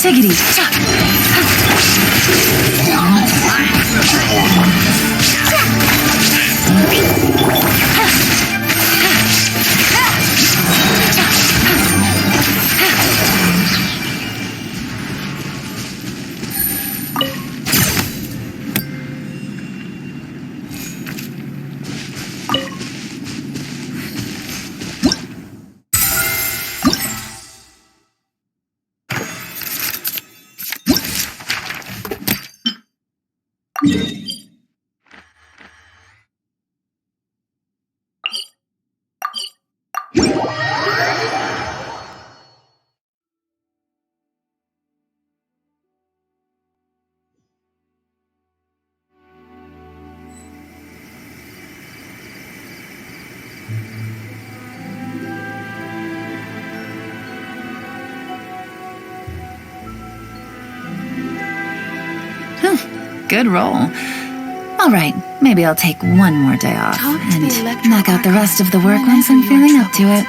N: Take it easy. Good roll. All right, maybe I'll take one more day off and knock out the rest of the work once I'm feeling up to it.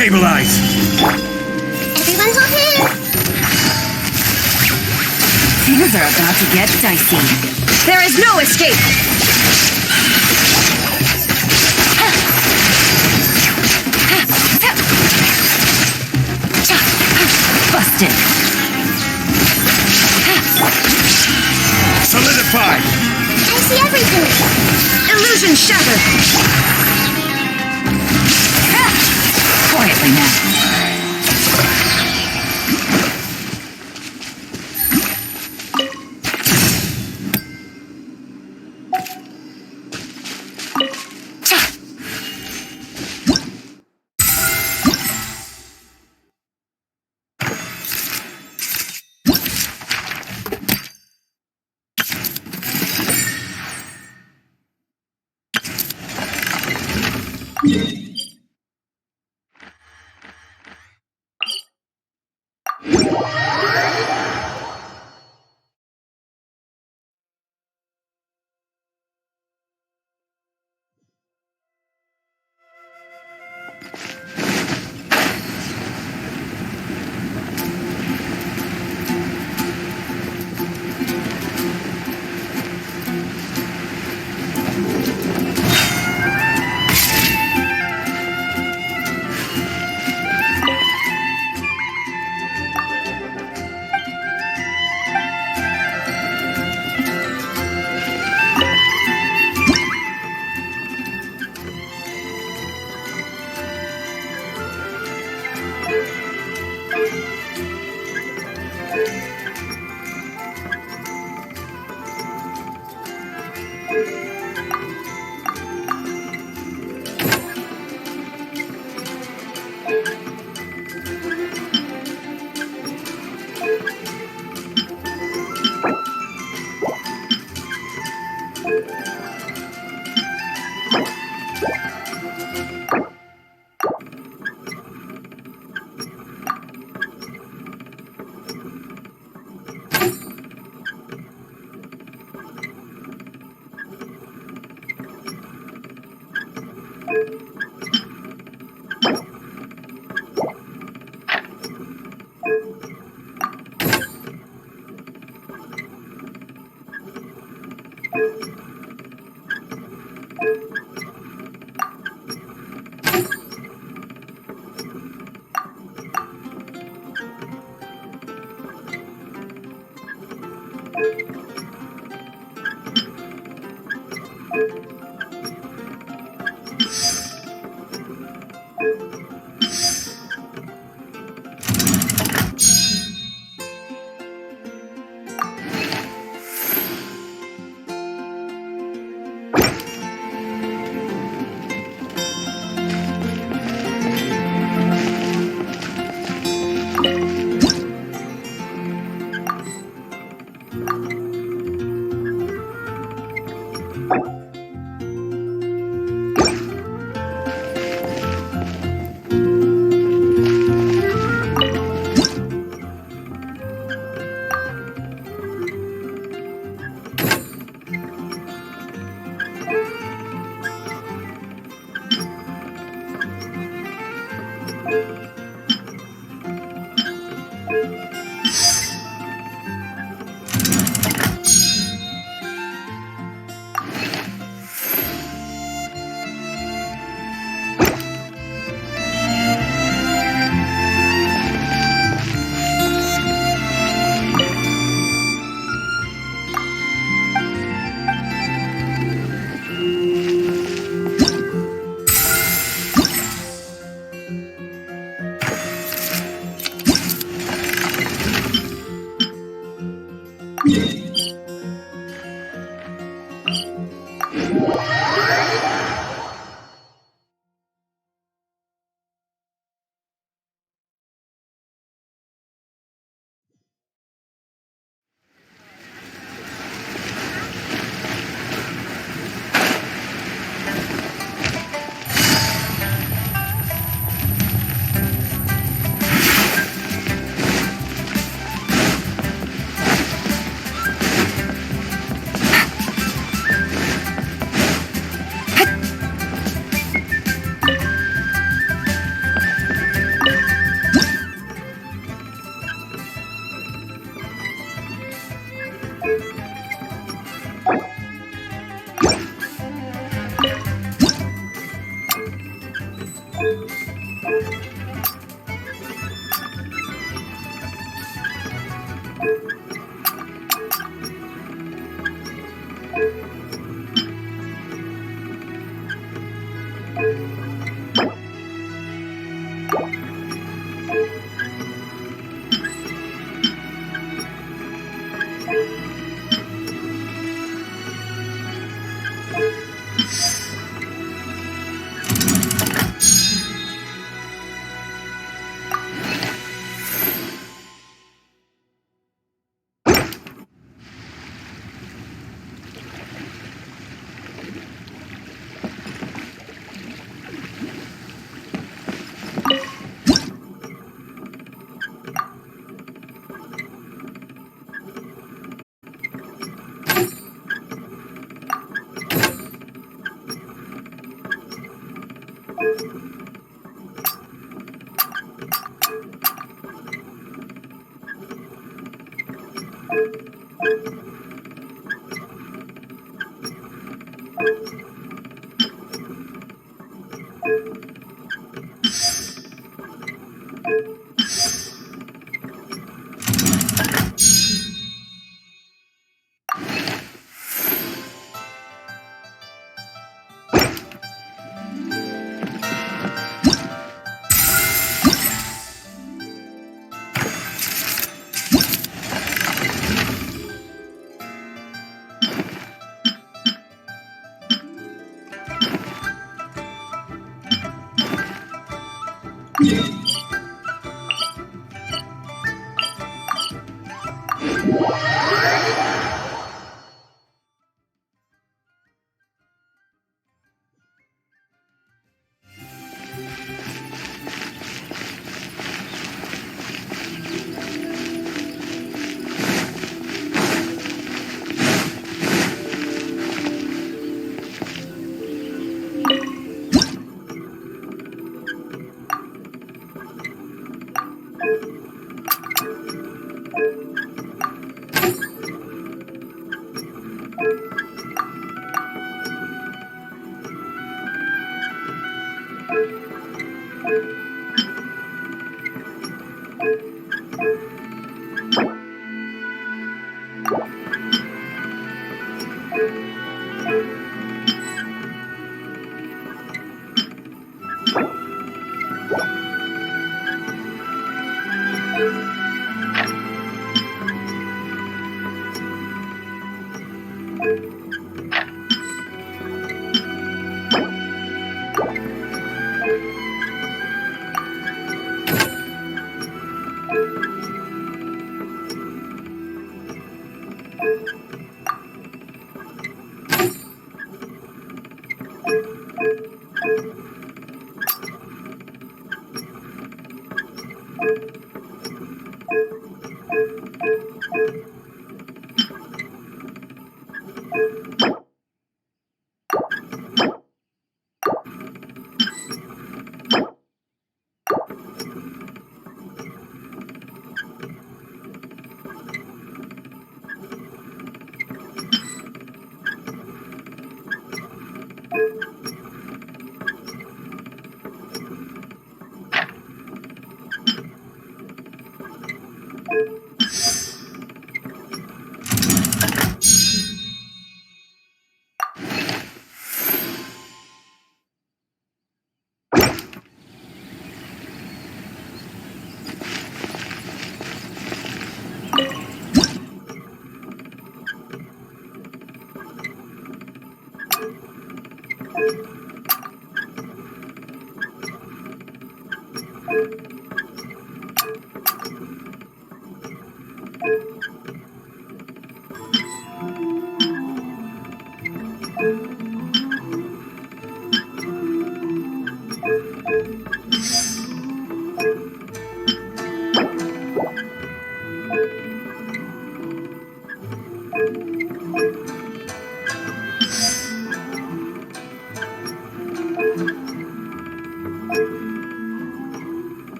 L: Stabilize!
B: Everyone hold hands!
H: Things are about to get dicey. There is no escape! Busted.
L: Solidify!
B: I see everything!
H: Illusion shattered! Quietly now.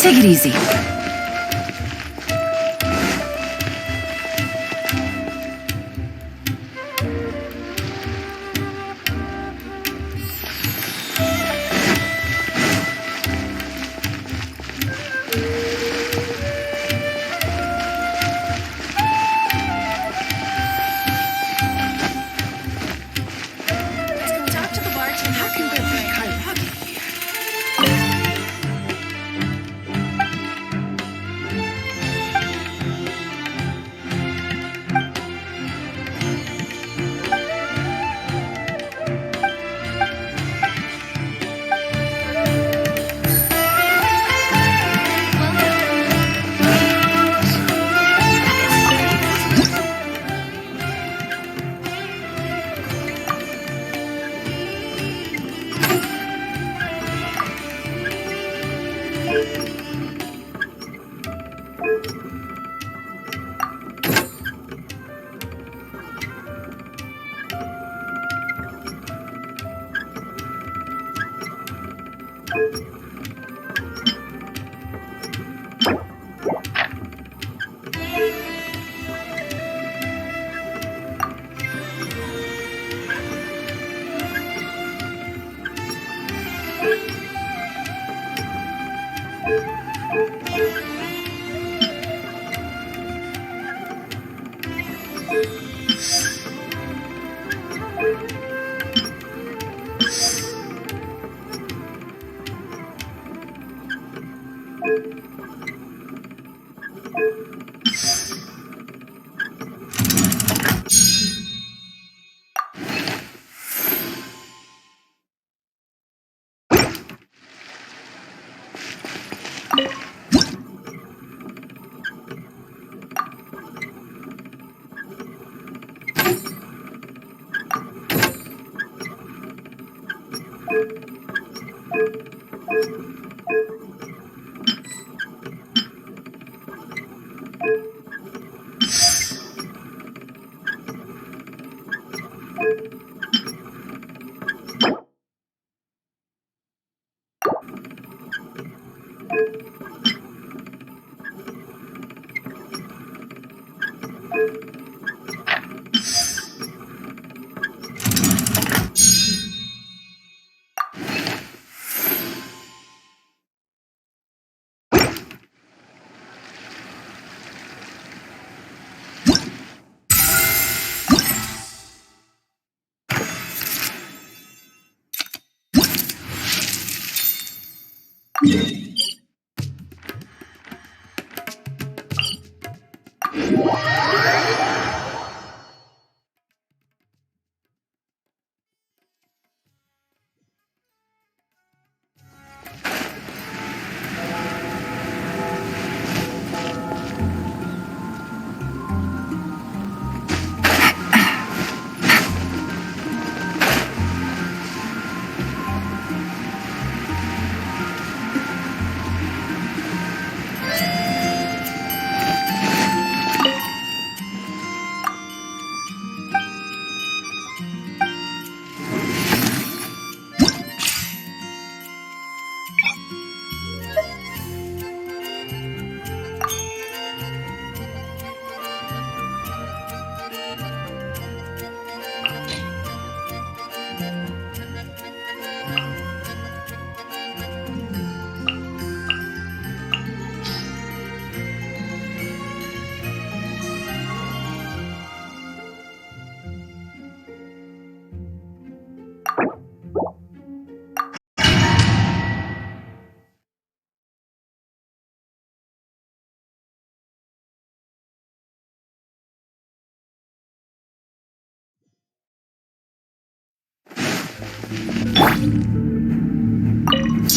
N: Take it easy.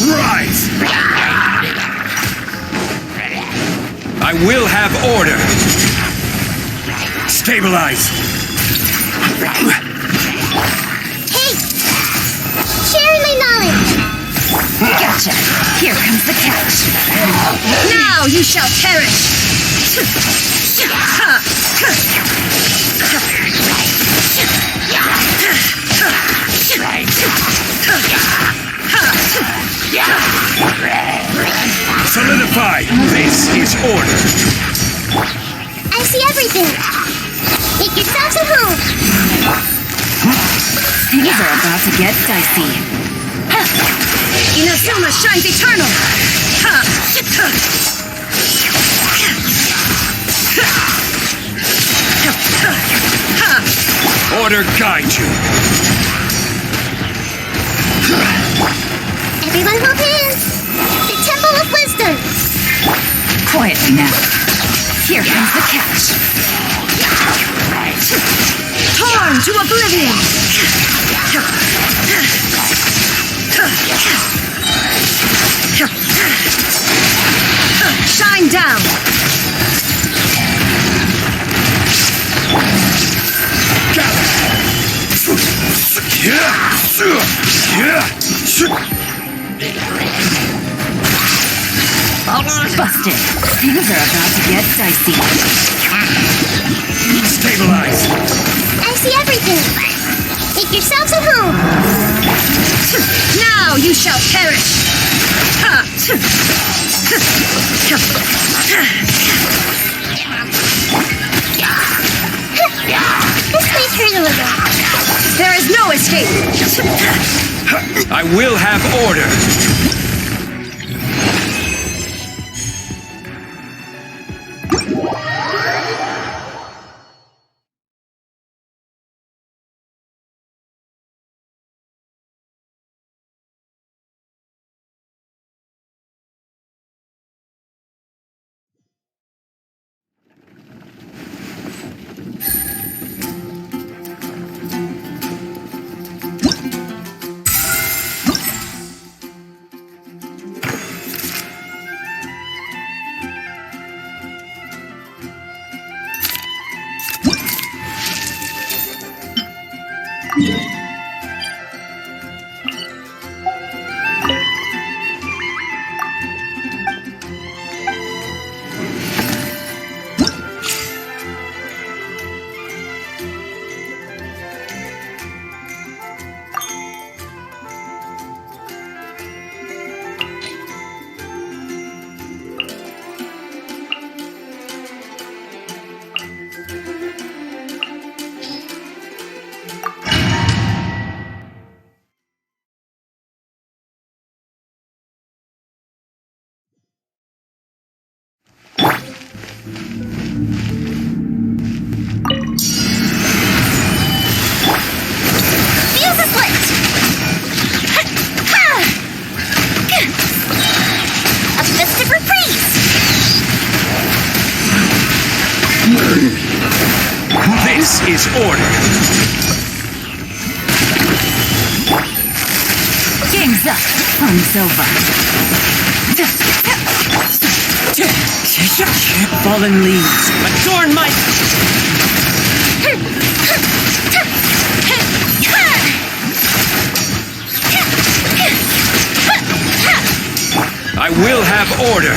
L: Rise! I will have order! Stabilize!
B: Hey! Sharing my knowledge!
C: Gotcha. Here comes the catch.
H: Now you shall perish!
L: Solidify! This is order!
B: I see everything! Make yourselves at home!
C: Things are about to get dicey.
H: Inazuma shines eternal!
L: Order guide you!
B: Everyone hold hands! The Temple of Wisdom!
C: Quietly now. Here comes the catch.
H: Torn to oblivion! Shine down!
C: Busted. Things are about to get dicey.
L: Stabilize!
B: I see everything! Make yourselves at home!
H: Now you shall perish!
B: This may hurt a little.
H: There is no escape!
L: I will have order! This is order.
C: Game's up. Fun's over.
H: Fallen leaves, adorn my...
L: I will have order.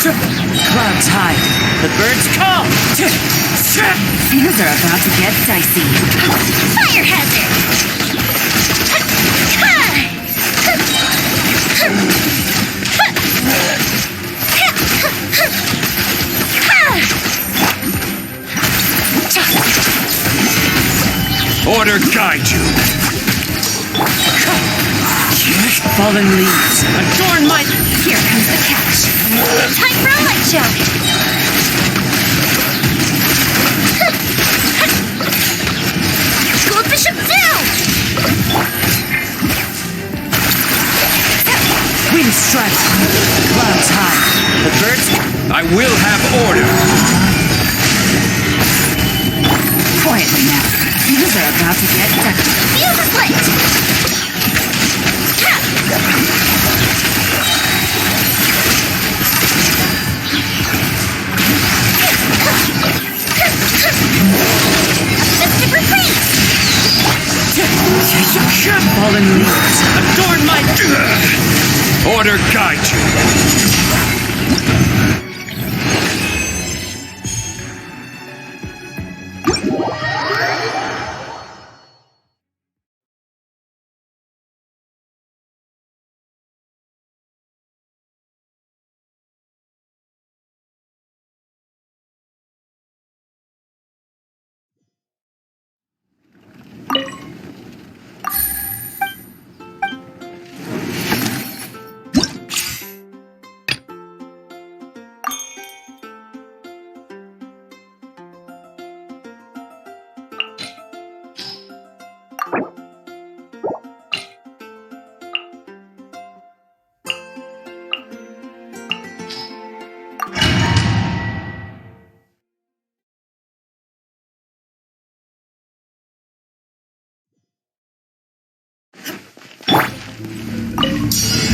H: Clouds high, the birds call.
C: Things are about to get dicey.
B: Fire hazard!
L: Order guide you.
H: Fallen leaves, adorn my...
C: Here comes the catch.
B: Time for a light show! Gold Bishop down!
H: Wind strikes, clouds high, the birds...
L: I will have order.
C: Quietly now. Things are about to get done.
B: Fuse is lit! Let's retreat!
D: Fallen leaves, adorn my... Order guide you.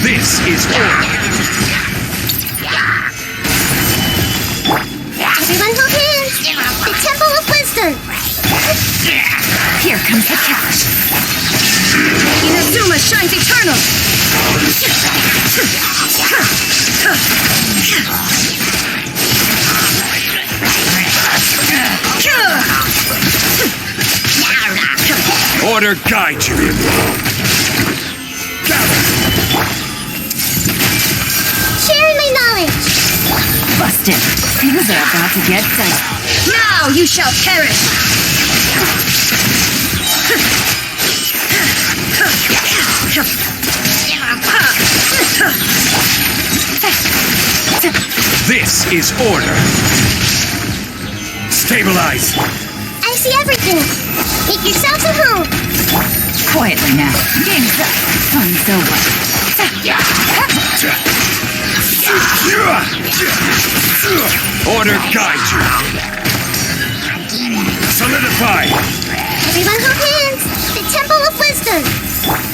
D: This is order.
B: Everyone hold hands! The Temple of Wisdom!
C: Here comes the catch.
A: Inazuma shines eternal!
D: Order guide you.
B: Sharing my knowledge!
C: Busted. Things are about to get dicey.
A: Now you shall perish!
D: This is order. Stabilize.
B: I see everything! Make yourselves at home!
C: Quietly now. Game's up. Fun's over.
D: Order guide you. Solidify.
B: Everyone hold hands! The Temple of Wisdom!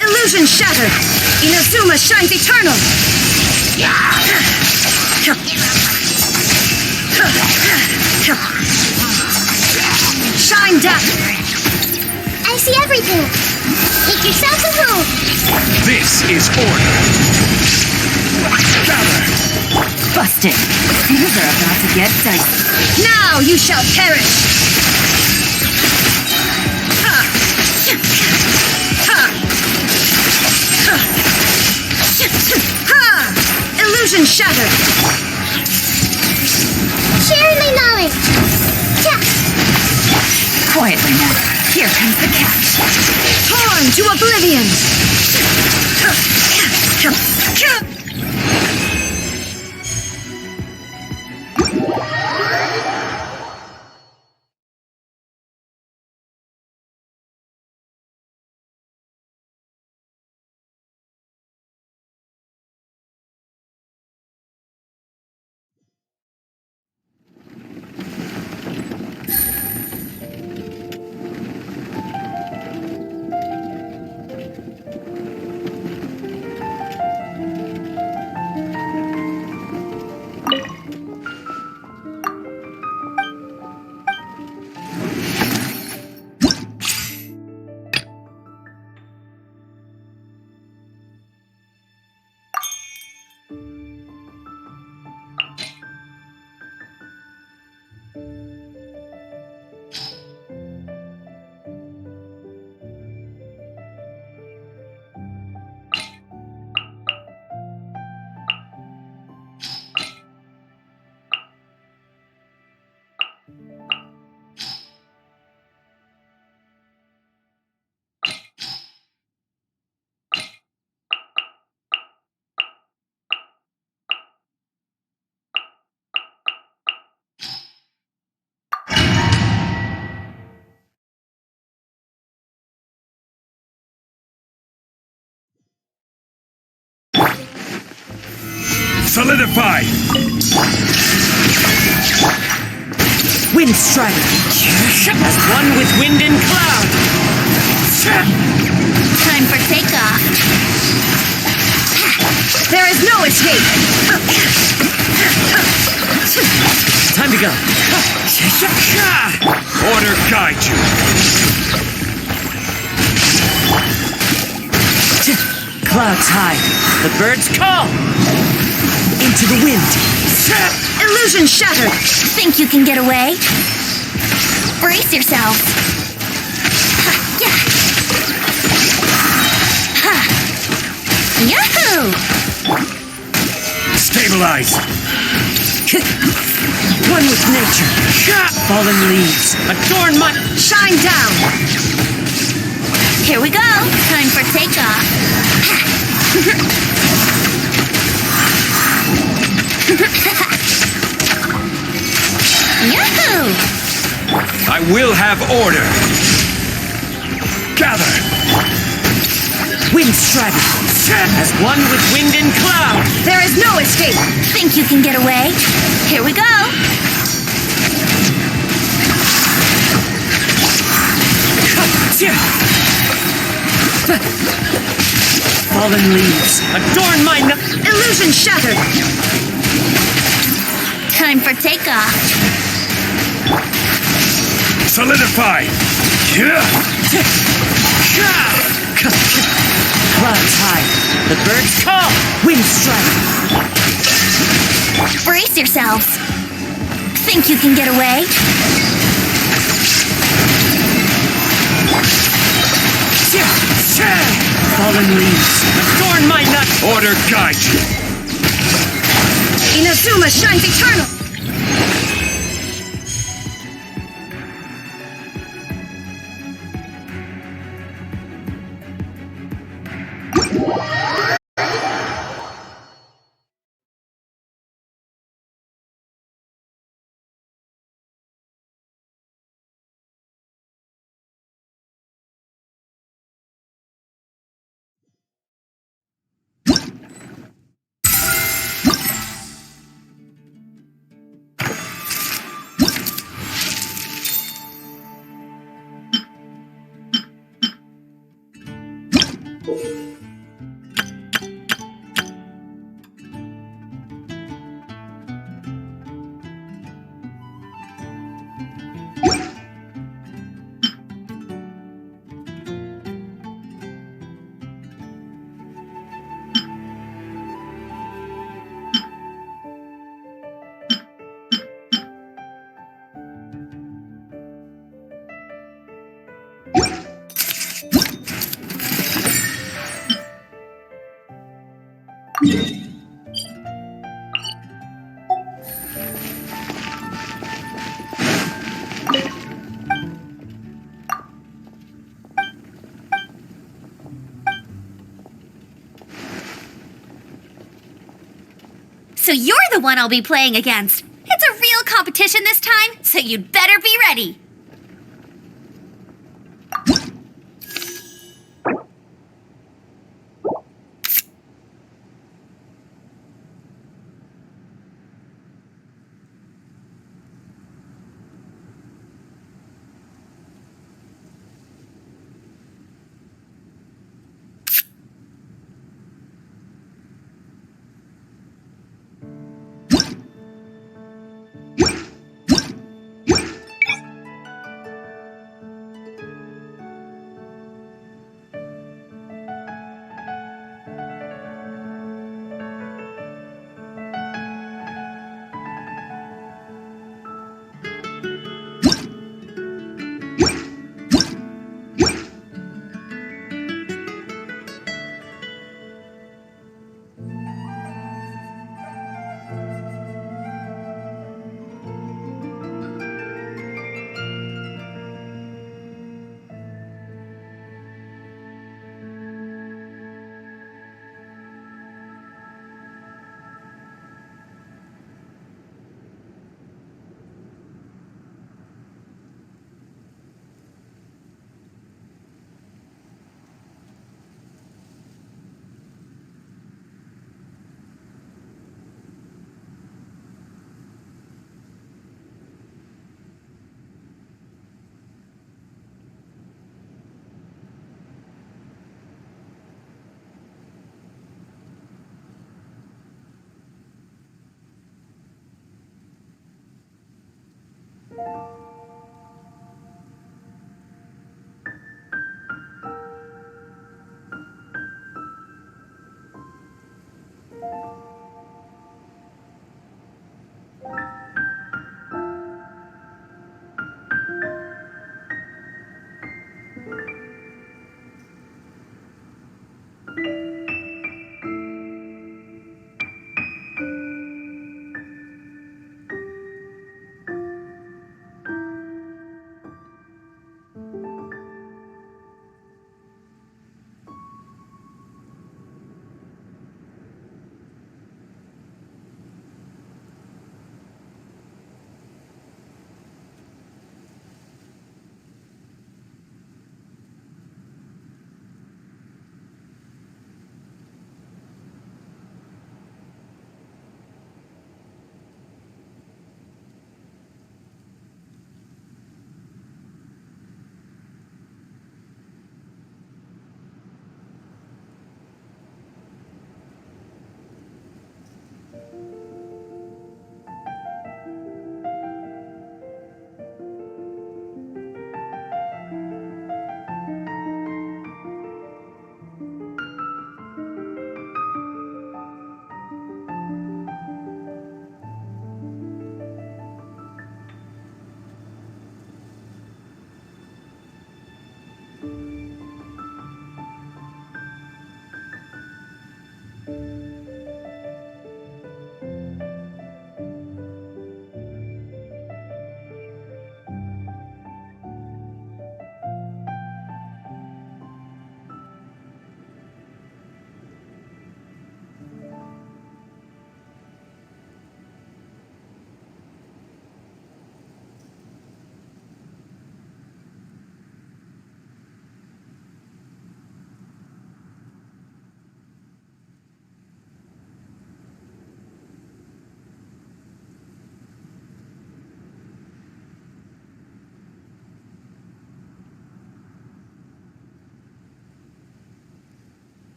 A: Illusion shattered! Inazuma shines eternal! Shine down!
B: I see everything! Make yourselves at home!
D: This is order. Gather.
C: Busted. Things are about to get dicey.
A: Now you shall perish! Illusion shattered!
B: Sharing my knowledge!
C: Quietly now. Here comes the catch.
A: Torn to oblivion!
D: Solidify!
T: Wind Strider! One with wind and cloud!
A: escape!
D: Time to go.
L: Order guide you.
D: Clouds high. The birds call. Into the wind.
A: Illusion shattered!
B: Think you can get away? Brace yourself. Ha, yeah. Ha. Yahoo!
L: Stabilize.
D: One with nature. Fallen leaves. Adorn my...
A: Shine down!
B: Here we go. Time for takeoff. Yahoo!
L: I will have order. Gather.
D: Wind strike. As one with wind and cloud.
A: There is no escape!
B: Think you can get away? Here we go.
D: Fallen leaves. Adorn my...
A: Illusion shattered!
B: Time for takeoff.
L: Solidify.
D: Clouds high. The birds call. Wind strike.
B: Brace yourselves. Think you can get away?
D: Fallen leaves. Adorn my nut.
L: Order guide you.
A: Inazuma shines eternal!
B: So you're the one I'll be playing against. It's a real competition this time, so you'd better be ready.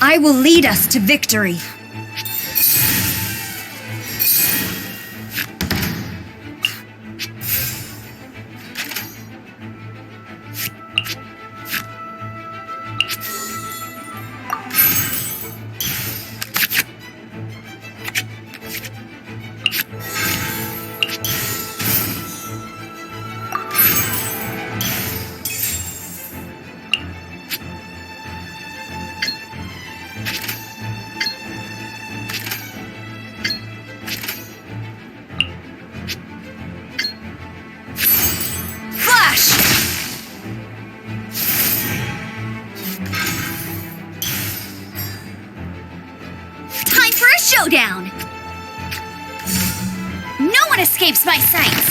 H: I will lead us to victory.
C: Time for a showdown! No one escapes my sights!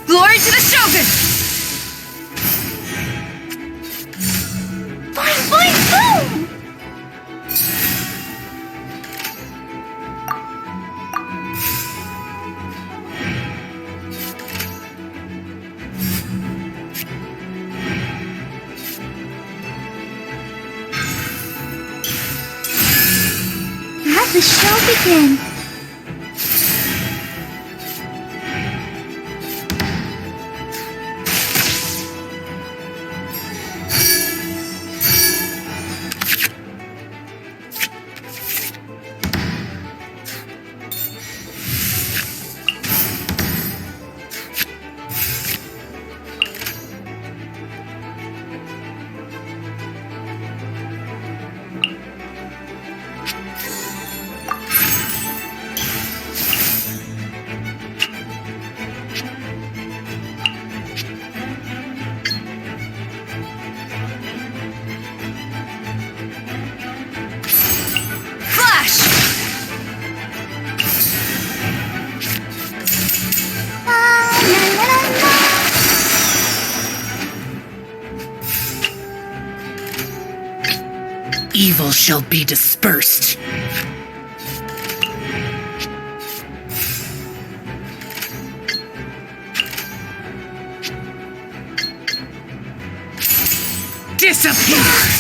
H: Glory to the Shogun!
B: Boom! Let the show begin.
K: Evil shall be dispersed. Disappear!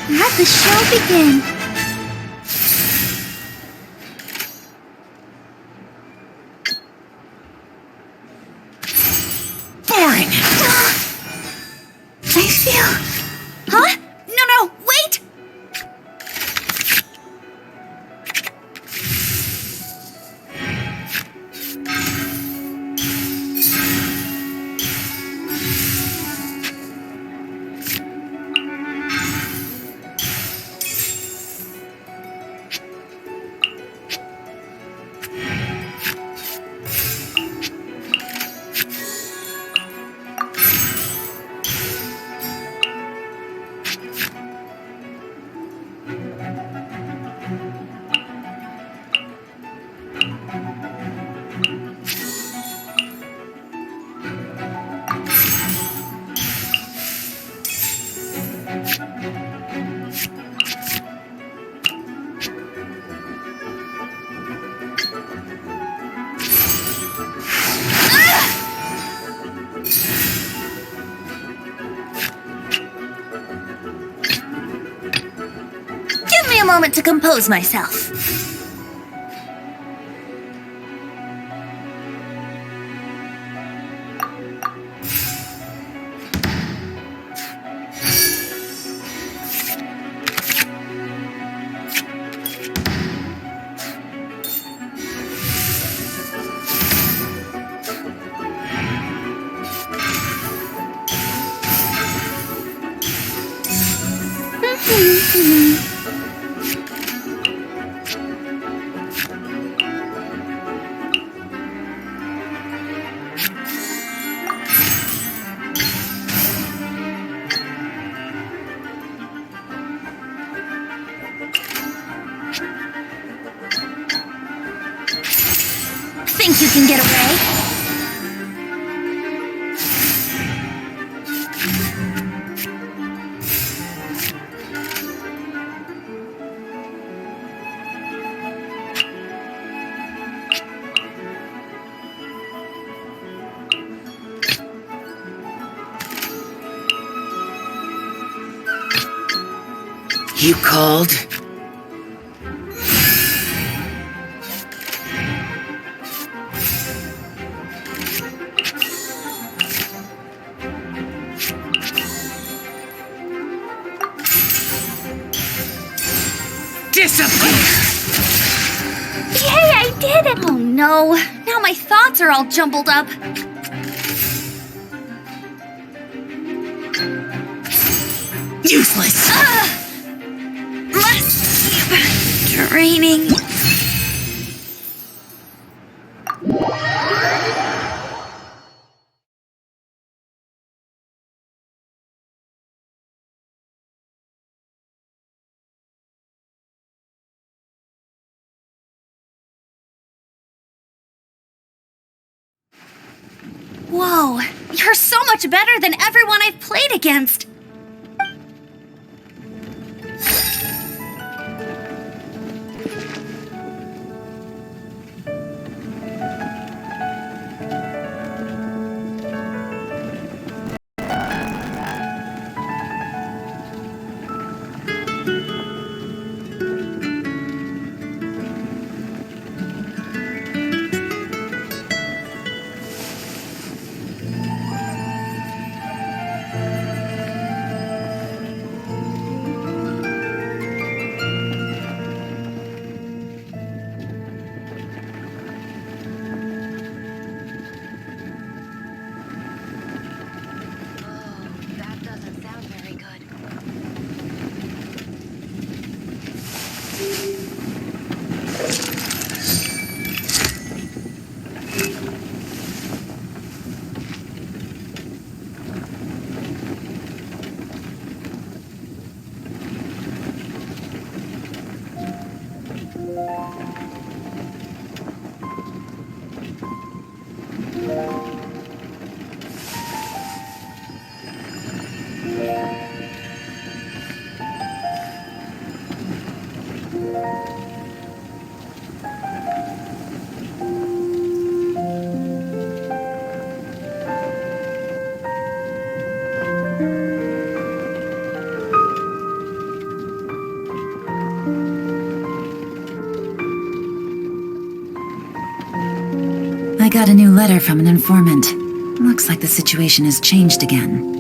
B: Let the show begin.
K: Boring!
B: I feel...
C: Huh? No, wait!
J: me a moment to compose myself. Think you can get away?
K: You called? Disappear!
J: Yay, I did it! Oh no, now my thoughts are all jumbled up.
K: Useless!
J: Draining. Whoa, you're so much better than everyone I've played against.
N: I got a new letter from an informant. Looks like the situation has changed again.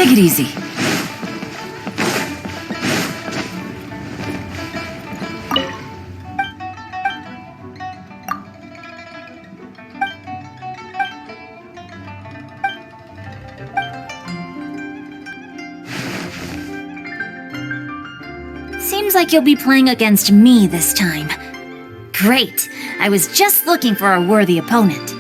C: Take it easy. Seems like you'll be playing against me this time. Great. I was just looking for a worthy opponent.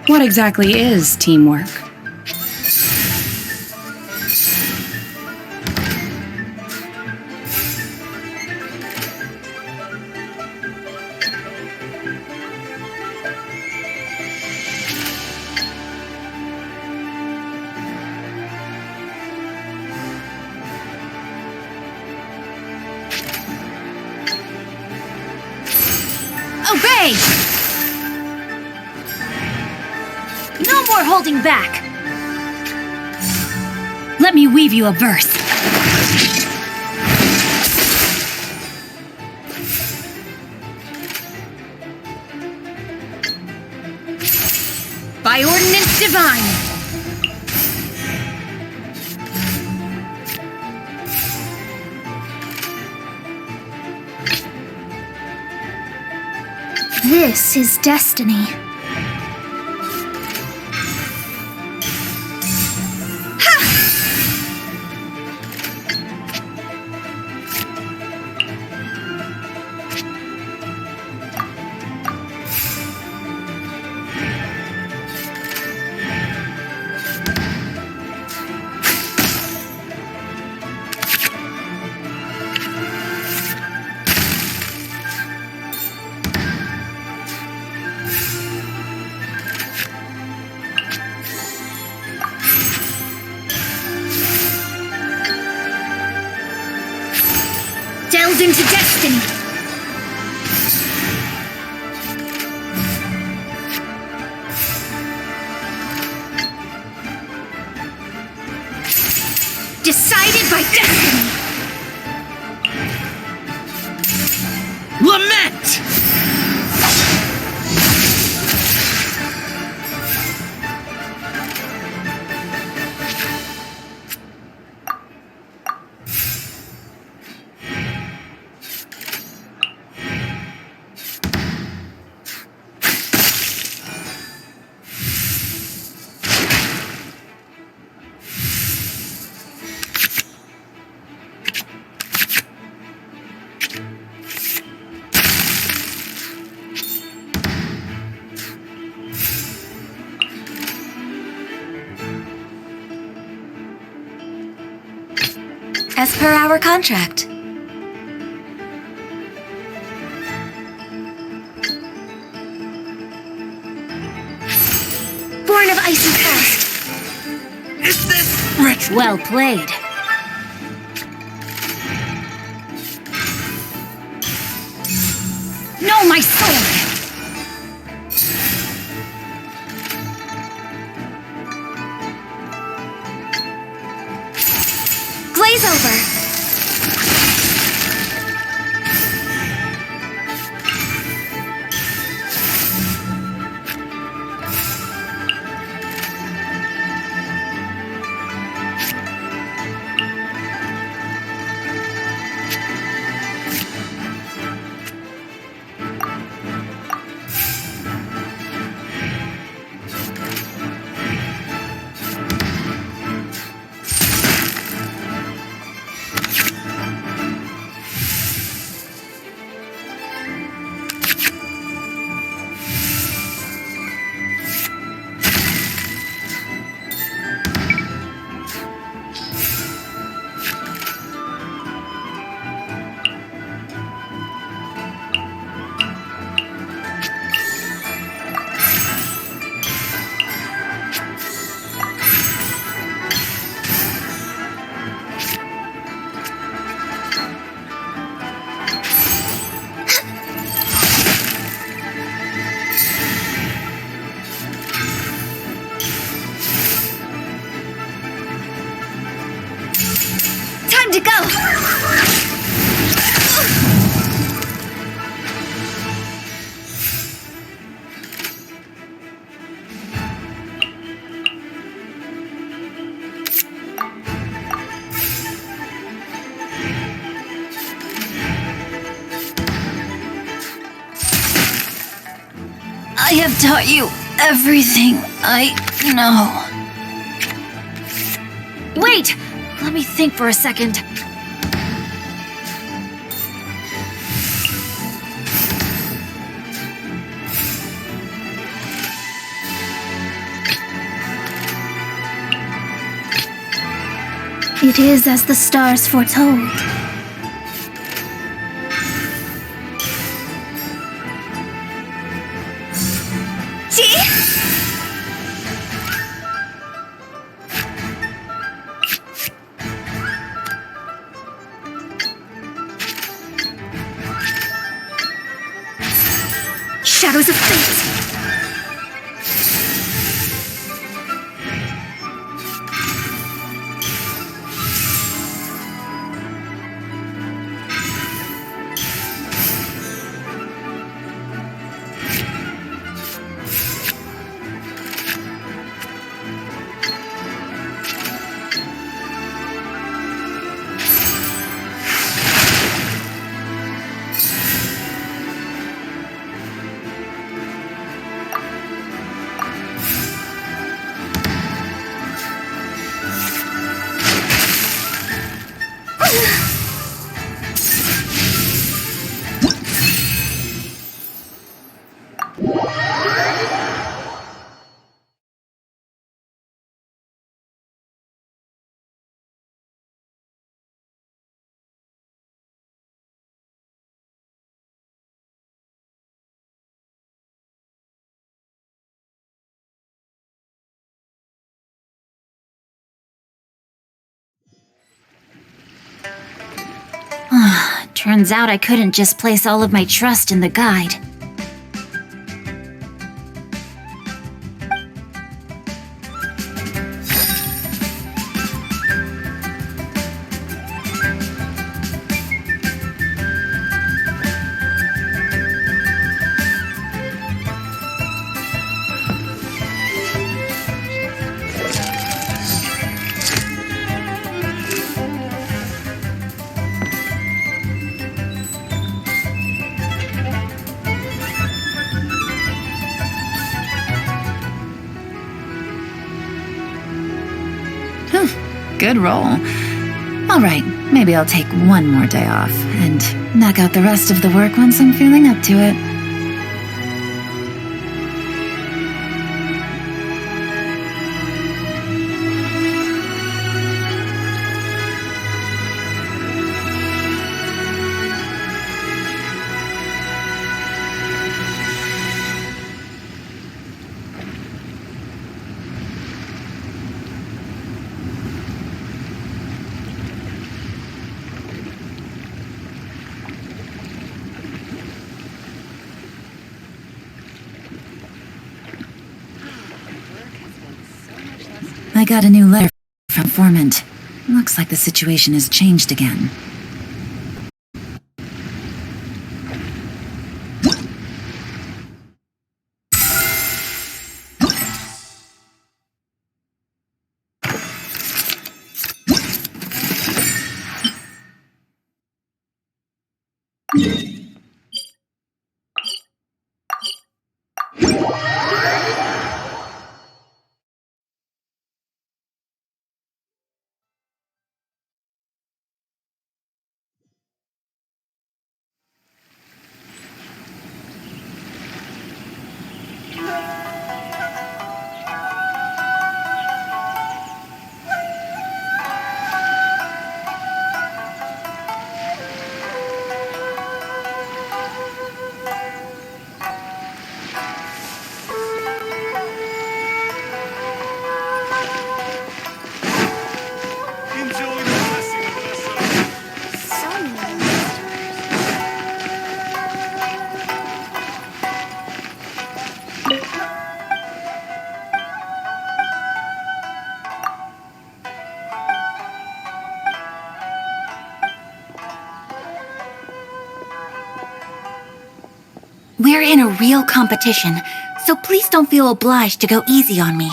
H: What exactly is teamwork?
C: Obey! No more holding back! Let me weave you a verse. By ordinance divine!
B: This is destiny.
E: Lament!
A: As per our contract.
C: Born of icy frost.
E: Is this rich?
C: Well played. No, my sword!
A: Glaze over.
C: Time to go! I have taught you everything I know. Wait! Let me think for a second. It is as the stars foretold.
A: See?
C: Shadows of fate! Turns out I couldn't just place all of my trust in the guide.
N: good roll. All right, maybe I'll take one more day off and knock out the rest of the work once I'm feeling up to it. I got a new letter from informant. Looks like the situation has changed again.
T: We're in a real competition, so please don't feel obliged to go easy on me.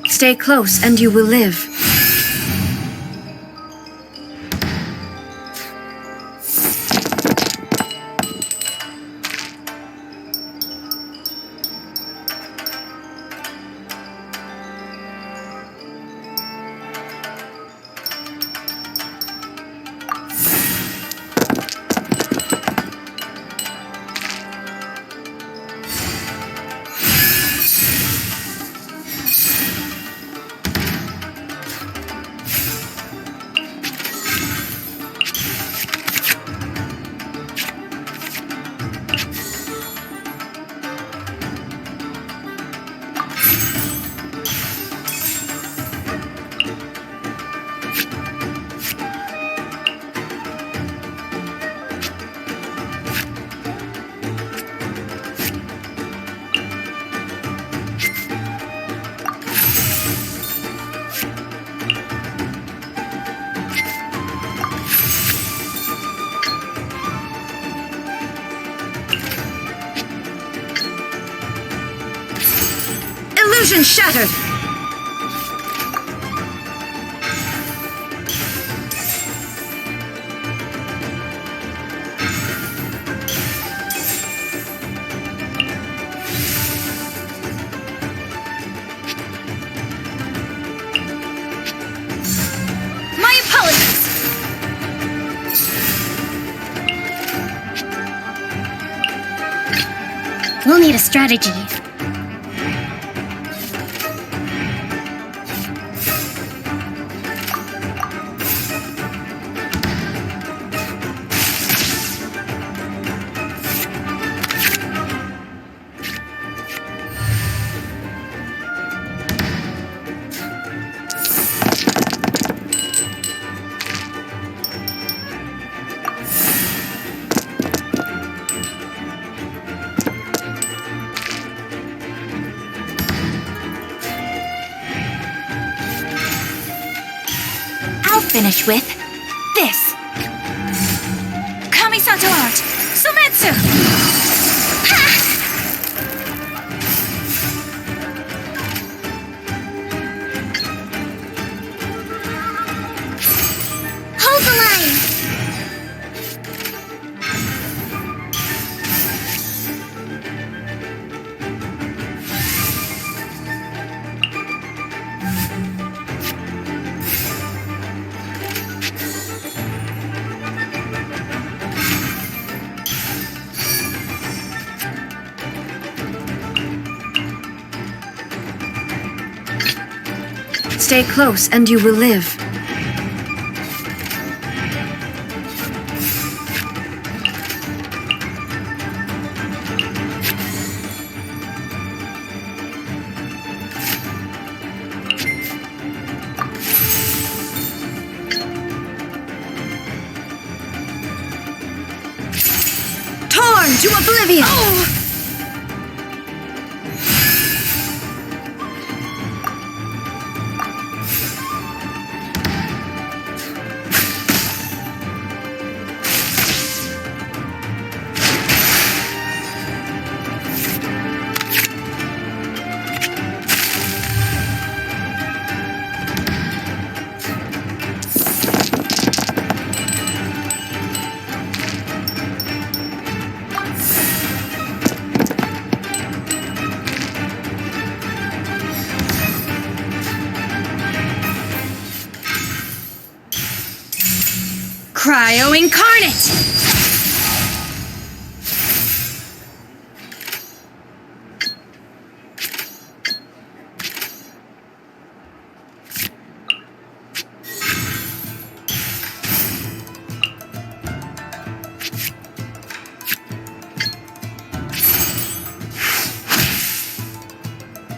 A: Stay close and you will live. Illusion shattered!
T: My apologies! We'll need a strategy. finish with this. Kamisato art! Sumetsu!
B: Hold the line!
A: Stay close and you will live. Torn to oblivion! Oh! Cryo Incarnate!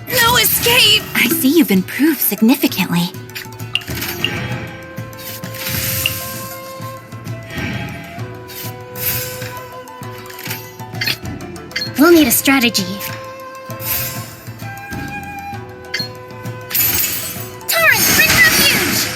T: No escape! I see you've improved significantly.
B: We'll need a strategy. Torrent, bring refuge!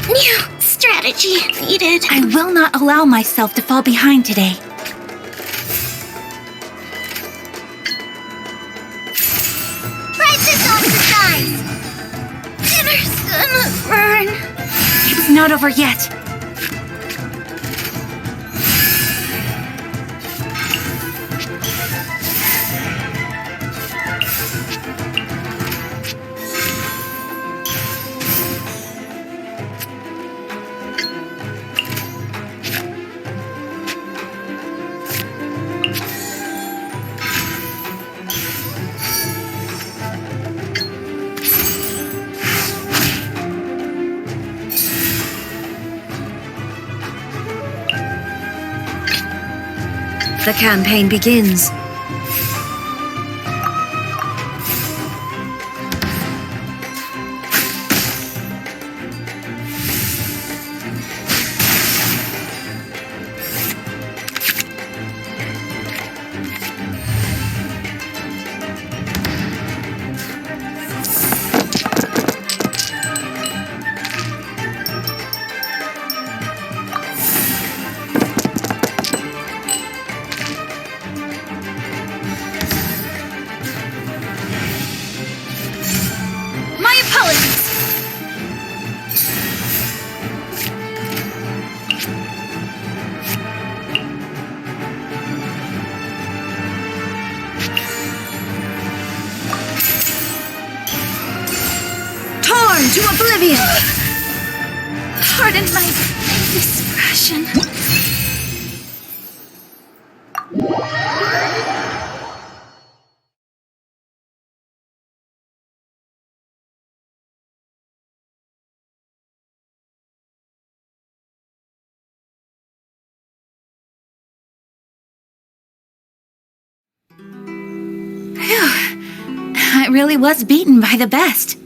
B: New strategy needed.
T: I will not allow myself to fall behind today.
B: Right this off the sides! Dinner's gonna burn.
T: It's not over yet.
A: The campaign begins. Burn to oblivion!
C: Pardon my expression.
T: I really was beaten by the best.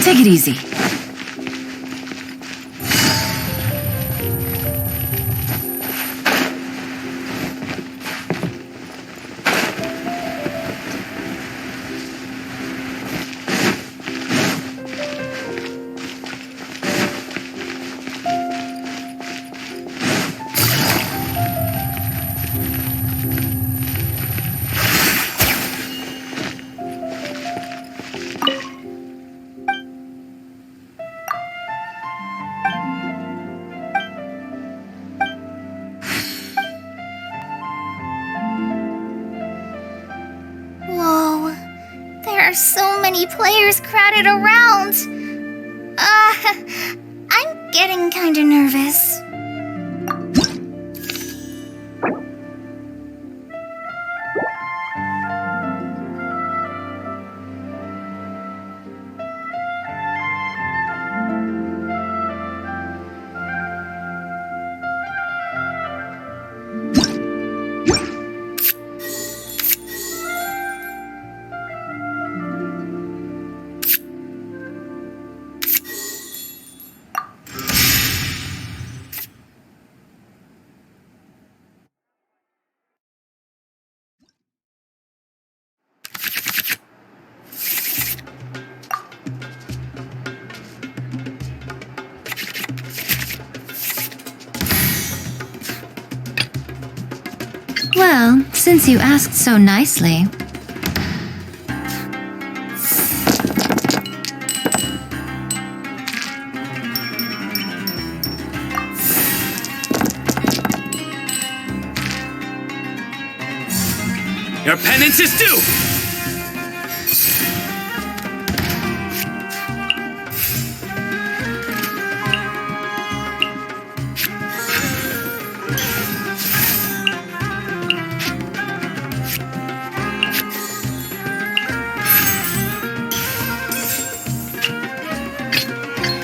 C: Take it easy.
B: Whoa, there are so many players crowded around. I'm getting kinda nervous.
I: Well, since you asked so nicely.
D: Your penance is due!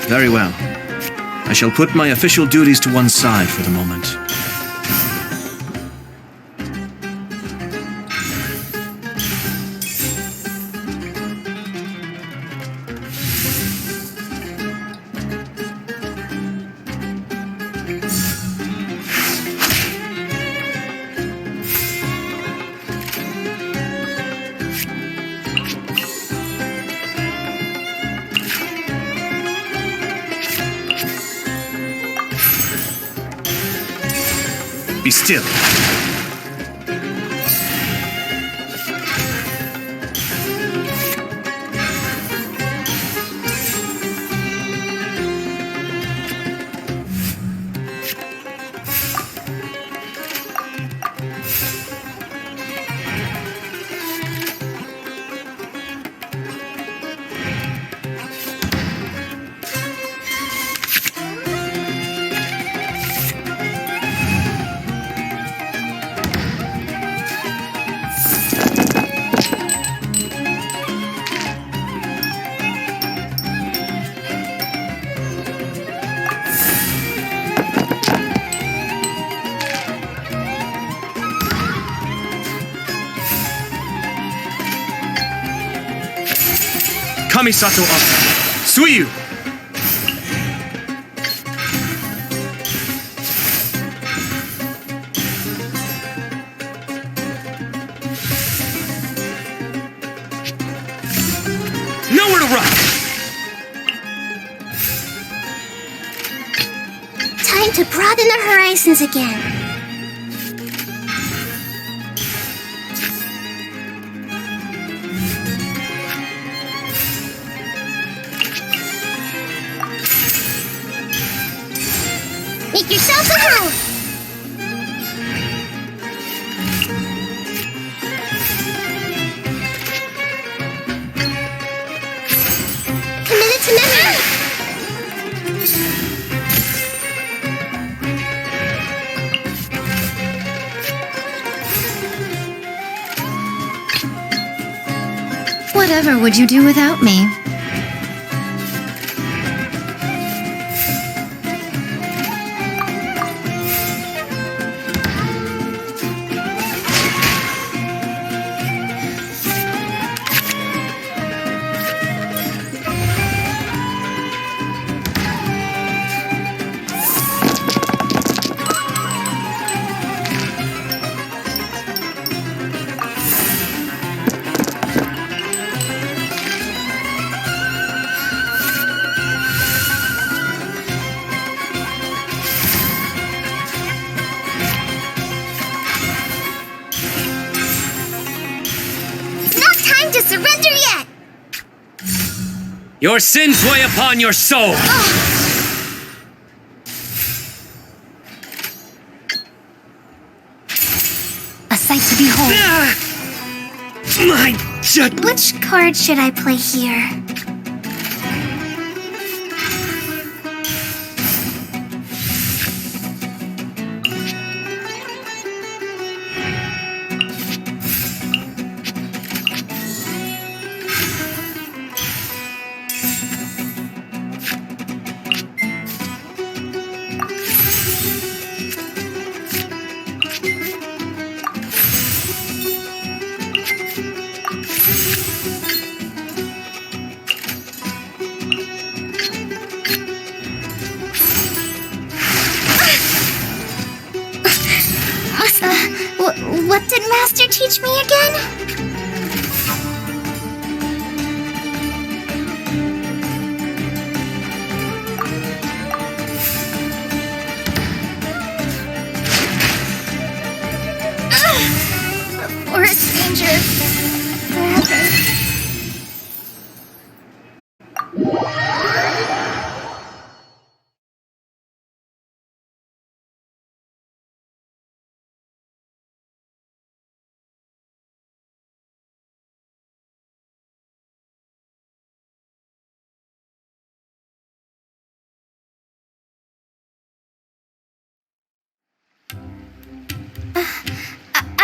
E: Very well. I shall put my official duties to one side for the moment. Be still.
D: Kamisato of Suyu. Nowhere to run!
B: Time to broaden the horizons again. Make yourself at home! Committed to memory!
C: Whatever would you do without me?
B: To surrender yet!
K: Your sins weigh upon your soul!
T: A sight to behold.
B: Which card should I play here? What did Master teach me again? Or a stranger forever.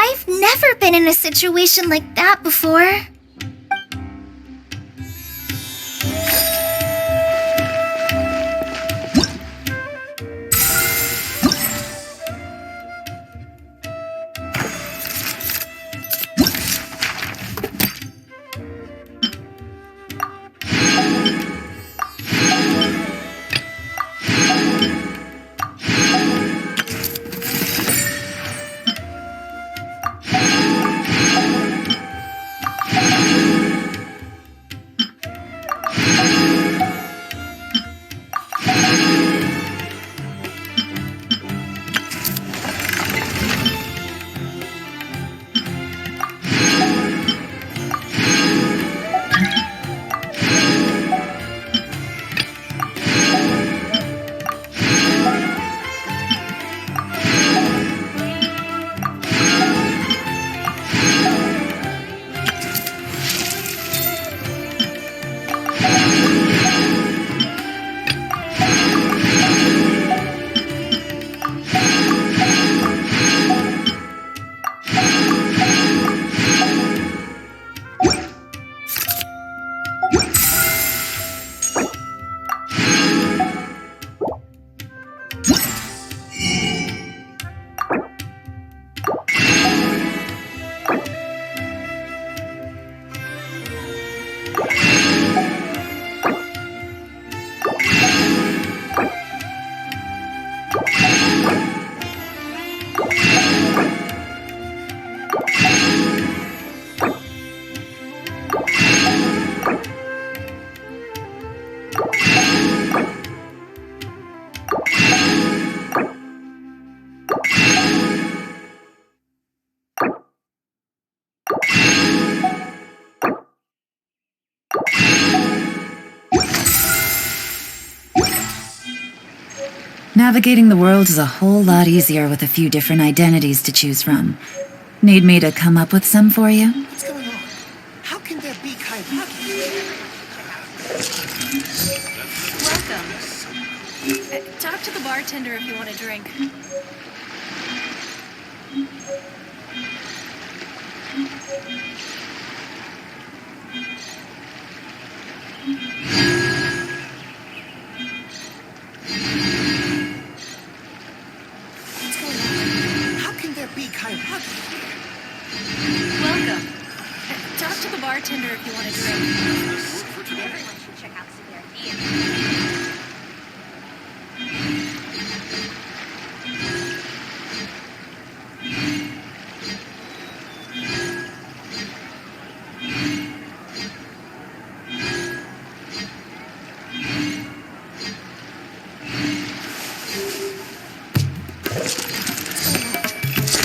B: I've never been in a situation like that before.
N: Navigating the world is a whole lot easier with a few different identities to choose from. Need me to come up with some for you?
E: What's going on? How can there be kairaki?
C: Welcome. Talk to the bartender if you want a drink.
E: What's going on? How can there be kairaki?
C: Welcome. Talk to the bartender if you want a drink.
B: Everyone should check out Sumeru.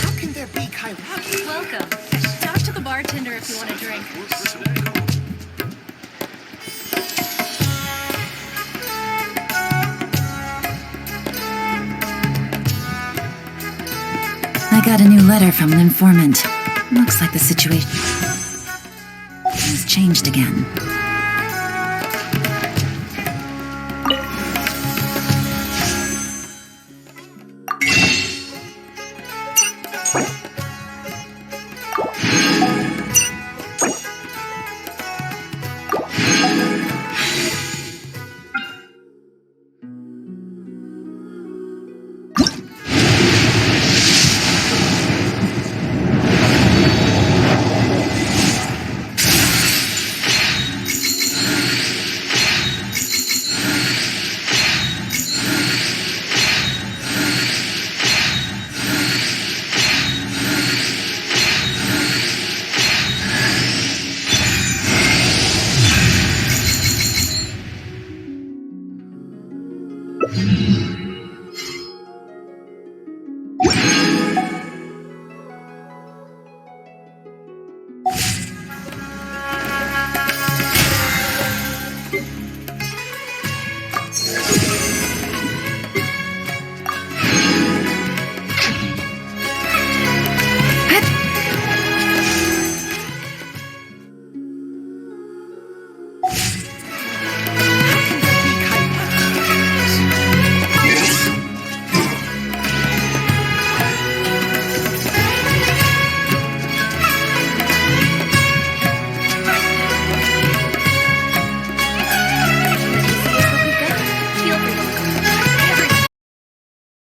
E: How can there be kairaki?
C: Welcome. Talk to the bartender if you want a drink.
N: I got a new letter from an informant. Looks like the situation has changed again.